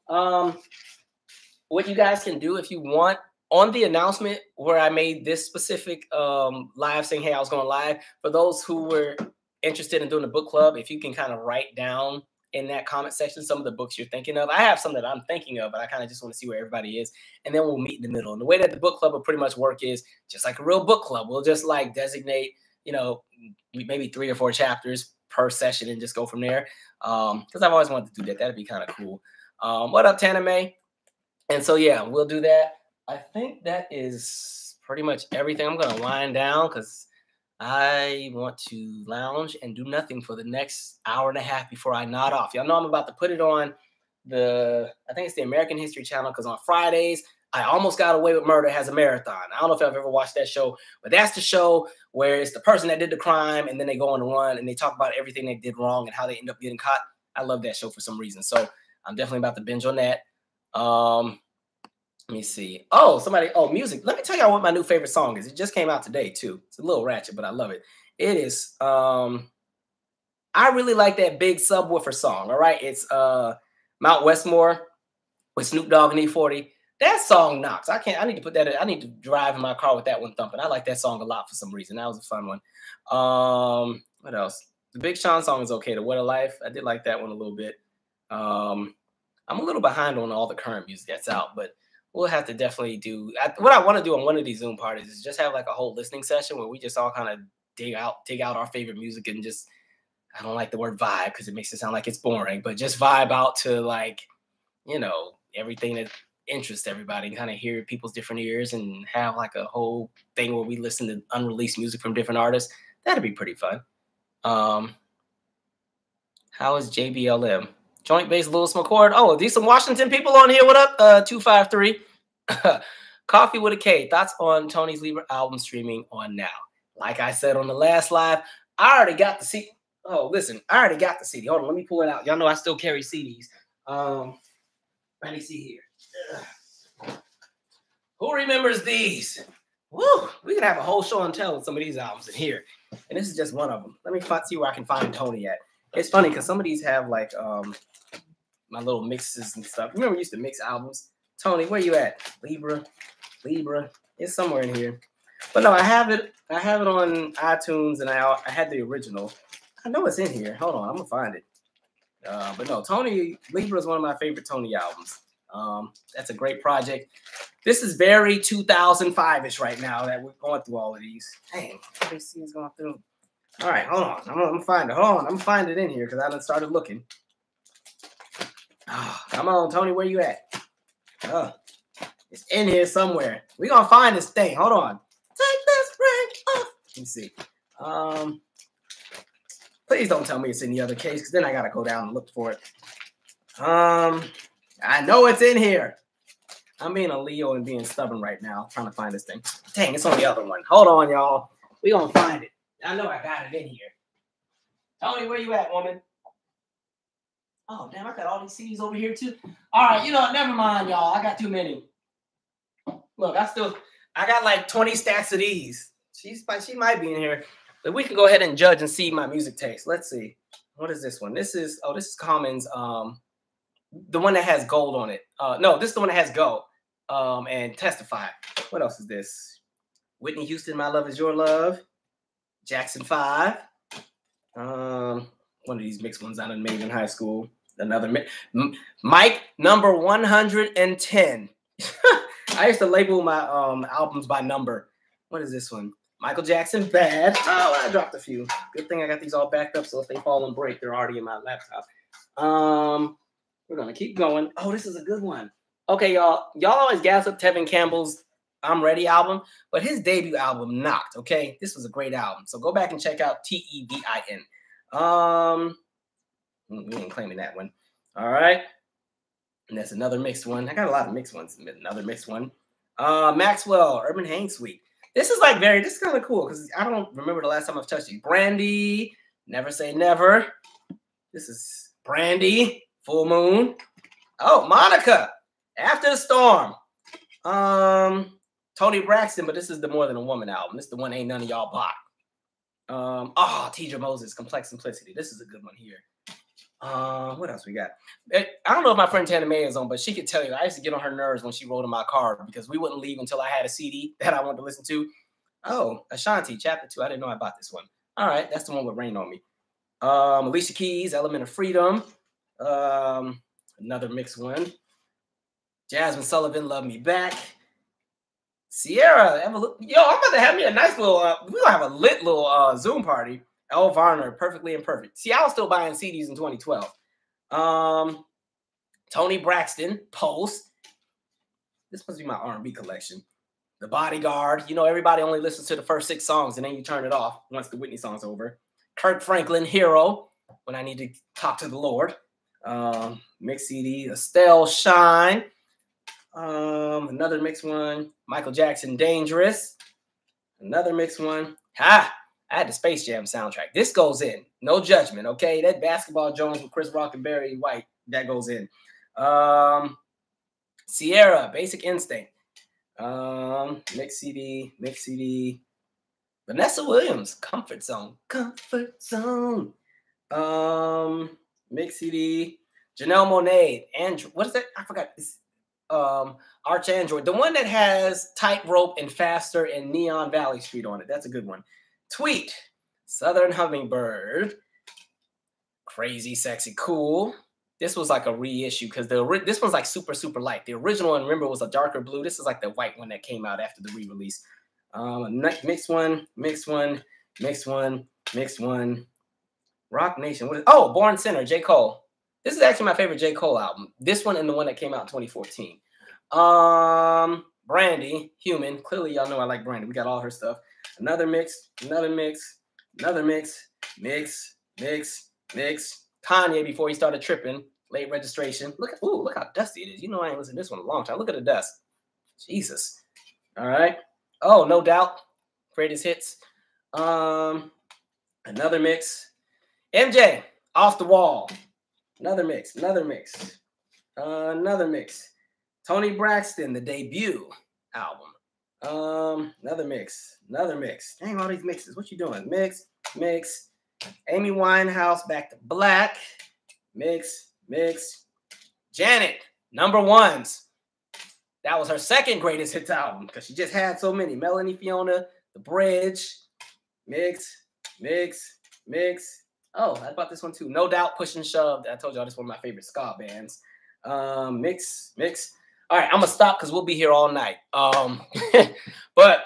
What you guys can do if you want, on the announcement where I made this specific live saying, "Hey, I was going live," for those who were interested in doing a book club, if you can kind of write down in that comment section some of the books you're thinking of. I have some that I'm thinking of, but I kind of just want to see where everybody is, and then we'll meet in the middle. And the way that the book club will pretty much work is just like a real book club. We'll just like designate, maybe 3 or 4 chapters per session and just go from there. Because I've always wanted to do that. That'd be kind of cool. What up, Taname? And so, yeah, we'll do that. I think that is pretty much everything. I'm going to wind down because I want to lounge and do nothing for the next hour and a half before I nod off. Y'all know I'm about to put it on I think it's the American History Channel, because on Fridays, I Almost Got Away with Murder has a marathon. I don't know if I've ever watched that show, but that's the show where it's the person that did the crime and then they go on the run and they talk about everything they did wrong and how they end up getting caught. I love that show for some reason. So I'm definitely about to binge on that. Let me see. Music. Let me tell y'all what my new favorite song is. It just came out today too. It's a little ratchet, but I love it. It is, I really like that Big Subwoofer song. All right. It's Mount Westmore with Snoop Dogg and E40. That song knocks. I need to put that in. I need to drive in my car with that one thumping. I like that song a lot for some reason. That was a fun one. What else? The Big Sean song is okay. The What a Life. I did like that one a little bit. I'm a little behind on all the current music that's out, but we'll have to definitely do what I want to do on one of these Zoom parties is just have like a whole listening session where we just all kind of dig out our favorite music and just, I don't like the word vibe because it makes it sound like it's boring, but just vibe out to like, everything that interests everybody and kind of hear people's different ears and have like a whole thing where we listen to unreleased music from different artists. That'd be pretty fun. How is JBLM? Joint Base Lewis McCord. Oh, these some Washington people on here. What up? 253. Coffee with a K. Thoughts on Tony's Libra album streaming on now? Like I said on the last live, I already got the CD. Oh, listen, I already got the CD. Hold on, let me pull it out. Y'all know I still carry CDs. Let me see here. Who remembers these? Woo! We can have a whole show and tell with some of these albums in here. And this is just one of them. Let me see where I can find Tony at. It's funny because some of these have like my little mixes and stuff. Remember we used to mix albums? Tony, where you at? Libra. It's somewhere in here. But no, I have it on iTunes, and I had the original. I know it's in here. Hold on, I'm gonna find it. But no, Tony Libra is one of my favorite Tony albums. That's a great project. This is very 2005-ish right now that we're going through all of these. Dang, everything is going through. All right, hold on. I'm gonna find it. Hold on, I'm gonna find it in here because I done started looking. Oh, come on, Tony, where you at? It's in here somewhere. We're gonna find this thing. Hold on. Take this break off. Let me see. Please don't tell me it's in the other case, because then I gotta go down and look for it. I know it's in here. I'm being a Leo and being stubborn right now, trying to find this thing. Dang, it's on the other one. Hold on, y'all. We gonna find it. I know I got it in here. Tony, where you at, woman? Oh, damn, I got all these CDs over here, too. All right, never mind, y'all. I got too many. Look, I got like 20 stacks of these. She might be in here. But we can go ahead and judge and see my music taste. Let's see. What is this one? This is Common's, the one that has gold on it. No, this is the one that has gold and Testify. What else is this? Whitney Houston, My Love Is Your Love. Jackson 5. One of these mixed ones out of Meghan High School. Another Mike number 110. I used to label my albums by number. What is this one? Michael Jackson, Bad. Oh, I dropped a few. Good thing I got these all backed up, so if they fall and break, they're already in my laptop. We're gonna keep going. Oh, this is a good one. Okay, y'all. Y'all always gas up Tevin Campbell's "I'm Ready" album, but his debut album knocked. Okay, this was a great album. So go back and check out Tevin. We ain't claiming that one. All right. And that's another mixed one. I got a lot of mixed ones. Another mixed one. Maxwell, Urban Hang Suite. This is like this is kind of cool because I don't remember the last time I've touched it. Brandy, Never Say Never. This is Brandy, Full Moon. Oh, Monica, After the Storm. Tony Braxton, but this is the More Than a Woman album. This is the one Ain't None of Y'all Bought. Tidra Moses, Complex Simplicity. This is a good one here. What else we got? I don't know if my friend Tana May is on, but she could tell you. I used to get on her nerves when she wrote in my car because we wouldn't leave until I had a CD that I wanted to listen to. Oh, Ashanti, Chapter 2. I didn't know I bought this one. All right, that's the one with Rain on Me. Alicia Keys, Element of Freedom. Another mixed one. Jasmine Sullivan, Love Me Back. Sierra, I'm about to have me a nice little, we're gonna have a lit little Zoom party. Elle Varner, Perfectly Imperfect. See, I was still buying CDs in 2012. Tony Braxton, Pulse. This must be my R&B collection. The Bodyguard. You know, everybody only listens to the first 6 songs and then you turn it off once the Whitney song's over. Kirk Franklin, Hero, When I Need to Talk to the Lord. Mixed CD, Estelle, Shine. Another mixed one, Michael Jackson, Dangerous. Another mixed one. I had the Space Jam soundtrack. This goes in. No judgment, okay? That Basketball Jones with Chris Rock and Barry White, that goes in. Sierra, Basic Instinct. Mixed CD. Vanessa Williams, Comfort Zone. Mixed CD. Janelle Monáe. What is that? I forgot. It's, Arch Android. The one that has Tightrope and Faster and Neon Valley Street on it. That's a good one. Tweet, Southern Hummingbird, Crazy Sexy Cool. This was like a reissue because this one's like super, super light. The original one, remember, was a darker blue. This is like the white one that came out after the re-release. Mixed one. Rock Nation. Born Sinner, J. Cole. This is actually my favorite J. Cole album. This one and the one that came out in 2014. Brandy, Human. Clearly, y'all know I like Brandy. We got all her stuff. Another mix. Kanye before he started tripping. Late Registration. Look how dusty it is. You know I ain't listened to this one in a long time. Look at the dust. Jesus. All right. Oh, No Doubt. Greatest Hits. Another mix. MJ, Off the Wall. Another mix. Tony Braxton, the debut album. Another mix. Dang, all these mixes. What you doing? Mix. Amy Winehouse, Back to Black. Mix. Janet, Number Ones. That was her second greatest hits album because she just had so many. Melanie Fiona, The Bridge. Mix. Oh, I bought this one too. No Doubt, Push and Shove. I told y'all this is one of my favorite ska bands. Mix. All right, I'm gonna stop because we'll be here all night. But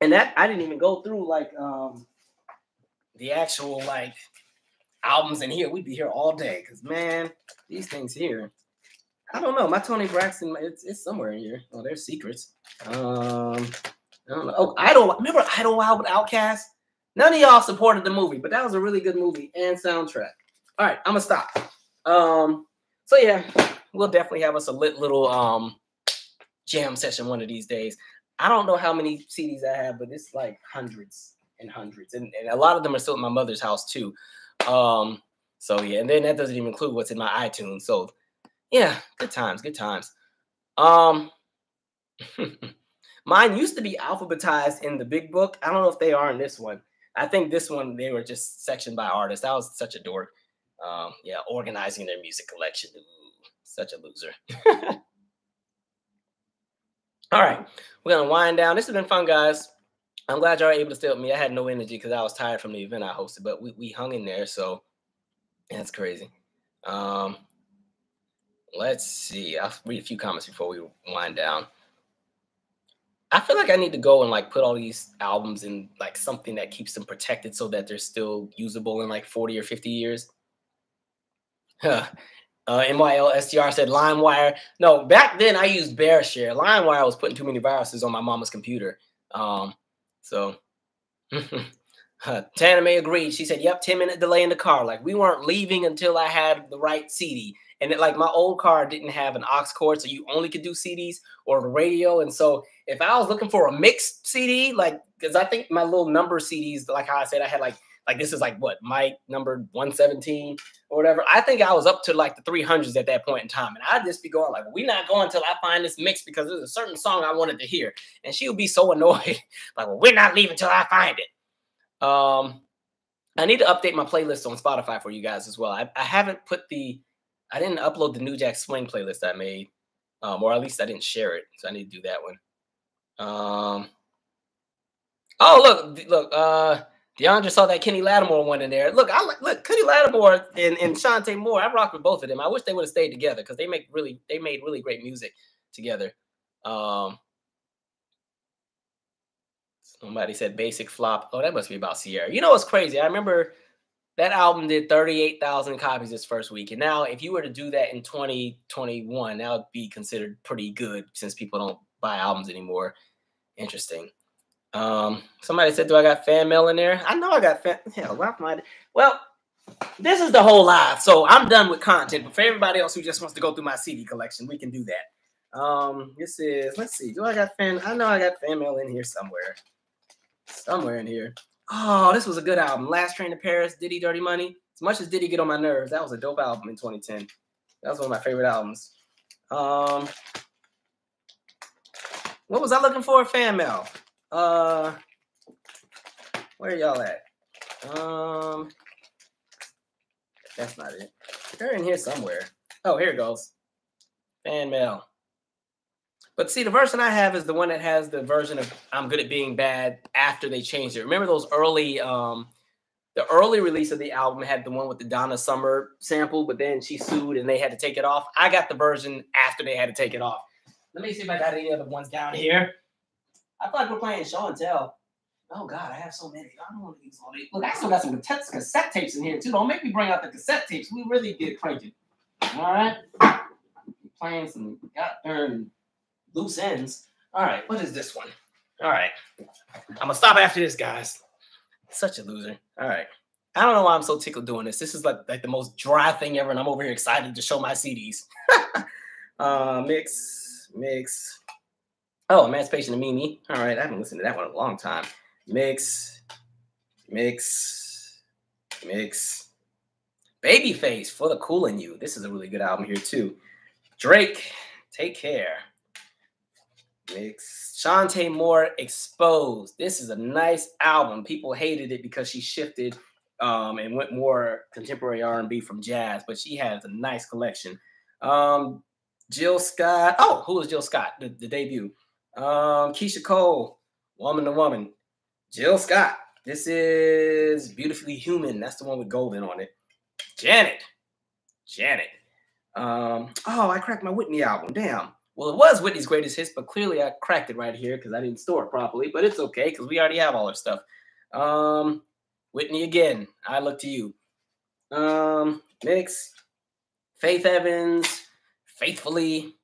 that I didn't even go through like the actual like albums in here. We'd be here all day because man, these things here. I don't know. My Tony Braxton, it's somewhere in here. Oh, there's secrets. I don't know. Oh, remember Idlewild with Outkast? None of y'all supported the movie, but that was a really good movie and soundtrack. All right, I'm gonna stop. So yeah, we'll definitely have us a lit little jam session one of these days. I don't know how many CDs I have, but it's like hundreds and hundreds, and a lot of them are still at my mother's house too. So yeah, and then that doesn't even include what's in my iTunes. So yeah, good times. Mine used to be alphabetized in the big book. I don't know if they are in this one. I think this one, they were just sectioned by artists. I was such a dork. Yeah, organizing their music collection. Ooh, such a loser. All right, we're going to wind down. This has been fun, guys. I'm glad y'all are able to stay with me. I had no energy because I was tired from the event I hosted, but we hung in there, so that's crazy. Let's see. I'll read a few comments before we wind down. I feel like I need to go and like put all these albums in like something that keeps them protected so that they're still usable in like 40 or 50 years. MYLSTR said LimeWire. No, back then I used BearShare. LimeWire was putting too many viruses on my mama's computer. So Tana May agreed. She said, "Yep, 10-minute delay in the car. Like we weren't leaving until I had the right CD, and it, like my old car didn't have an aux cord, so you only could do CDs or the radio. And so if I was looking for a mixed CD, like because I think my little number CDs, like how I said, I had like this is like what mic number 117 or whatever. I think I was up to like the 300s at that point in time, and I'd just be going like, we're not going until I find this mix because there's a certain song I wanted to hear, and she would be so annoyed, like, well, we're not leaving till I find it." I need to update my playlist on Spotify for you guys as well. I haven't put I didn't upload the New Jack Swing playlist I made, or at least I didn't share it, so I need to do that one. Oh, look, DeAndre saw that Kenny Lattimore one in there. Look, Kenny Lattimore and Shantae Moore. I rock with both of them. I wish they would have stayed together because they made really great music together. Somebody said Basic flop. Oh, that must be about Sierra. You know what's crazy? I remember that album did 38,000 copies its first week. And now if you were to do that in 2021, that would be considered pretty good since people don't buy albums anymore. Interesting. Somebody said, do I got fan mail in there? I know I got fan. Hell, well, this is the whole live. So I'm done with content. But for everybody else who just wants to go through my CD collection, we can do that. This is, let's see. Do I got fan? I know I got fan mail in here somewhere. Somewhere in here. Oh, this was a good album. Last Train to Paris, Diddy, Dirty Money. As much as Diddy get on my nerves, that was a dope album in 2010. That was one of my favorite albums. What was I looking for? Fan mail. Where y'all at? That's not it. They're in here somewhere. Oh, here it goes. Fan mail. But see, the version I have is the one that has the version of I'm Good at Being Bad after they changed it. Remember those early, the early release of the album had the one with the Donna Summer sample, but then she sued and they had to take it off. I got the version after they had to take it off. Let me see if I got any other ones down here. I thought like we're playing show and tell. Oh, God, I have so many. I don't want to use all these. Look, I still got some cassette tapes in here, too. Don't make me bring out the cassette tapes. We really get cranking. All right? Playing some goddamn loose ends. All right, what is this one? All right. I'm going to stop after this, guys. Such a loser. All right. I don't know why I'm so tickled doing this. This is like the most dry thing ever, and I'm over here excited to show my CDs. Mix. Oh, Emancipation of Mimi. All right, I haven't listened to that one in a long time. Mix. Babyface, For the Cool in You. This is a really good album here, too. Drake, Take Care. Mix. Shantae Moore, Exposed. This is a nice album. People hated it because she shifted and went more contemporary R&B from jazz, but she has a nice collection. Jill Scott. Oh, who was Jill Scott? The debut. Keisha Cole, Woman to Woman. Jill Scott. This is Beautifully Human. That's the one with golden on it. Janet. Oh, I cracked my Whitney album. Damn. Well, it was Whitney's Greatest Hits, but clearly I cracked it right here because I didn't store it properly. But it's okay because we already have all our stuff. Whitney again. I Look to You. Mix. Faith Evans. Faithfully.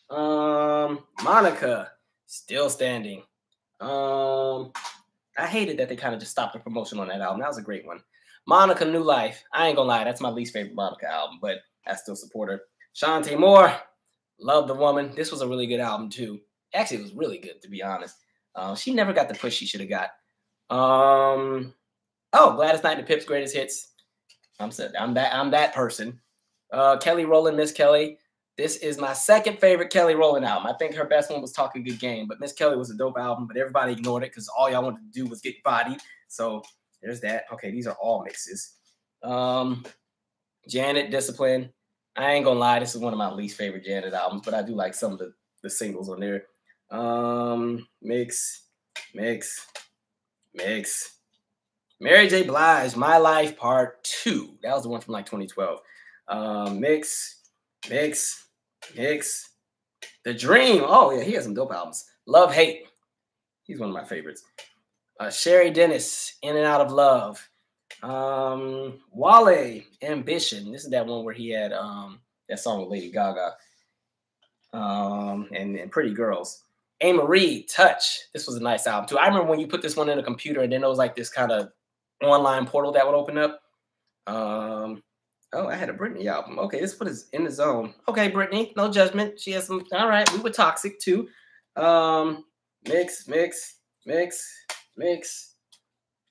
Monica. Still Standing. I hated that they kind of just stopped the promotion on that album. That was a great one. Monica, New Life. I ain't gonna lie, that's my least favorite Monica album, but I still support her. Shantae Moore. Love the Woman. This was a really good album too. Actually, it was really good, to be honest. She never got the push she should have got. Oh, Gladys Knight and the Pips' Greatest Hits. I'm that person. Kelly Rowland, Miss Kelly. This is my second favorite Kelly Rowland album. I think her best one was Talk a Good Game, but Miss Kelly was a dope album, but everybody ignored it because all y'all wanted to do was get bodied. So there's that. Okay, these are all mixes. Janet, Discipline. I ain't gonna lie, this is one of my least favorite Janet albums, but I do like some of the singles on there. Mix. Mary J. Blige, My Life Part 2. That was the one from like 2012. Mix. The Dream. Oh, yeah, he has some dope albums. Love, Hate. He's one of my favorites. Sherry Dennis, In and Out of Love. Wale, Ambition. This is that one where he had that song with Lady Gaga. And Pretty Girls. A. Marie, Touch. This was a nice album too. I remember when you put this one in a computer and then there was like this kind of online portal that would open up. Oh, I had a Britney album. Okay, this one is In the Zone. Okay, Britney, no judgment. She has some. All right, we were toxic too. Mix.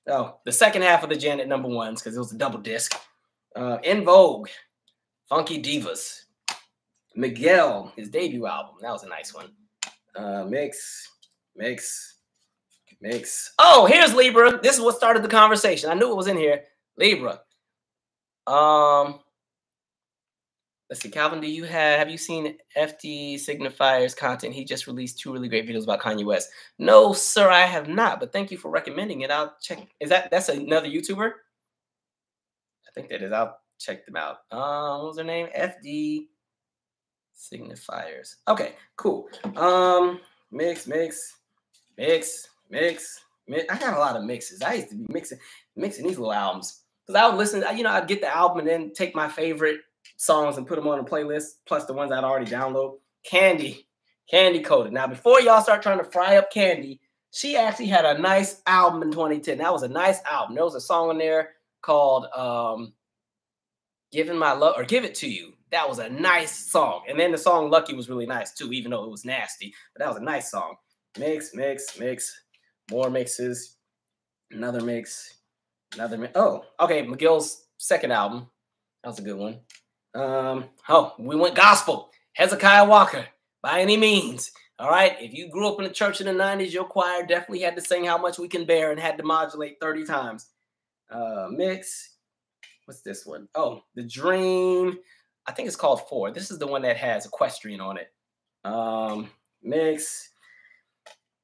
Oh, the second half of the Janet number ones because it was a double disc. In Vogue, Funky Divas. Miguel, his debut album. That was a nice one. Mix. Oh, here's Libra. This is what started the conversation. I knew it was in here. Libra. Let's see, Calvin, have you seen FD Signifier's content? He just released 2 really great videos about Kanye West. No, sir, I have not, but thank you for recommending it. I'll check. That's another YouTuber? I think that is. I'll check them out. What was their name? FD Signifiers. Okay, cool. Mix. I got a lot of mixes. I used to be mixing these little albums. Because I would listen, I'd get the album and then take my favorite songs and put them on a playlist, plus the ones I'd already download. Candy Coated. Now, before y'all start trying to fry up Candy, she actually had a nice album in 2010. That was a nice album. There was a song in there called Giving My Love, or Give It To You. That was a nice song. And then the song Lucky was really nice too, even though it was nasty. But that was a nice song. Mix. More mixes. Another mix. Oh, okay. McGill's second album. That was a good one. We went gospel. Hezekiah Walker, By Any Means. All right. If you grew up in the church in the 90s, your choir definitely had to sing How Much We Can Bear and had to modulate 30 times. Mix. What's this one? Oh, The Dream. I think it's called 4. This is the one that has Equestrian on it. Mix.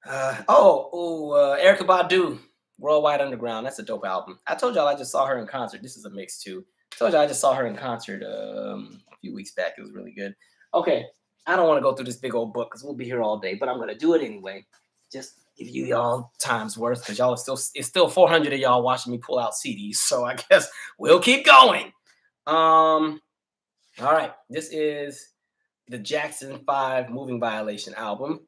Erykah Badu, Worldwide Underground. That's a dope album. I told y'all I just saw her in concert. This is a mix too. I told y'all I just saw her in concert a few weeks back. It was really good. Okay, I don't want to go through this big old book because we'll be here all day, but I'm gonna do it anyway. Just give you y'all time's worth because y'all it's still 400 of y'all watching me pull out CDs. So I guess we'll keep going. All right, this is the Jackson 5 Moving Violation album.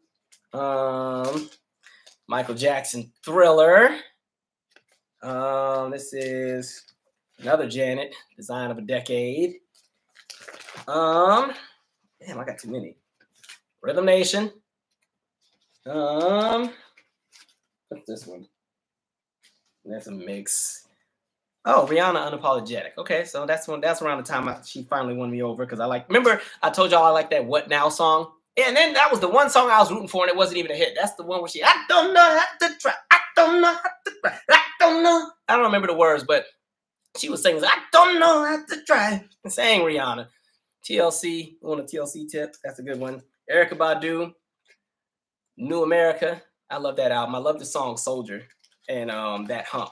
Michael Jackson Thriller. This is another Janet, Design of a Decade. Damn, I got too many. Rhythm Nation. What's this one? That's a mix. Oh, Rihanna Unapologetic. Okay, so that's around the time she finally won me over because remember I told y'all I like that What Now song? Yeah, and then that was the one song I was rooting for and it wasn't even a hit. That's the one where I don't know how to try. I don't know how to try. I don't remember the words, but she was singing, I don't know how to try. And sang Rihanna. TLC, on a TLC tip. That's a good one. Erykah Badu, New America. I love that album. I love the song Soldier and That Hump.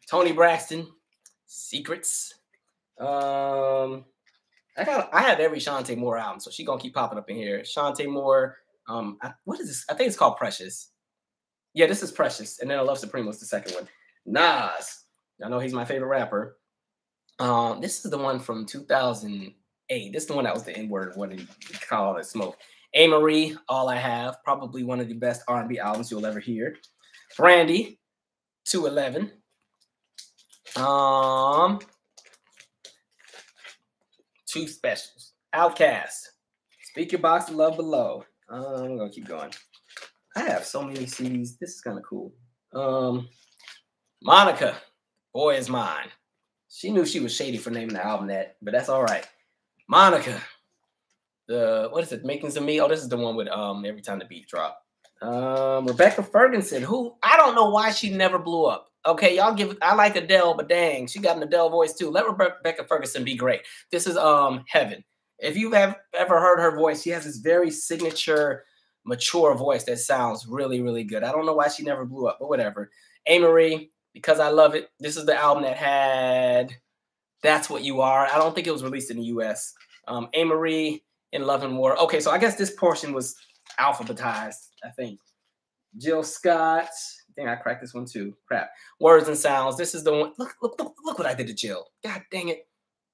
Tony Braxton, Secrets. I have every Shantae Moore album, so she's gonna keep popping up in here. Shantae Moore. What is this? I think it's called Precious. Yeah, this is Precious, and then I Love Supreme was the second one. Nas. I know he's my favorite rapper. This is the one from 2008. This is the one that was the N-word. What do you call it? Smoke. A. Marie, All I Have. Probably one of the best R&B albums you'll ever hear. Brandy, 211. Two specials. Outcast. Speak Your Box of Love Below. I'm gonna keep going. I have so many CDs. This is kind of cool. Monica, Boy Is Mine. She knew she was shady for naming the album that, but that's all right. Monica. What is it? Makings of Me. Oh, this is the one with Every Time the Beat Drop. Rebecca Ferguson, who I don't know why she never blew up. Okay, I like Adele, but dang, she got an Adele voice too. Let Rebecca Ferguson be great. This is Heaven. If you've ever heard her voice, she has this very signature, mature voice that sounds really, really good. I don't know why she never blew up, but whatever. A. Marie, Because I Love It. This is the album that had That's What You Are. I don't think it was released in the US. A. Marie, In Love and War. Okay, so I guess this portion was alphabetized, I think. Jill Scott, Dang, I cracked this one too. Crap. Words and Sounds. This is the one. Look what I did to Jill. God dang it.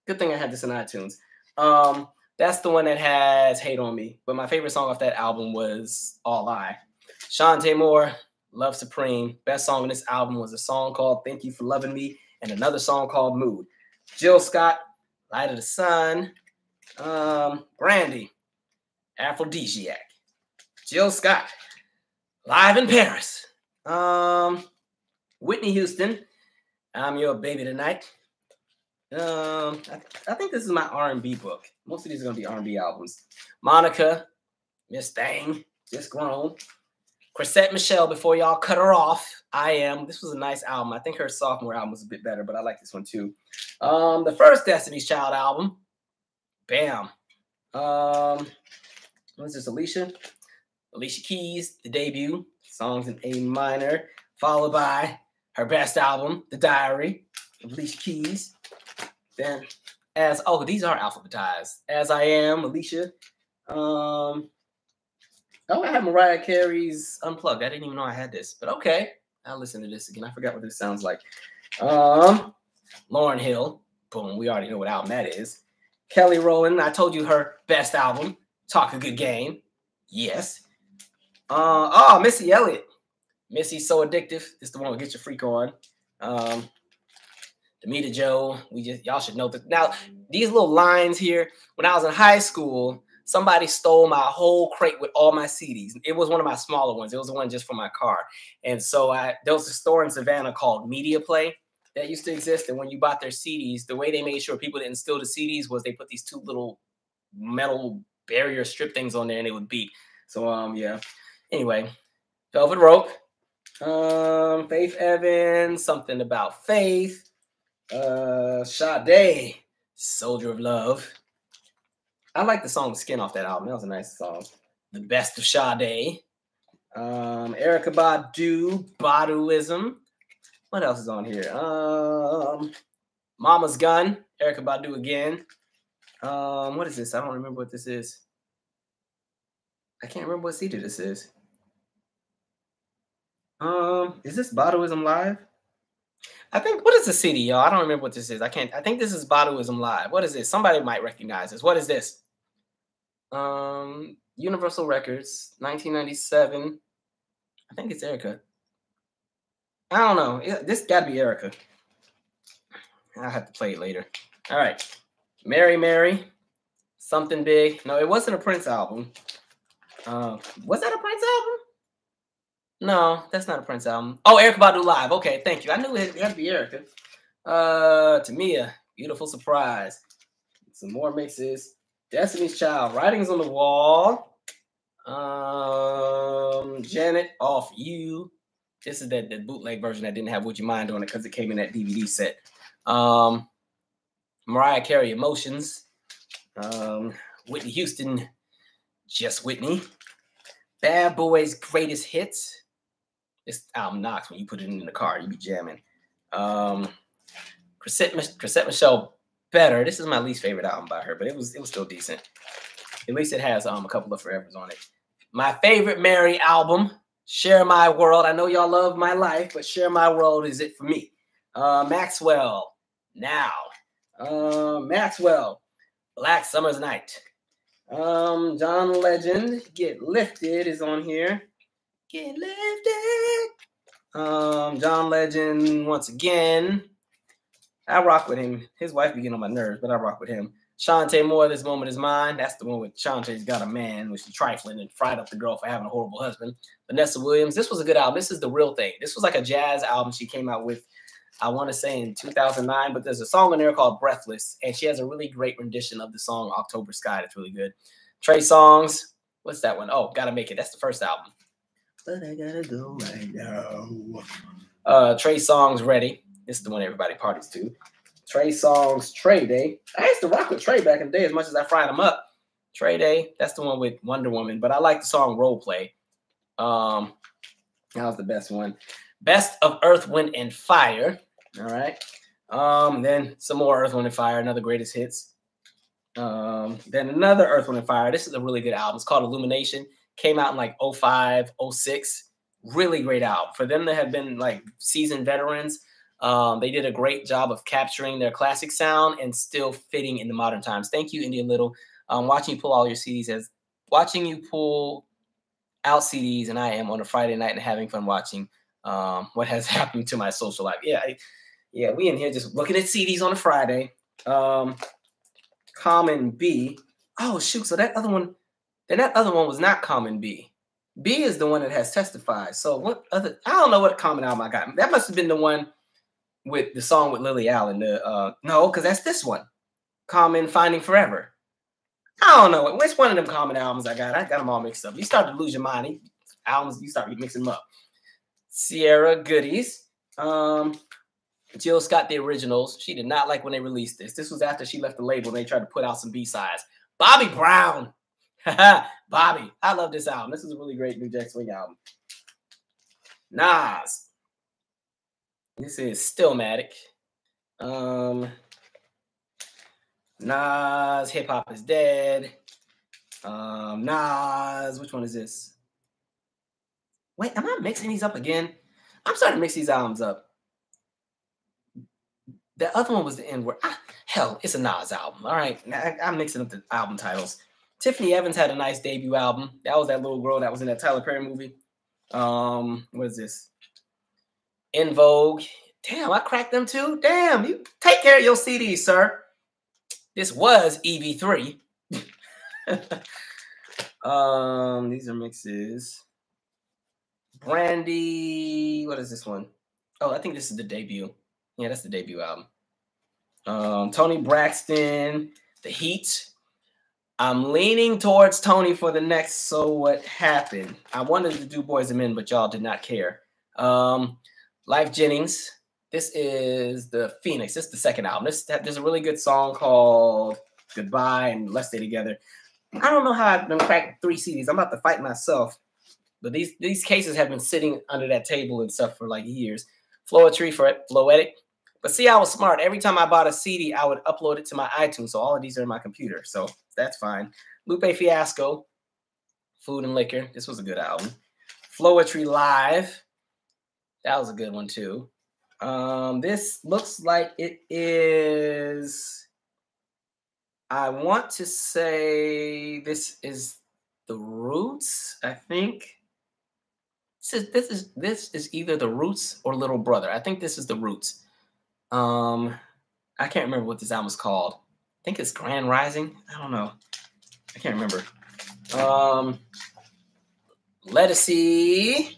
Good thing I had this in iTunes. That's the one that has Hate on Me. But my favorite song off that album was All I. Shantae Moore, Love Supreme. Best song on this album was a song called Thank You for Loving Me and another song called Mood. Jill Scott, Light of the Sun. Brandy, Aphrodisiac. Jill Scott, Live in Paris. Whitney Houston, I'm Your Baby Tonight. I think this is my R&B book. Most of these are going to be R&B albums. Monica, Miss Thing, Just Grown. Chrisette Michele, Before Y'all Cut Her Off. I Am. This was a nice album. I think her sophomore album was a bit better, but I like this one too. The first Destiny's Child album. Bam. What's this, Alicia? Alicia Keys, the debut. Songs in A minor. Followed by her best album, The Diary of Alicia Keys. Then, these are alphabetized. As I Am, Alicia. I had Mariah Carey's Unplugged. I didn't even know I had this, but okay. I'll listen to this again. I forgot what this sounds like. Lauryn Hill. Boom, we already know what album that is. Kelly Rowland, I told you her best album, Talk a Good Game. Yes. Missy Elliott. Missy's So Addictive. It's the one with Get Your Freak On. Demita Joe. Y'all should know that. Now, these little lines here, when I was in high school, somebody stole my whole crate with all my CDs. It was one of my smaller ones. It was the one just for my car. And so there was a store in Savannah called Media Play that used to exist. And when you bought their CDs, the way they made sure people didn't steal the CDs was they put these two little metal barrier strip things on there and it would beep. So, yeah. Anyway, Velvet Rope. Faith Evans, Something About Faith. Sade, Soldier of Love. I like the song Skin off that album. That was a nice song. The Best of Sade. Erykah Badu, Baduism. What else is on here? Mama's Gun, Erykah Badu again. What is this? I don't remember what this is. I can't remember what CD this is. Is this Baduism Live? I think, what is the CD, y'all? I don't remember what this is. I think this is Baduism Live. What is this? Somebody might recognize this. What is this? Universal Records, 1997. I think it's Erykah. I don't know. This got to be Erykah. I'll have to play it later. All right. Mary Mary, Something Big. No, it wasn't a Prince album. Was that a Prince album? No, that's not a Prince album. Oh, Erykah Badu Live. Okay, thank you. I knew it had to be Erykah. Tamia, Beautiful Surprise. Some more mixes. Destiny's Child, Writings on the Wall. Janet, Off You. This is the bootleg version that didn't have Would You Mind on it because it came in that DVD set. Mariah Carey, Emotions. Whitney Houston, Just Whitney. Bad Boys, Greatest Hits. This album knocks when you put it in the car. You be jamming. Chrisette Michele, Better. This is my least favorite album by her, but it was still decent. At least it has a couple of forevers on it. My favorite Mary album, Share My World. I know y'all love My Life, but Share My World is it for me. Maxwell, Now. Maxwell, Black Summer's Night. John Legend, Get Lifted is on here. Get Lifted. John Legend, once again. I rock with him. His wife be getting on my nerves, but I rock with him. Shantae Moore, This Moment Is Mine. That's the one with Shantae's Got a Man, which is trifling and fried up the girl for having a horrible husband. Vanessa Williams, this was a good album. This is The Real Thing. This was like a jazz album she came out with, I want to say in 2009, but there's a song in there called Breathless, and she has a really great rendition of the song October Sky. That's really good. Trey Songz, what's that one? Oh, Gotta Make It. That's the first album. But I gotta go right now. Trey Songz, Ready. This is the one everybody parties to. Trey Songz, Trey Day. I used to rock with Trey back in the day as much as I fried him up. Trey Day, that's the one with Wonder Woman, but I like the song Role Play. That was the best one. Best of Earth, Wind, and Fire. All right. Then some more Earth, Wind, and Fire, another greatest hits. Then another Earth, Wind, and Fire. This is a really good album. It's called Illumination. Came out in like 05, 06. Really great album. For them to have been like seasoned veterans, they did a great job of capturing their classic sound and still fitting in the modern times. Thank you, India Little. Watching you pull all your CDs as watching you pull out CDs, and I am on a Friday night and having fun watching what has happened to my social life. Yeah, we in here just looking at CDs on a Friday. Common B. Oh shoot! So that other one was not Common B. B is the one that has Testified. So what other? I don't know what Common album I got. That must have been the one with the song with Lily Allen. No, because that's this one. Common Finding Forever. I don't know which one of them Common albums I got. I got them all mixed up. You start to lose your mind. Albums, you start mixing them up. Sierra Goodies. Jill Scott, the originals. She did not like when they released this. This was after she left the label and they tried to put out some B-sides. Bobby Brown. Bobby. I love this album. This is a really great New Jack Swing album. Nas. This is Stillmatic. Nas, Hip Hop is Dead. Nas, which one is this? Wait, am I mixing these up again? I'm starting to mix these albums up. The other one was the N-word. Hell, it's a Nas album. All right, I'm mixing up the album titles. Tiffany Evans had a nice debut album. That was that little girl that was in that Tyler Perry movie. What is this? In Vogue. Damn, I cracked them too. Damn, you take care of your CDs, sir. This was EV3. These are mixes. Brandy. What is this one? Oh, I think this is the debut. Yeah, that's the debut album. Tony Braxton, The Heat. I'm leaning towards Tony for the next So What Happened. I wanted to do Boys and Men, but y'all did not care. Life Jennings. This is the Phoenix. This is the second album. There's a really good song called Goodbye and Let's Stay Together. I don't know how I've been cracked 3 CDs. I'm about to fight myself. But these cases have been sitting under that table and stuff for like years. Floetic. But see, I was smart. Every time I bought a CD, I would upload it to my iTunes. So all of these are in my computer. So that's fine. Lupe Fiasco, Food and Liquor. This was a good album. Floetry Live. That was a good one too. This looks like it is, I want to say this is The Roots, I think. This is either The Roots or Little Brother. I think this is The Roots. I can't remember what this album is called. I think it's Grand Rising. I don't know. I can't remember. Lettucey,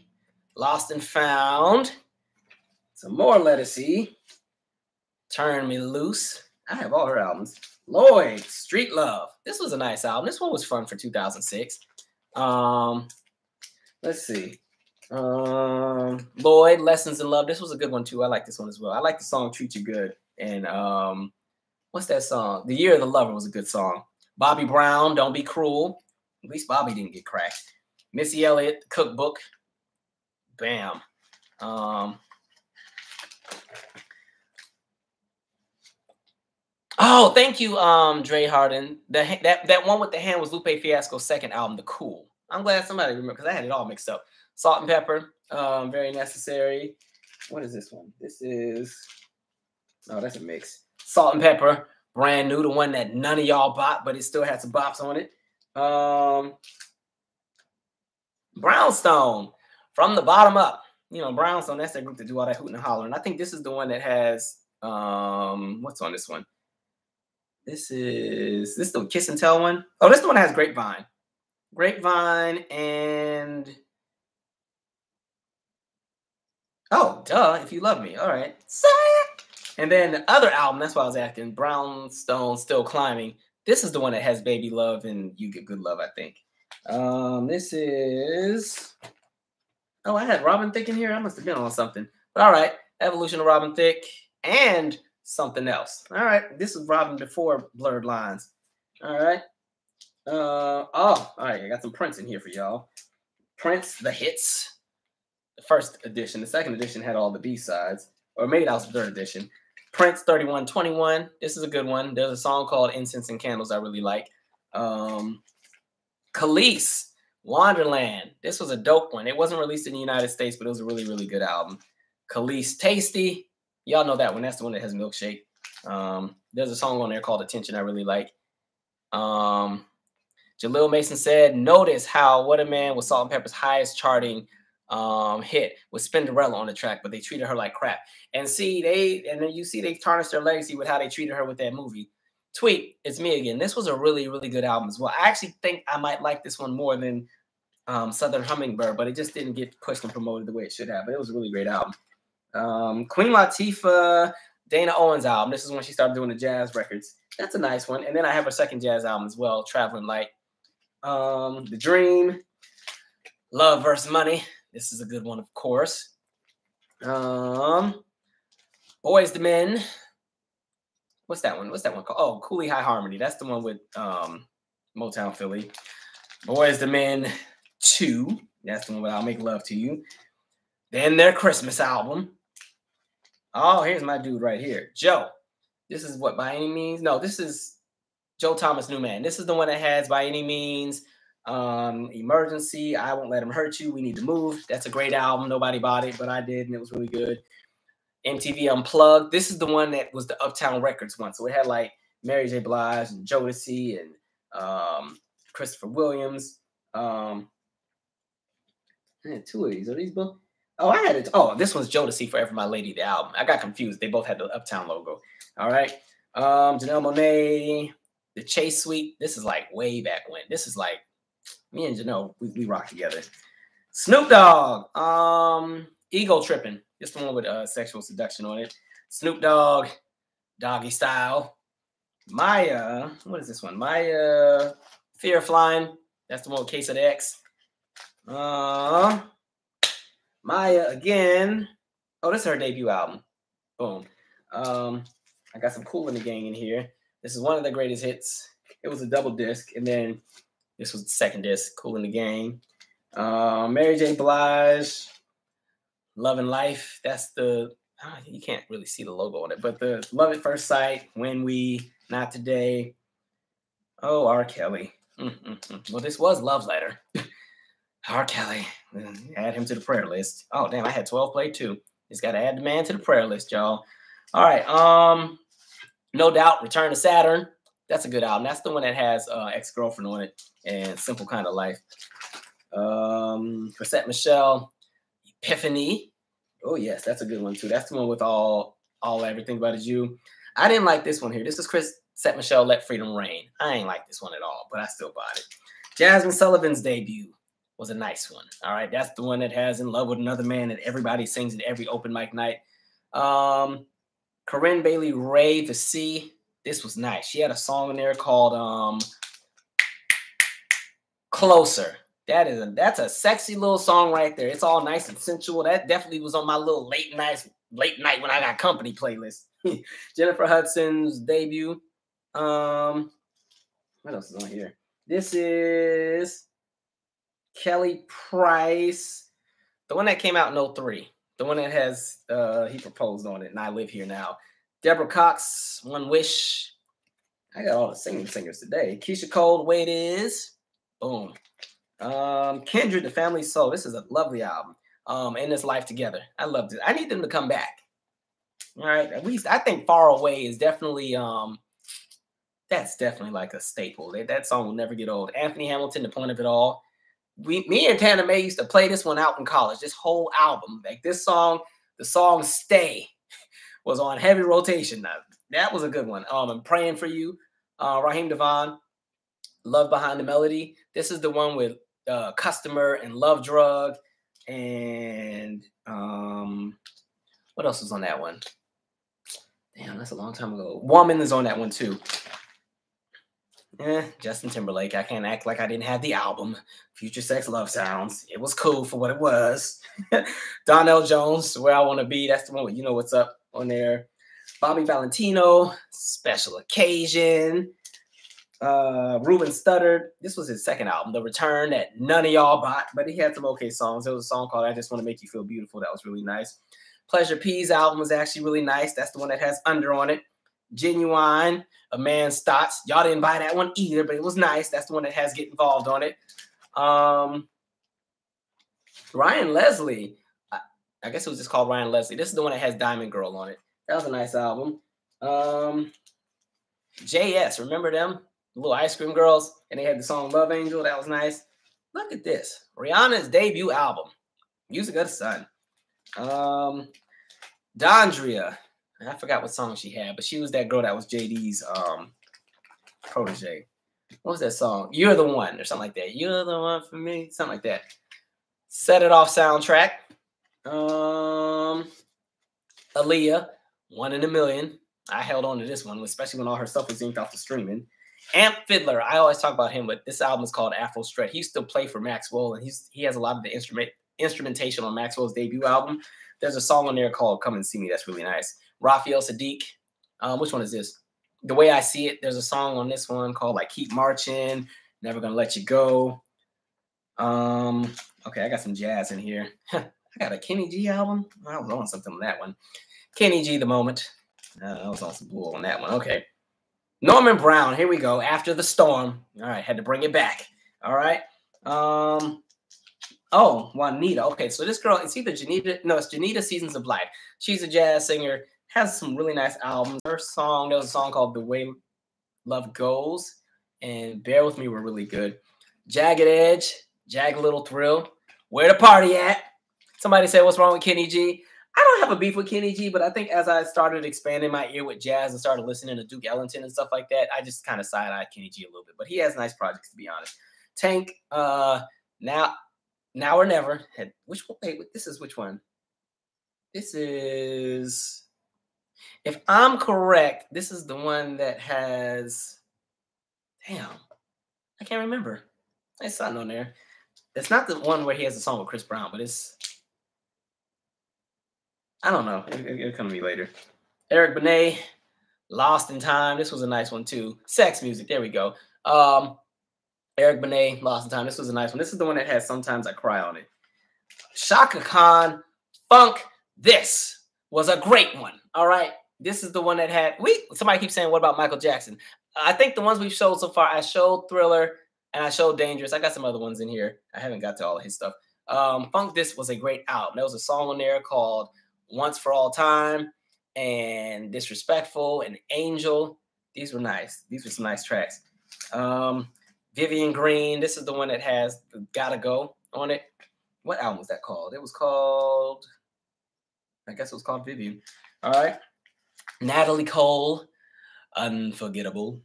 Lost and Found. Some more Lettucey. Turn Me Loose. I have all her albums. Lloyd, Street Love. This was a nice album. This one was fun for 2006. Let's see. Lloyd, Lessons in Love. This was a good one too. I like this one as well. I like the song Treat You Good. And what's that song? The Year of the Lover was a good song. Bobby Brown, Don't Be Cruel. At least Bobby didn't get cracked. Missy Elliott, Cookbook. Bam. Oh, thank you, Dre Harden. That one with the hand was Lupe Fiasco's second album, The Cool. I'm glad somebody remembered because I had it all mixed up. Salt and Pepper, Very Necessary. What is this one? This is, oh, that's a mix. Salt and Pepper, Brand New, the one that none of y'all bought, but it still had some bops on it. Brownstone, From the Bottom Up. You know, Brownstone, that's that group that do all that hooting and hollering. I think this is the one that has, what's on this one? This is the Kiss and Tell one. Oh, this is the one that has Grapevine. Grapevine and, oh, duh, If You Love Me. All right. And then the other album, that's why I was asking, Brownstone, Still Climbing. This is the one that has Baby Love and You Get Good Love, I think. This is, oh, I had Robin Thicke in here. I must have been on something. But all right, Evolution of Robin Thicke and something else. All right, this is Robin before Blurred Lines. All right. All right, I got some Prince in here for y'all. Prince, The Hits. The first edition. The second edition had all the B-sides. Or maybe that was the third edition. Prince 3121. This is a good one. There's a song called Incense and Candles I really like. Khalees, Wonderland. This was a dope one. It wasn't released in the United States, but it was a really, really good album. Khalees Tasty. Y'all know that one. That's the one that has Milkshake. There's a song on there called Attention I really like. Jalil Mason said, notice how What a Man was Salt-N-Pepa's highest charting hit with Spinderella on the track, but they treated her like crap. And see, then you see they tarnished their legacy with how they treated her with that movie. Tweet, it's me again. This was a really, really good album as well. I actually think I might like this one more than Southern Hummingbird, but it just didn't get pushed and promoted the way it should have. But it was a really great album. Queen Latifah, Dana Owens album. This is when she started doing the jazz records. That's a nice one. And then I have her second jazz album as well, Traveling Light. The Dream, Love vs. Money. This is a good one, of course. Boys to Men. What's that one? What's that one called? Oh, Cooley High Harmony. That's the one with Motown Philly. Boys to Men 2. That's the one with I'll Make Love to You. Then their Christmas album. Oh, here's my dude right here. Joe. This is what, By Any Means? No, this is Joe Thomas New Man. This is the one that has By Any Means, Emergency, I Won't Let Him Hurt You, We Need to Move. That's a great album. Nobody bought it, but I did, and it was really good. MTV Unplugged. This is the one that was the Uptown Records one. So it had like Mary J. Blige and Jodeci and Christopher Williams. I had two of these. Are these both? Oh, I had it. Oh, this one's Jodeci Forever My Lady, the album. I got confused. They both had the Uptown logo. All right. Janelle Monáe, The Chase Suite. This is like way back when. This is like me and Janelle, we rock together. Snoop Dogg, Ego Tripping. This the one with sexual seduction on it. Snoop Dogg, Doggy Style. Maya, what is this one? Maya, Fear of Flying. That's the one with Case of the X. Maya again. Oh, this is her debut album. Boom. I got some Kool in the Gang in here. This is one of the greatest hits. It was a double disc, and then this was the second disc, Kool in the Gang. Mary J. Blige, Love and Life. That's the, you can't really see the logo on it, but the Love at First Sight, When We, Not Today. Oh, R. Kelly. Well, this was Love Letter. R. Kelly. Add him to the prayer list. Oh, damn, I had 12 played too. Just got to add the man to the prayer list, y'all. All right. No Doubt, Return to Saturn. That's a good album. That's the one that has Ex-Girlfriend on it and Simple Kind of Life. Chrisette Michelle, Epiphany. Oh, yes, that's a good one too. That's the one with all Everything But Is You. I didn't like this one here. This is Chrisette Michelle, Let Freedom Reign. I ain't like this one at all, but I still bought it. Jasmine Sullivan's debut was a nice one. All right, that's the one that has In Love with Another Man that everybody sings at every open mic night. Corinne Bailey Rae, The Sea. This was nice. She had a song in there called Closer. That's a sexy little song right there. It's all nice and sensual. That definitely was on my little late night when I got company playlist. Jennifer Hudson's debut. What else is on here? This is Kelly Price, the one that came out in 2003. The one that has He Proposed on it, and I Live Here Now. Deborah Cox, One Wish. I got all the singers today. Keisha Cole, The Way It Is. Boom. Kendrick, The Family Soul. This is a lovely album. In This Life Together. I loved it. I need them to come back. All right. At least I think Far Away is definitely that's definitely like a staple. That song will never get old. Anthony Hamilton, The Point of It All. Me and Tana May used to play this one out in college. This whole album, like this song, the song "Stay" was on heavy rotation. Now, that was a good one. I'm Praying for You, Raheem Devon, Love Behind the Melody. This is the one with Customer and Love Drug, and what else was on that one? Damn, that's a long time ago. Woman is on that one too. Justin Timberlake. I can't act like I didn't have the album. Future Sex Love Sounds. It was cool for what it was. Donnell Jones, Where I Want to Be. That's the one with You Know What's Up on there. Bobby Valentino, Special Occasion. Ruben Studdard. This was his second album, The Return, that none of y'all bought, but he had some okay songs. There was a song called I Just Want to Make You Feel Beautiful. That was really nice. Pleasure P's album was actually really nice. That's the one that has Under on it. Genuine, A Man's Thoughts. Y'all didn't buy that one either, but it was nice. That's the one that has Get Involved on it. Um, Ryan Leslie. I guess it was just called Ryan Leslie. This is the one that has Diamond Girl on it. That was a nice album. JS, remember them? The little ice cream girls, and they had the song Love Angel. That was nice. Look at this. Rihanna's debut album, Music of the Sun. Dondria. I forgot what song she had, but she was that girl that was JD's protege. What was that song? You're the One, or something like that. You're the one for me, something like that. Set It Off soundtrack. Aaliyah, One in a Million. I held on to this one, especially when all her stuff was inked off the streaming. Amp Fiddler. I always talk about him, but this album is called Afro Strut. He used to play for Maxwell, and he has a lot of the instrumentation on Maxwell's debut album. There's a song on there called Come and See Me that's really nice. Raphael Sadiq. Which one is this? The Way I See It. There's a song on this one called like Keep Marching, Never Gonna Let You Go. Okay, I got some jazz in here. I got a Kenny G album. I was on something on that one. Kenny G, The Moment. I was on some bull on that one. Okay. Norman Brown. Here we go. After the Storm. All right. Had to bring it back. All right. Oh, Juanita. Okay. So this girl, it's either Janita. No, it's Janita Seasons of Life. She's a jazz singer. Has some really nice albums. Her song, there was a song called The Way Love Goes and Bear With Me were really good. Jagged Edge. Jagged Little Thrill. Where the Party At? Somebody said, what's wrong with Kenny G? I don't have a beef with Kenny G, but I think as I started expanding my ear with jazz and started listening to Duke Ellington and stuff like that, I just kind of side-eyed Kenny G a little bit. But he has nice projects, to be honest. Tank, Now or Never. Which one? Wait, this is which one? This is, if I'm correct, this is the one that has, damn, I can't remember. There's something on there. It's not the one where he has a song with Chris Brown, but it's, I don't know. It'll come to me later. Eric Benet, Lost in Time. This was a nice one too. Sex Music. There we go. Eric Benet, Lost in Time. This was a nice one. This is the one that has Sometimes I Cry on it. Shaka Khan, Funk. This was a great one. All right. This is the one that had, somebody keeps saying, what about Michael Jackson? I think the ones we've showed so far, I showed Thriller and I showed Dangerous. I got some other ones in here. I haven't got to all of his stuff. Funk This was a great album. There was a song on there called Once for All Time and Disrespectful and Angel. These were nice. These were some nice tracks. Vivian Green. This is the one that has Gotta Go on it. What album was that called? It was called, I guess it was called Vivian. All right. Natalie Cole, Unforgettable.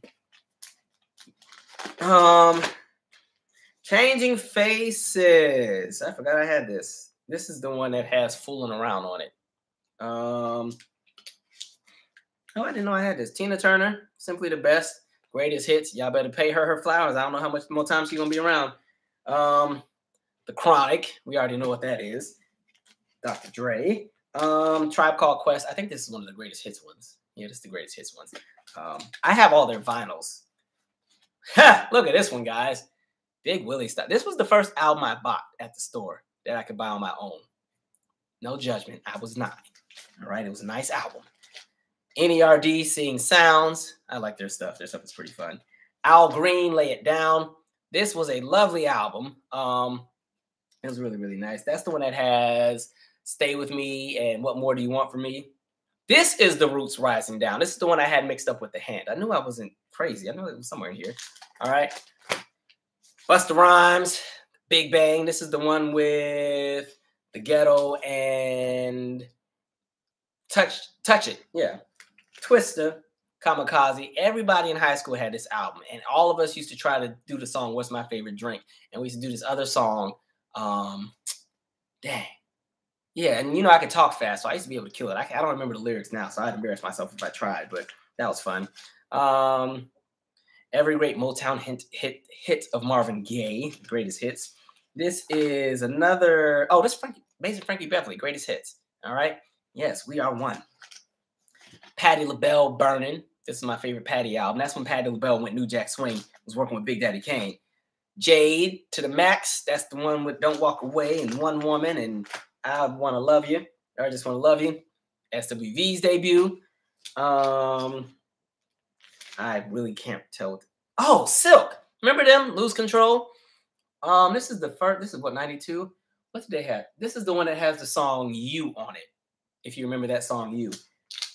Changing Faces. I forgot I had this. This is the one that has Fooling Around on it. Oh, I didn't know I had this. Tina Turner, Simply the Best, Greatest Hits. Y'all better pay her flowers. I don't know how much more time she's gonna be around. The Chronic, we already know what that is. Dr. Dre. Tribe Called Quest. I think this is one of the greatest hits ones. Yeah, this is the greatest hits ones. I have all their vinyls. Look at this one, guys. Big Willie stuff. This was the first album I bought at the store that I could buy on my own. No judgment. I was 9. All right. It was a nice album. NERD, Seeing Sounds. I like their stuff. Their stuff is pretty fun. Al Green, Lay It Down. This was a lovely album. It was really, really nice. That's the one that has Stay With Me and What More Do You Want From Me? This is The Roots, Rising Down. This is the one I had mixed up with The Hand. I knew I wasn't crazy. I knew it was somewhere in here. All right. Busta Rhymes, Big Bang. This is the one with The Ghetto and Touch It. Yeah. Twista, Kamikaze. Everybody in high school had this album. And all of us used to try to do the song, What's My Favorite Drink? And we used to do this other song. Dang. Yeah, and you know I could talk fast, so I used to be able to kill it. I don't remember the lyrics now, so I'd embarrass myself if I tried, but that was fun. Every great Motown hit of Marvin Gaye, Greatest Hits. This is another, this is Basic Frankie Beverly, Greatest Hits. All right. Yes, We Are One. Patti LaBelle, Burning. This is my favorite Patti album. That's when Patti LaBelle went New Jack Swing, was working with Big Daddy Kane. Jade, To the Max. That's the one with Don't Walk Away and One Woman and I Want to Love You. Or I Just Want to Love You. SWV's debut. I really can't tell. Silk. Remember them? Lose Control. This is the first. This is what 92. What did they have? This is the one that has the song "You" on it. If you remember that song, "You,"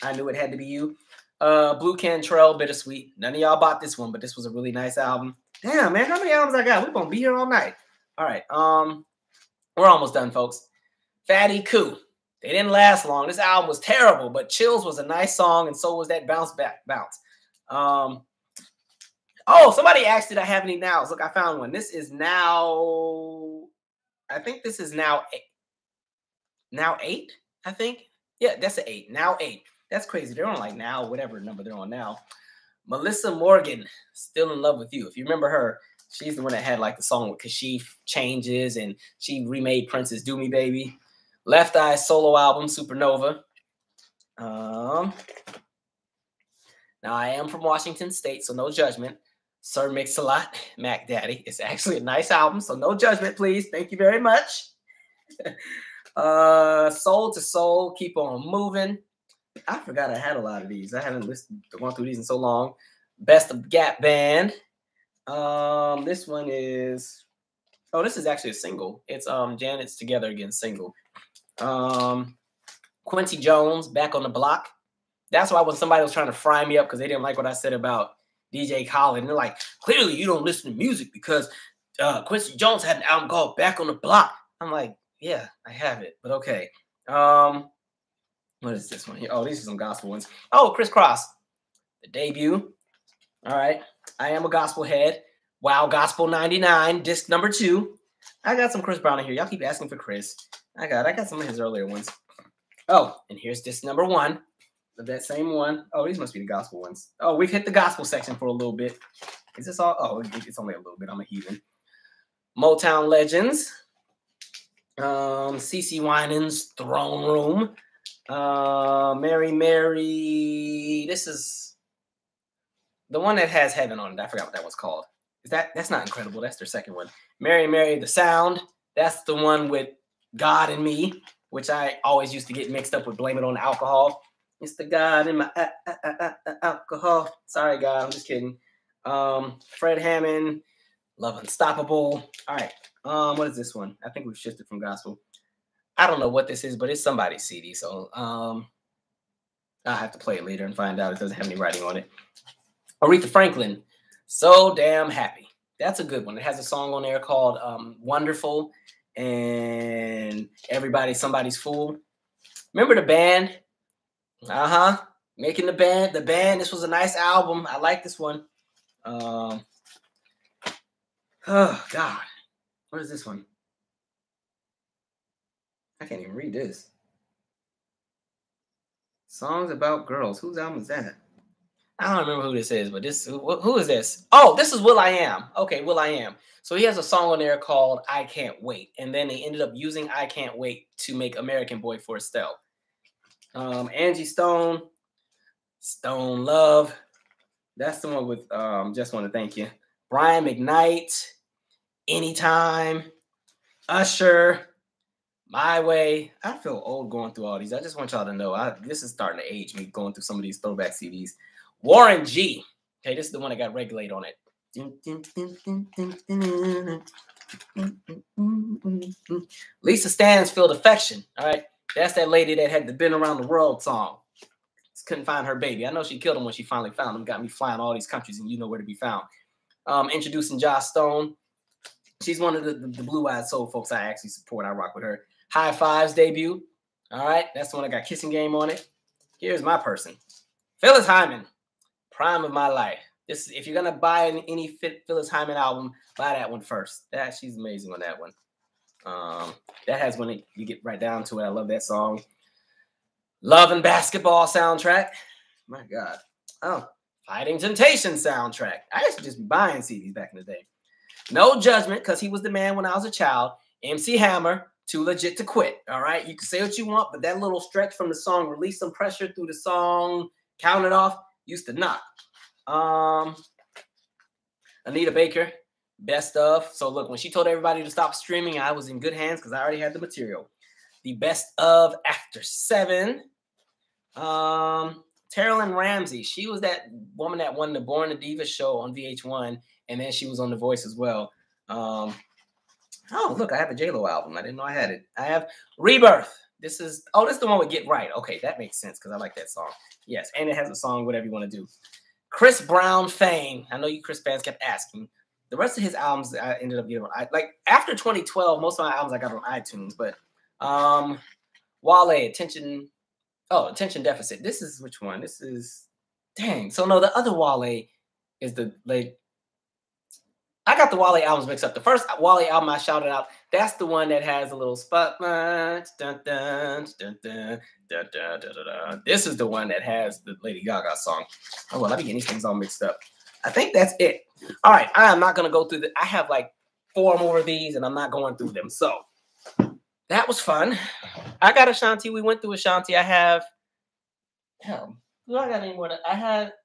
I knew it had to be you. Blue Cantrell, Bittersweet. None of y'all bought this one, but this was a really nice album. Damn, man, how many albums I got? We're gonna be here all night. All right, we're almost done, folks. Fatty Coo. They didn't last long. This album was terrible, but Chills was a nice song, and so was that Bounce Back Bounce. Oh, somebody asked, did I have any nows? Look, I found one. This is now, I think this is now eight, I think. Yeah, that's an 8. Now 8. That's crazy. They're on like now, whatever number they're on now. Melissa Morgan, Still in Love with You. If you remember her, she's the one that had like the song with Kashif Changes, and she remade Prince's Do Me Baby. Left Eye solo album, Supernova. Now I am from Washington State, so no judgment. Sir Mix-a-Lot, Mac Daddy. It's actually a nice album, so no judgment, please. Thank you very much. Soul to Soul, Keep On Moving. I forgot I had a lot of these. I haven't gone through these in so long. Best of Gap Band. This one is, oh, this is actually a single. It's Janet's Together Again single. Quincy Jones, Back on the Block. That's why when somebody was trying to fry me up because they didn't like what I said about DJ Khaled, and they're like, clearly you don't listen to music because Quincy Jones had an album called Back on the Block. I'm like, yeah, I have it, but okay. What is this one here? Oh, these are some gospel ones. Oh, Criss Cross, the debut. All right. I Am a Gospel Head. Wow, Gospel 99, disc number 2. I got some Chris Brown in here. Y'all keep asking for Chris. I got some of his earlier ones. Oh, and here's disc number 1 of that same one. Oh, these must be the gospel ones. Oh, we've hit the gospel section for a little bit. Is this all? Oh, it's only a little bit. I'm a heathen. Motown Legends. CeCe Winans, Throne Room. Mary Mary. This is the one that has Heaven on it. I forgot what that was called. That's not Incredible. That's their second one. Mary Mary, The Sound. That's the one with God and Me, which I always used to get mixed up with Blame It on the Alcohol. It's the God in my alcohol. Sorry, God. I'm just kidding. Fred Hammond, Love Unstoppable. All right. What is this one? I think we've shifted from gospel. I don't know what this is, but it's somebody's CD. So I'll have to play it later and find out. It doesn't have any writing on it. Aretha Franklin, So Damn Happy. That's a good one. It has a song on there called Wonderful and Somebody's Fool. Remember the band? Making the band. The band. This was a nice album. I like this one. Oh, God. What is this one? I can't even read this. Songs About Girls. Whose album is that? I don't remember who this is, but who is this? Oh, this is Will.i.am. Okay, Will.i.am. So he has a song on there called I Can't Wait. And then they ended up using I Can't Wait to make American Boy for Estelle. Angie Stone, Stone Love. That's the one with Just Want to Thank You. Brian McKnight, Anytime, Usher, My Way. I feel old going through all these. I just want y'all to know this is starting to age me going through some of these throwback CDs. Warren G. Okay, this is the one that got Regulate on it. Lisa Stansfield, Affection. All right, that's that lady that had the Been Around the World song. Just couldn't find her baby. I know she killed him when she finally found him. Got me flying all these countries and you know where to be found. Introducing Joss Stone. She's one of the blue-eyed soul folks I actually support. I rock with her. High Fives debut. All right, that's the one that got Kissing Game on it. Here's my person. Phyllis Hyman, Prime of My Life. This, if you're gonna buy any Phyllis Hyman album, buy that one first. She's amazing on that one. That has when you get right down to it. I love that song. Love and Basketball soundtrack. My God. Oh, Fighting Temptation soundtrack. I used to just be buying CDs back in the day. No Judgment, because he was the man when I was a child. MC Hammer, Too Legit to Quit. All right, you can say what you want, but that little stretch from the song, Release Some Pressure through the song, Count It Off, used to knock. Anita Baker, Best Of. So look, when she told everybody to stop streaming, I was in good hands because I already had the material. The Best Of After 7. Terrell Ramsey. She was that woman that won the Born a Diva show on VH1, and then she was on The Voice as well. Oh, look, I have a J-Lo album. I didn't know I had it. I have Rebirth. This is the one with Get Right. Okay, that makes sense because I like that song. Yes, and it has a song, Whatever You Want to Do. Chris Brown fame. I know you Chris fans kept asking. The rest of his albums I ended up getting on. Like after 2012, most of my albums I got on iTunes, but Wale, Attention Deficit. This is which one? This is dang. So no, the other Wale is the like I got the Wale albums mixed up. The first Wale album I shouted out, that's the one that has a little spotlight. Dun, dun, dun, dun, dun, dun, dun, dun. This is the one that has the Lady Gaga song. Oh, well, I be getting these things all mixed up. I think that's it. All right, I am not going to go through I have like 4 more of these, and I'm not going through them. So that was fun. I got Ashanti. We went through Ashanti. I have, hell, do I got any more?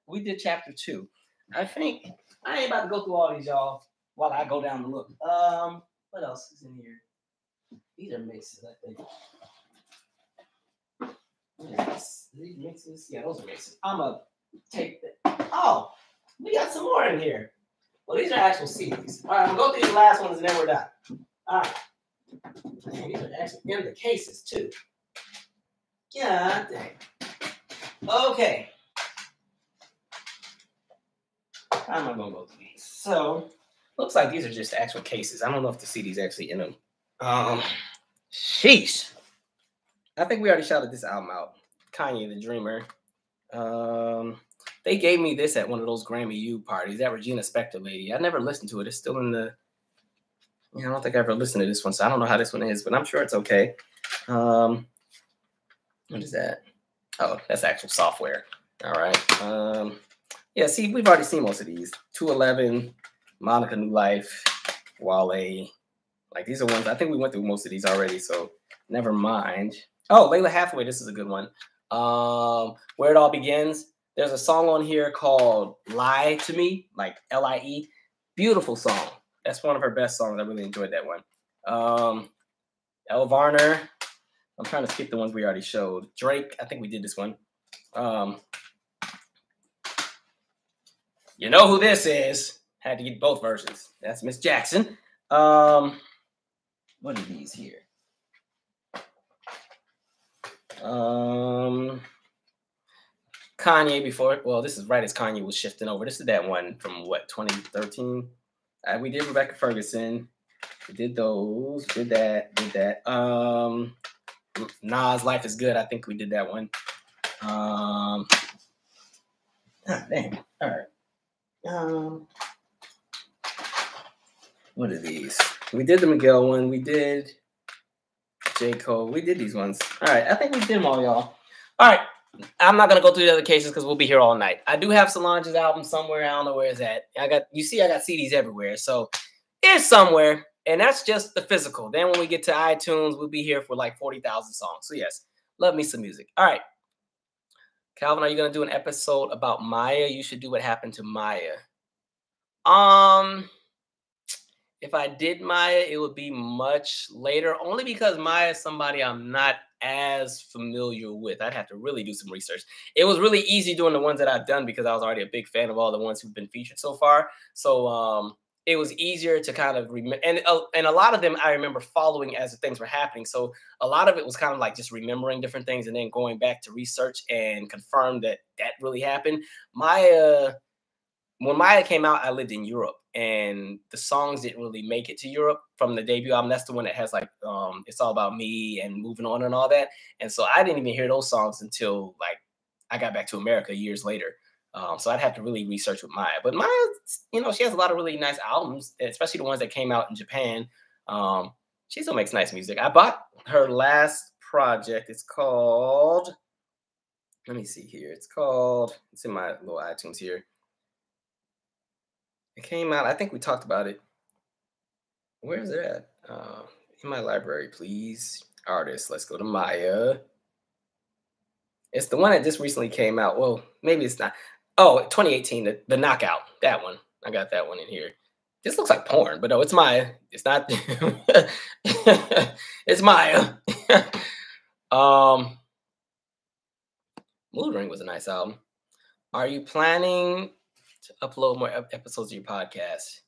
We did chapter 2. I think I ain't about to go through all these, y'all, while I go down and look. What else is in here? These are mixes, I think. Yes, these mixes. Yeah, those are mixes. I'm going to take that. Oh, we got some more in here. Well, these are actual CDs. All right, I'm going to go through the last ones and then we're done. All right. Man, these are actually in the cases, too. God dang. Okay. How am I going to go through these? So, looks like these are just actual cases. I don't know if the CD's actually in them. Sheesh. I think we already shouted this album out. Kanye the Dreamer. They gave me this at one of those Grammy U parties. That Regina Spektor lady. I never listened to it. It's still in the... I don't think I ever listened to this one, so I don't know how this one is, but I'm sure it's okay. What is that? Oh, that's actual software. All right. Yeah, see, we've already seen most of these. 211, Monica New Life, Wale. Like, these are ones, I think we went through most of these already, so never mind. Oh, Layla Hathaway, this is a good one. Where It All Begins. There's a song on here called Lie to Me, like L-I-E. Beautiful song. That's one of her best songs. I really enjoyed that one. Elle Varner. I'm trying to skip the ones we already showed. Drake, I think we did this one. You know who this is. Had to get both versions. That's Miss Jackson. What are these here? Kanye before. Well, this is right as Kanye was shifting over. This is that one from what, 2013? We did Rebecca Ferguson. We did those. Did that. Nas Life is Good. I think we did that one. Dang. All right. What are these? We did the Miguel one. We did J. Cole. We did these ones. All right. I think we did them all, y'all. All right. I'm not gonna go through the other cases because we'll be here all night. I do have Solange's album somewhere. I don't know where it's at. I got CDs everywhere, so it's somewhere, and that's just the physical. Then when we get to iTunes, we'll be here for like 40,000 songs. So yes, love me some music. All right, Calvin, are you gonna do an episode about Maya? You should do What Happened to Maya. If I did Maya, it would be much later, only because Maya is somebody I'm not as familiar with. I'd have to really do some research. It was really easy doing the ones that I've done because I was already a big fan of all the ones who've been featured so far. So it was easier to kind of remember. And a lot of them I remember following as the things were happening. So a lot of it was kind of like just remembering different things and then going back to research and confirm that that really happened. When Maya came out, I lived in Europe, and the songs didn't really make it to Europe from the debut album. That's the one that has like It's All About Me and Moving On and all that. And so I didn't even hear those songs until like I got back to America years later. So I'd have to really research with Maya. But Maya, she has a lot of really nice albums, especially the ones that came out in Japan. She still makes nice music. I bought her last project. It's called, let me see here. It's in my little iTunes here. It came out, I think we talked about it. Where is it at? In my library, please. Artists, let's go to Maya. It's the one that just recently came out. Well, maybe it's not. Oh, 2018, the Knockout. That one. I got that one in here. This looks like porn, but no, it's Maya. It's not. It's Maya. Mood Ring was a nice album. Are you planning to upload more episodes of your podcast?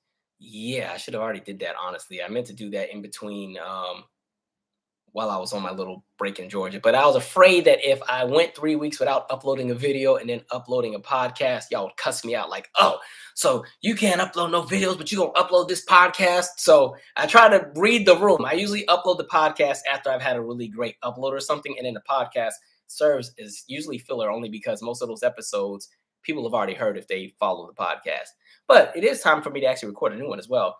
Yeah, I should have already did that, honestly. I meant to do that in between, while I was on my little break in Georgia. But I was afraid that if I went 3 weeks without uploading a video and then uploading a podcast, y'all would cuss me out like, oh, so you can't upload no videos, but you gonna upload this podcast. So I try to read the room. I usually upload the podcast after I've had a really great upload or something, and then the podcast serves as usually filler only because most of those episodes people have already heard if they follow the podcast. But it is time for me to actually record a new one as well.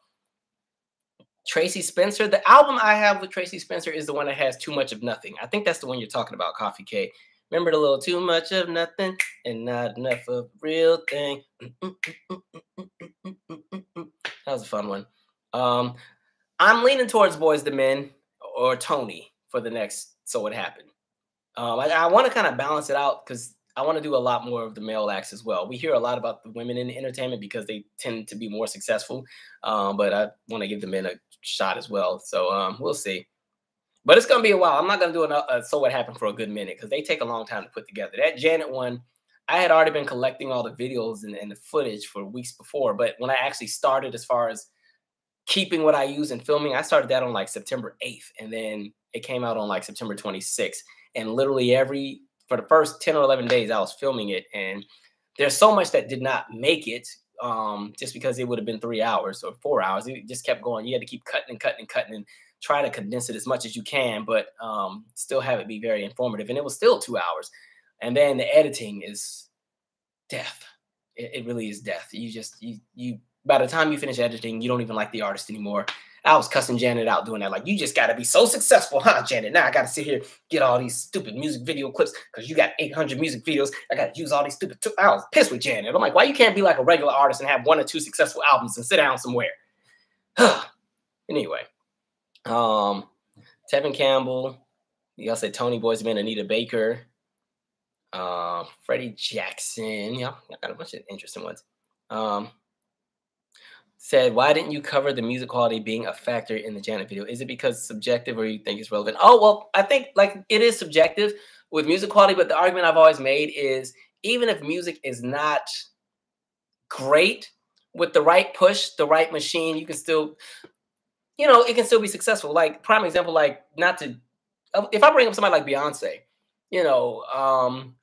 Tracy Spencer. The album I have with Tracy Spencer is the one that has Too Much of Nothing. I think that's the one you're talking about, Coffee K. Remember the little too much of nothing and not enough of real thing. That was a fun one. I'm leaning towards Boys the Men or Tony for the next So It Happened. I want to kind of balance it out because I want to do a lot more of the male acts as well. We hear a lot about the women in entertainment because they tend to be more successful, but I want to give the men a shot as well. So we'll see. But it's gonna be a while. I'm not gonna do a So What Happened for a good minute because they take a long time to put together. That Janet one, I had already been collecting all the videos and the footage for weeks before. But when I actually started, as far as keeping what I use in filming, I started that on like September 8th, and then it came out on like September 26th. And literally for the first 10 or 11 days, I was filming it, and there's so much that did not make it, just because it would have been 3 hours or 4 hours. It just kept going. You had to keep cutting and cutting and cutting and try to condense it as much as you can, but still have it be very informative. And it was still 2 hours. And then the editing is death. It really is death. You by the time you finish editing, you don't even like the artist anymore. I was cussing Janet out doing that. Like, you just got to be so successful, huh, Janet? Now I got to sit here, get all these stupid music video clips because you got 800 music videos. I got to use all these stupid. I was pissed with Janet. I'm like, why you can't be like a regular artist and have 1 or 2 successful albums and sit down somewhere? Anyway, Tevin Campbell. You all said Tony Boy's Man, Anita Baker, Freddie Jackson. Yeah, I got a bunch of interesting ones. Said, why didn't you cover the music quality being a factor in the Janet video? Is it because it's subjective or you think it's relevant? Oh, well, I think like it is subjective with music quality, but the argument I've always made is even if music is not great, with the right push, the right machine, you can still, it can still be successful. Like prime example, like not to, if I bring up somebody like Beyonce, you know,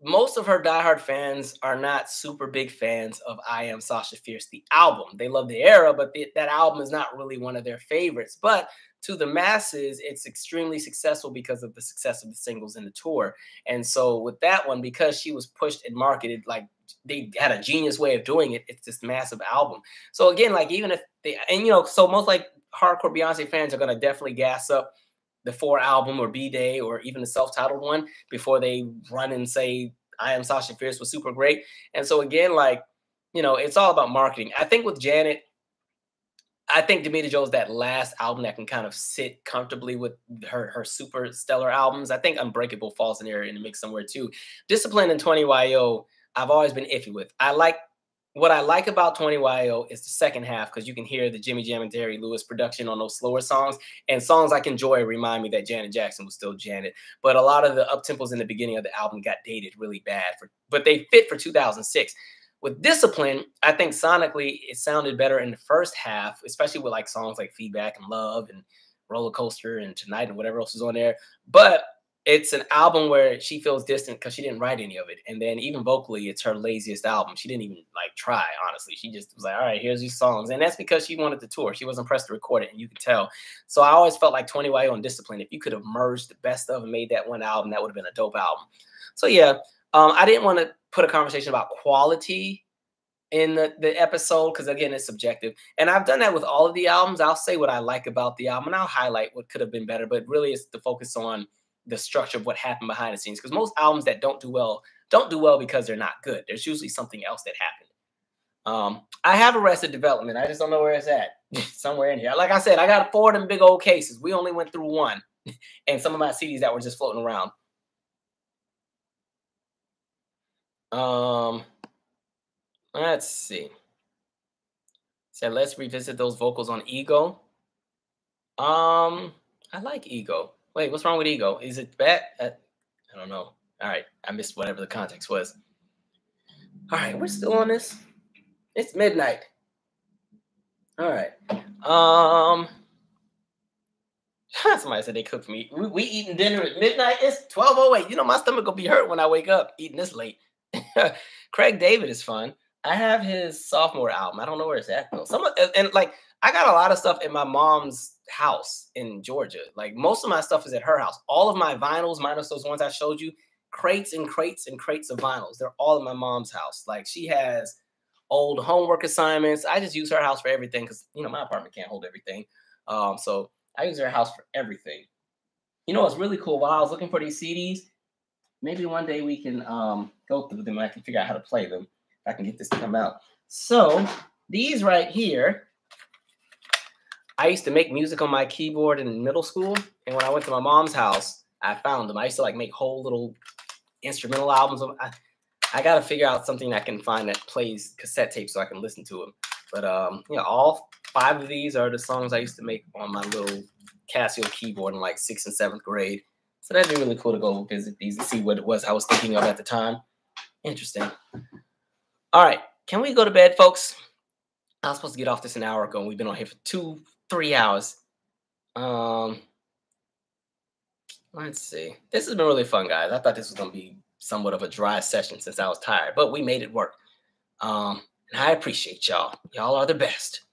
most of her diehard fans are not super big fans of I Am Sasha Fierce, the album. They love the era, but that album is not really one of their favorites. But to the masses, it's extremely successful because of the success of the singles and the tour. And so with that one, because she was pushed and marketed, like they had a genius way of doing it, it's this massive album. So again, like even if they, and so most like hardcore Beyonce fans are going to definitely gas up the 4 album or B-Day or even the self-titled one before they run and say I Am Sasha Fierce was super great. And so again, like, it's all about marketing. I think with Janet, I think Demita Joe's that last album that can kind of sit comfortably with her super stellar albums. I think Unbreakable falls in there in the mix somewhere too. Discipline and 20YO, I've always been iffy with. What I like about 20YO is the second half because you can hear the Jimmy Jam and Terry Lewis production on those slower songs, and songs I can enjoy remind me that Janet Jackson was still Janet. But a lot of the up-tempos in the beginning of the album got dated really bad, but they fit for 2006. With Discipline, I think sonically it sounded better in the first half, especially with like songs like Feedback and Love and Roller Coaster and Tonight and whatever else is on there. But it's an album where she feels distant because she didn't write any of it. And then even vocally, it's her laziest album. She didn't even like try, honestly. She just was like, all right, here's these songs. And that's because she wanted to tour. She wasn't pressed to record it, and you could tell. So I always felt like 20YO and Discipline, if you could have merged the best of and made that one album, that would have been a dope album. So yeah, I didn't want to put a conversation about quality in the episode because again, it's subjective. And I've done that with all of the albums. I'll say what I like about the album and I'll highlight what could have been better, but really it's the focus on the structure of what happened behind the scenes. Because most albums that don't do well because they're not good. There's usually something else that happened. I have Arrested Development. I just don't know where it's at. Somewhere in here. Like I said, I got 4 of them big old cases. We only went through 1. And some of my CDs that were just floating around. Let's see. Said, let's revisit those vocals on Ego. I like Ego. Wait, what's wrong with Ego? Is it bad? I don't know. All right, I missed whatever the context was. All right, we're still on this. It's midnight. All right. Um, somebody said they cooked for me. We eating dinner at midnight. It's 12:08. You know my stomach gonna be hurt when I wake up eating this late. Craig David is fun. I have his sophomore album. I don't know where it's at though. And like I got a lot of stuff in my mom's house in Georgia. Like most of my stuff is at her house. All of my vinyls, minus those ones I showed you, crates and crates and crates of vinyls. They're all in my mom's house. Like she has old homework assignments. I just use her house for everything because you know my apartment can't hold everything. So I use her house for everything. You know what's really cool? While I was looking for these CDs, maybe one day we can go through them and I can figure out how to play them. If I can get this to come out. So these right here, I used to make music on my keyboard in middle school. And when I went to my mom's house, I found them. I used to like make whole little instrumental albums. I got to figure out something I can find that plays cassette tapes so I can listen to them. But you know, all 5 of these are the songs I used to make on my little Casio keyboard in like 6th and 7th grade. So that'd be really cool to go visit these and see what it was I was thinking of at the time. Interesting. All right, can we go to bed, folks? I was supposed to get off this an hour ago, and we've been on here for 2-3 hours. Let's see. This has been really fun, guys. I thought this was going to be somewhat of a dry session since I was tired, but we made it work. And I appreciate y'all. Y'all are the best.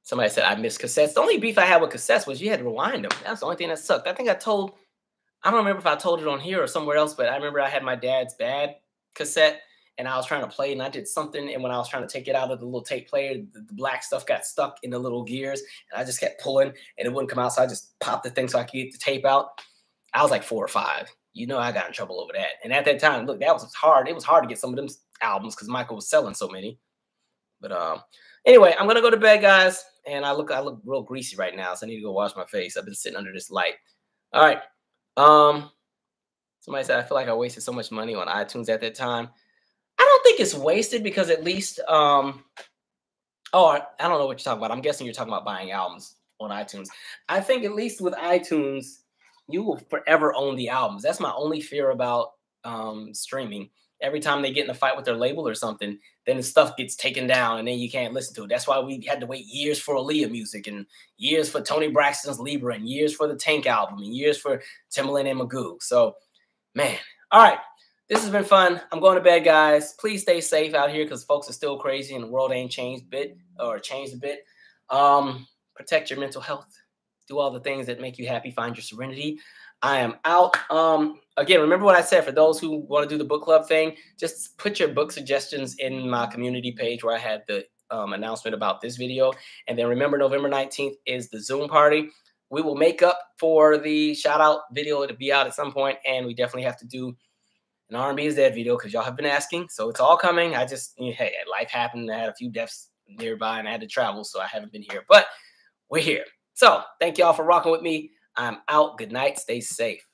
Somebody said I miss cassettes. The only beef I had with cassettes was you had to rewind them. That's the only thing that sucked. I think I don't remember if I told it on here or somewhere else, but I remember I had my dad's bad cassette and I was trying to play and I did something. And when I was trying to take it out of the little tape player, the black stuff got stuck in the little gears and I just kept pulling and it wouldn't come out. So I just popped the thing so I could get the tape out. I was like 4 or 5. You know, I got in trouble over that. And at that time, look, that was hard. It was hard to get some of them albums because Michael was selling so many. But anyway, I'm gonna go to bed, guys. And I look real greasy right now, so I need to go wash my face. I've been sitting under this light. All right. Somebody said I feel like I wasted so much money on iTunes at that time. I don't think it's wasted because at least I don't know what you're talking about. I'm guessing you're talking about buying albums on iTunes. I think at least with iTunes, you will forever own the albums. That's my only fear about streaming. Every time they get in a fight with their label or something, then the stuff gets taken down and then you can't listen to it. That's why we had to wait years for Aaliyah music and years for Tony Braxton's Libra and years for the Tank album and years for Timbaland and Magoo. So, man. All right. This has been fun. I'm going to bed, guys. Please stay safe out here because folks are still crazy and the world ain't changed a bit. Protect your mental health. Do all the things that make you happy. Find your serenity. I am out. Again, remember what I said for those who want to do the book club thing, just put your book suggestions in my community page where I had the announcement about this video. And then remember, November 19th is the Zoom party. We will make up for the shout out video to be out at some point. And we definitely have to do an R&B is Dead video because y'all have been asking. So it's all coming. Hey, life happened. I had a few deaths nearby and I had to travel. So I haven't been here, but we're here. So thank y'all for rocking with me. I'm out. Good night. Stay safe.